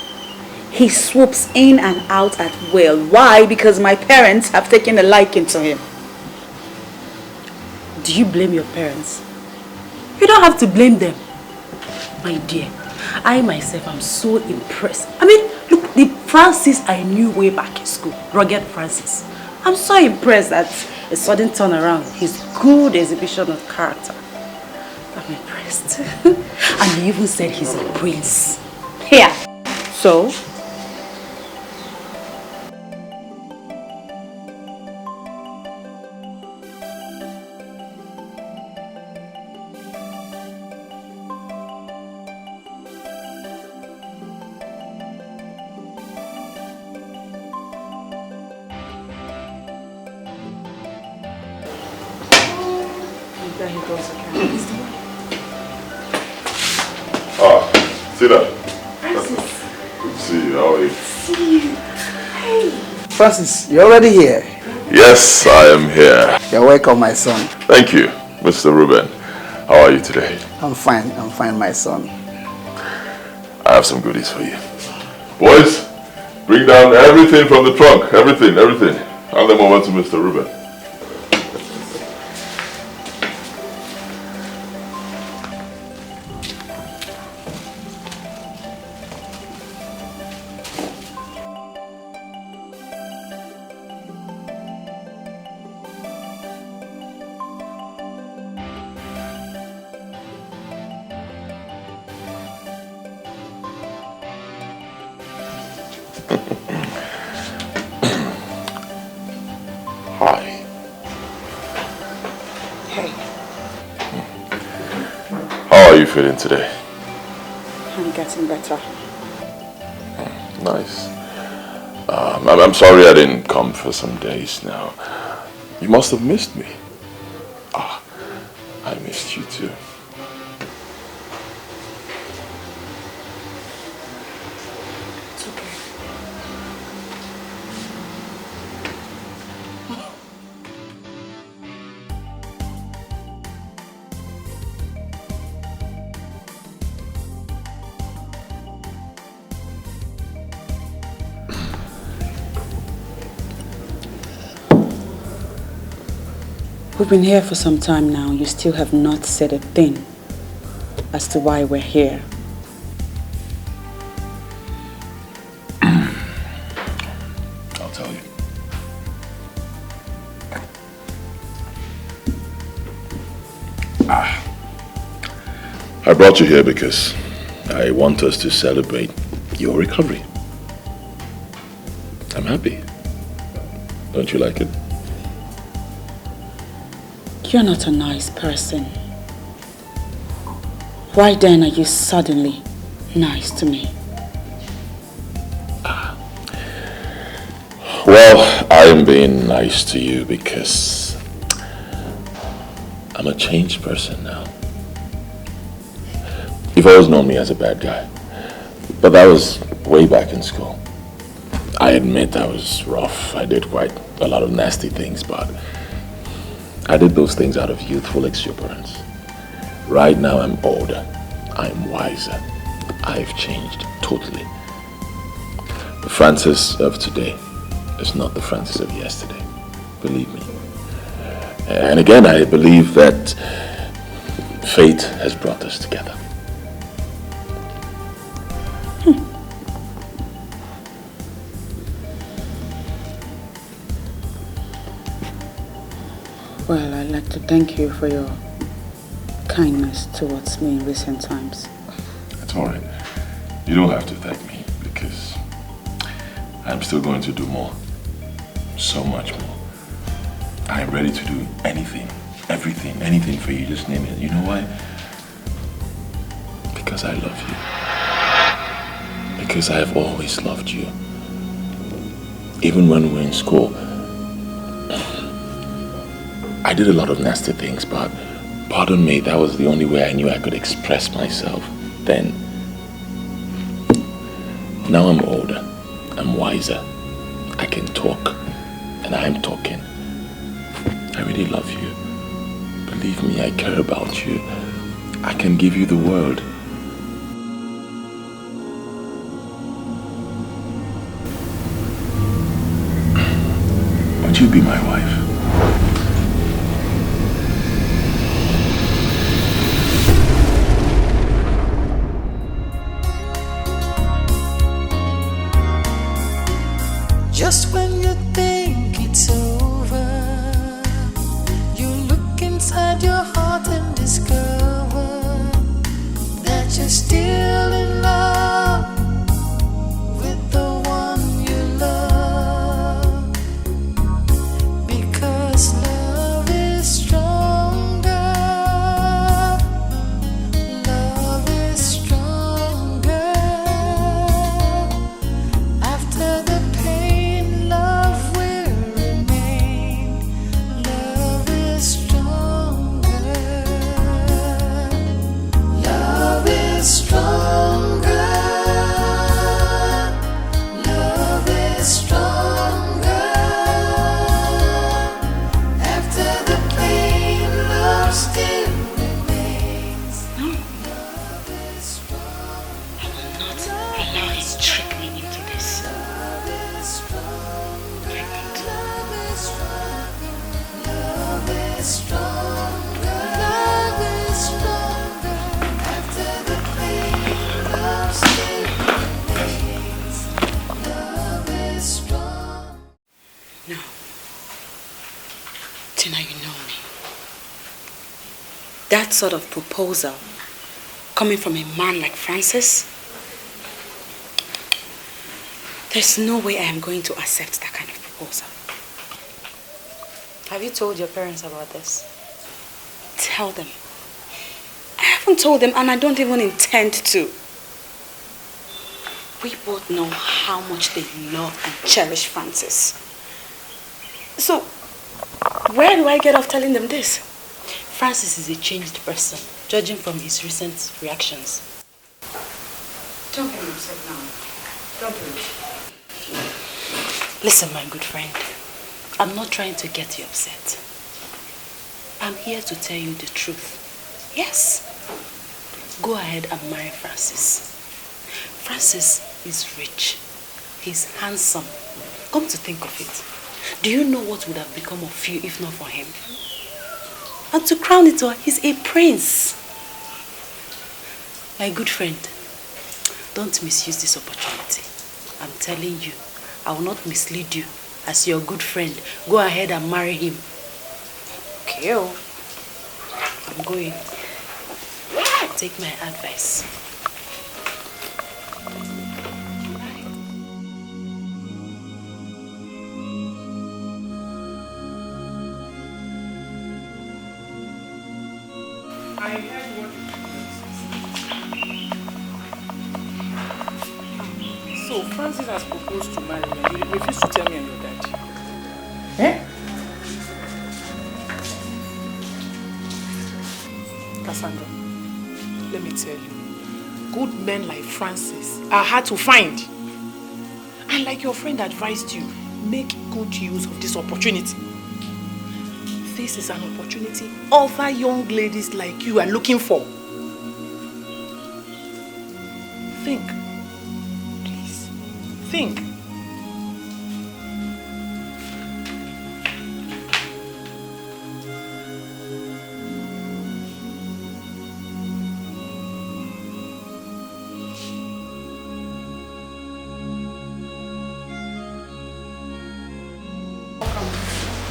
He swoops in and out at will. Why? Because my parents have taken a liking to him. Do you blame your parents? You don't have to blame them. My dear, I myself am so impressed. I mean, look, the Francis I knew way back in school, rugged Francis. I'm so impressed that a sudden turnaround, his good exhibition of character. I'm impressed. And he even said he's a prince. Yeah. So? There he goes again. Sit down. Francis. Good to see you. How are you? See you. Hey. Francis, you're already here. Yes, I am here. You're welcome, my son. Thank you, Mr. Ruben. How are you today? I'm fine, my son. I have some goodies for you. Boys, bring down everything from the trunk. Everything. Hand them over to Mr. Ruben. How are you feeling today? I'm getting better. Nice. I'm sorry I didn't come for some days now. You must have missed me. I missed you too. It's okay. We've been here for some time now. You still have not said a thing as to why we're here. I'll tell you. I brought you here because I want us to celebrate your recovery. I'm happy. Don't you like it? You're not a nice person. Why then are you suddenly nice to me? Well, I'm being nice to you because I'm a changed person now. You've always known me as a bad guy, but that was way back in school. I admit I was rough. I did quite a lot of nasty things, but I did those things out of youthful exuberance. Right now I'm older. I'm wiser. I've changed totally. The Francis of today is not the Francis of yesterday. Believe me. And again, I believe that fate has brought us together. Well, I'd like to thank you for your kindness towards me in recent times. That's all right. You don't have to thank me because I'm still going to do more. So much more. I am ready to do anything, everything, anything for you. Just name it. You know why? Because I love you. Because I have always loved you. Even when we were in school, I did a lot of nasty things, but pardon me, that was the only way I knew I could express myself then. Now I'm older, I'm wiser, I can talk, and I'm talking. I really love you. Believe me, I care about you. I can give you the world. Would you be my wife? Just when you think it's over, you look inside your heart and discover that you're still in love with the one you love. Because love is stronger, love is stronger. After the pain, love will remain. Love is stronger. Love is stronger. Love is stronger. After the pain, love still remains. Love is stronger. I will not allow him to trick me into this. Love is stronger. Love is stronger. Love is stronger. Love is stronger. After the pain, love still remains. Love is strong. Now, Tina, you know me. That sort of proposal, coming from a man like Francis, there's no way I am going to accept that kind of proposal. Have you told your parents about this? Tell them. I haven't told them, and I don't even intend to. We both know how much they love and cherish Francis. So, where do I get off telling them this? Francis is a changed person, judging from his recent reactions. Don't get upset now. Don't do it. Listen, my good friend, I'm not trying to get you upset. I'm here to tell you the truth. Yes, go ahead and marry Francis. Francis is rich. He's handsome. Come to think of it, do you know what would have become of you if not for him? And to crown it all, he's a prince. My good friend, don't misuse this opportunity. I'm telling you, I will not mislead you. As your good friend, go ahead and marry him. Okay, I'm going. Take my advice. I heard what So Francis has proposed to marry you. You refuse to tell me and your dad. Eh? Cassandra, let me tell you, good men like Francis are hard to find. And like your friend advised you, make good use of this opportunity. This is an opportunity other young ladies like you are looking for. Think. Please. Think.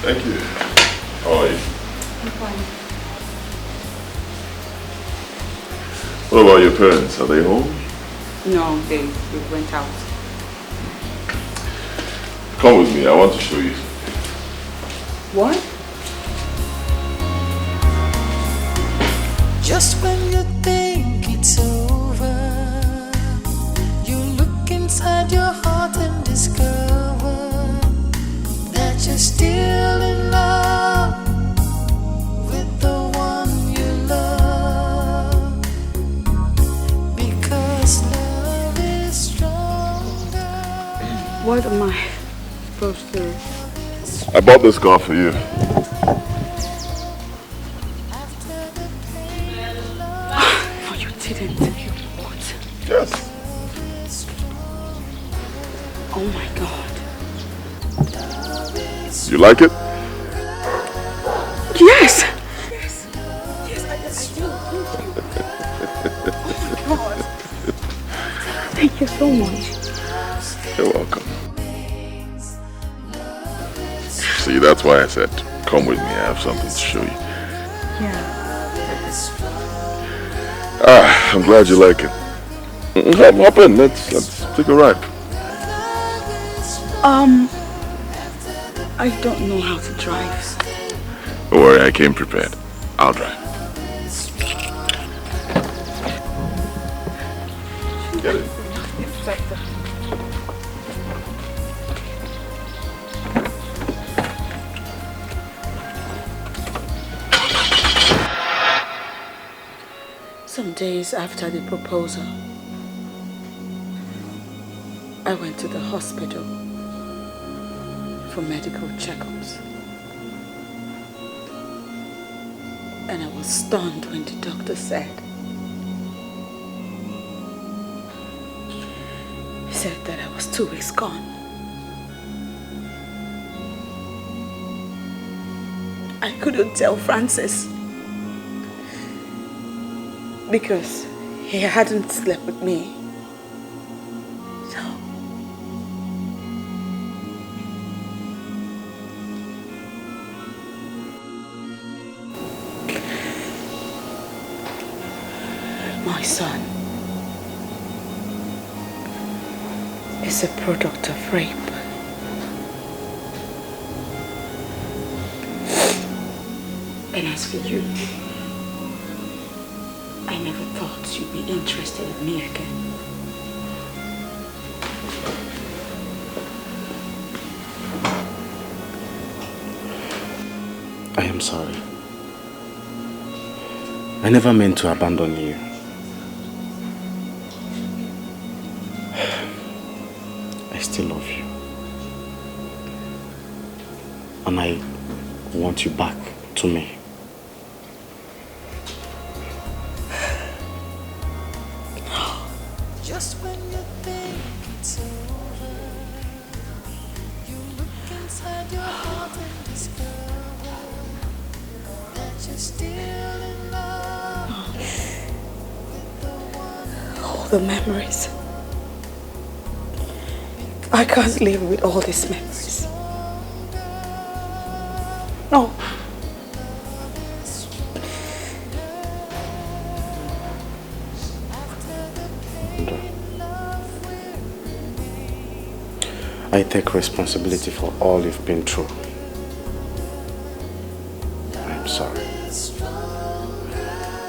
Thank you. How are you? I'm fine. What about your parents? Are they home? No, they went out. Come with me. I want to show you. What? Just when you think it's over, you look inside your heart and discover that you're still in love with the one you love. Because love is stronger. What am I supposed to? I bought this car for you. No, you didn't. What? Yes. Oh my God. You like it? Yes. Yes, I do. Thank you. Oh my God. Thank you so much. You're welcome. See, that's why I said, come with me. I have something to show you. Yeah. I'm glad you like it. Hop in. Let's take a ride. I don't know how to drive. Don't worry, I came prepared. I'll drive. Get it. Some days after the proposal, I went to the hospital for medical checkups. And I was stunned when the doctor said, he said that I was 2 weeks gone. I couldn't tell Francis because he hadn't slept with me. So my son is a product of rape. And as for you, I never thought you'd be interested in me again. I am sorry. I never meant to abandon you. I still love you. And I want you back to me. Just when you think it's over, you look inside your heart and discover that you're still in love with the one. All the memories. I can't live with all these memories. No. I take responsibility for all you've been through. I'm sorry.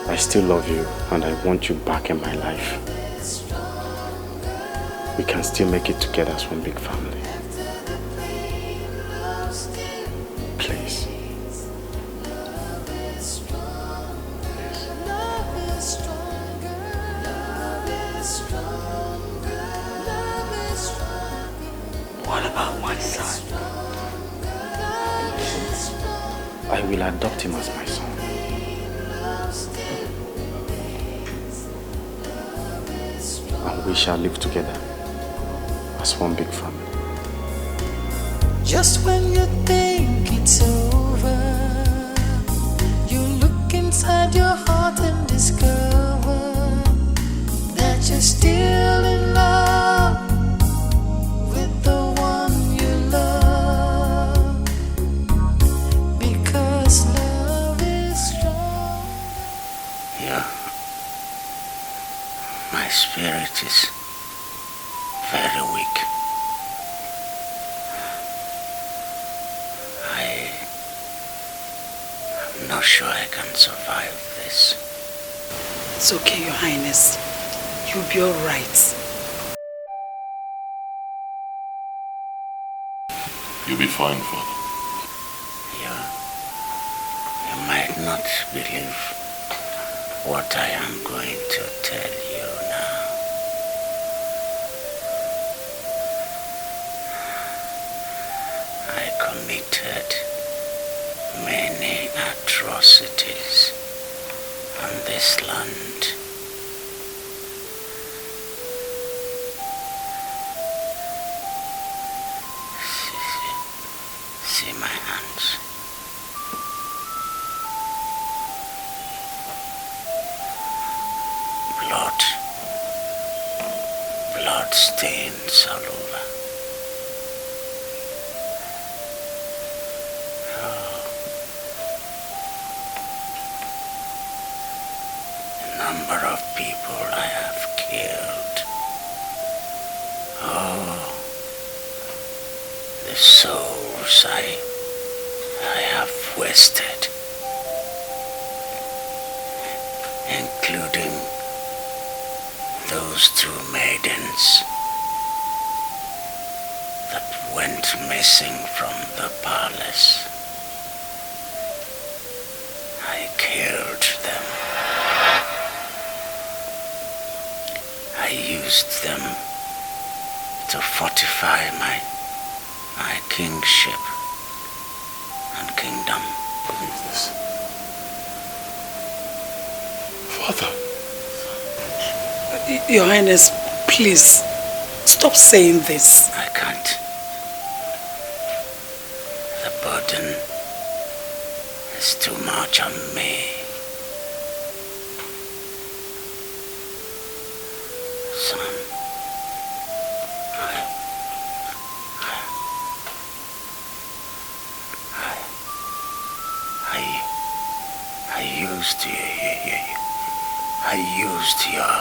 I still love you and I want you back in my life. We can still make it together as one big family. Please. What about my son? I will adopt him as my son. And we shall live together as one big family. Just when you think it's over, you look inside your heart and discover that you're still in love with the one you love. My spirit is very weak. I'm not sure I can survive this. It's okay, Your Highness. You'll be all right. You'll be fine, Father. You might not believe what I am going to tell you now. I committed many atrocities on this land. See my hands. Blood stains all over. The number of people I have killed. Oh, the souls I have wasted, including those two maidens that went missing from the palace. I killed them. I used them to fortify my kingship and kingdom. Father. Your Highness, please, stop saying this. I can't. The burden is too much on me. Son, I used your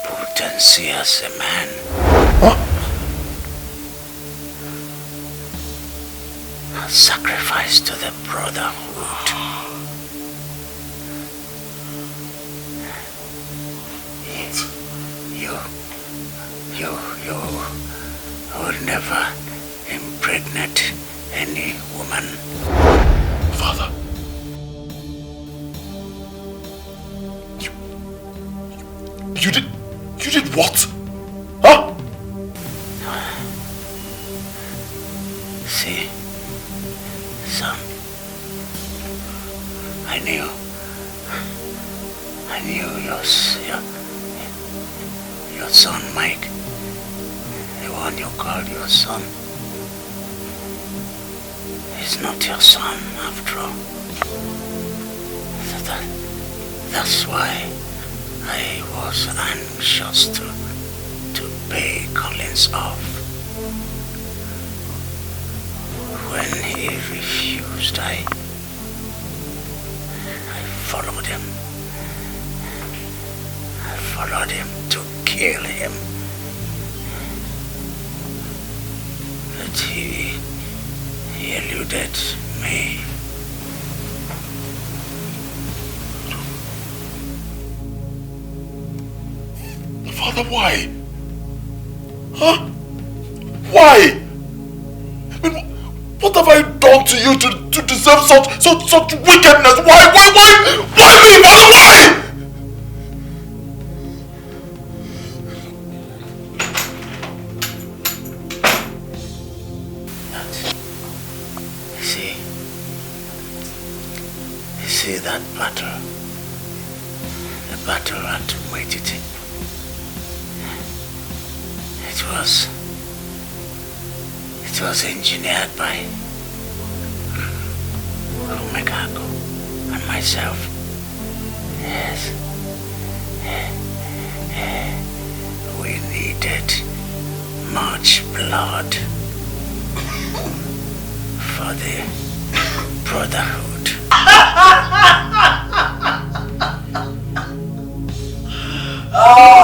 potency as a man. A sacrifice to the brotherhood. You will never impregnate any woman. Father. You did what? Huh? See, son, I knew your son, Mike, the one you called your son, is not your son after all. That's why I was anxious to pay Collins off. When he refused, I followed him. I followed him to kill him. But he eluded me. Father, why? Huh? Why? I mean, what have I done to you to deserve such wickedness? Why me, Father, why? You see that battle? The battle at Waititi. It was engineered by Omekago and myself. Yes. We needed much blood for the brotherhood. Oh.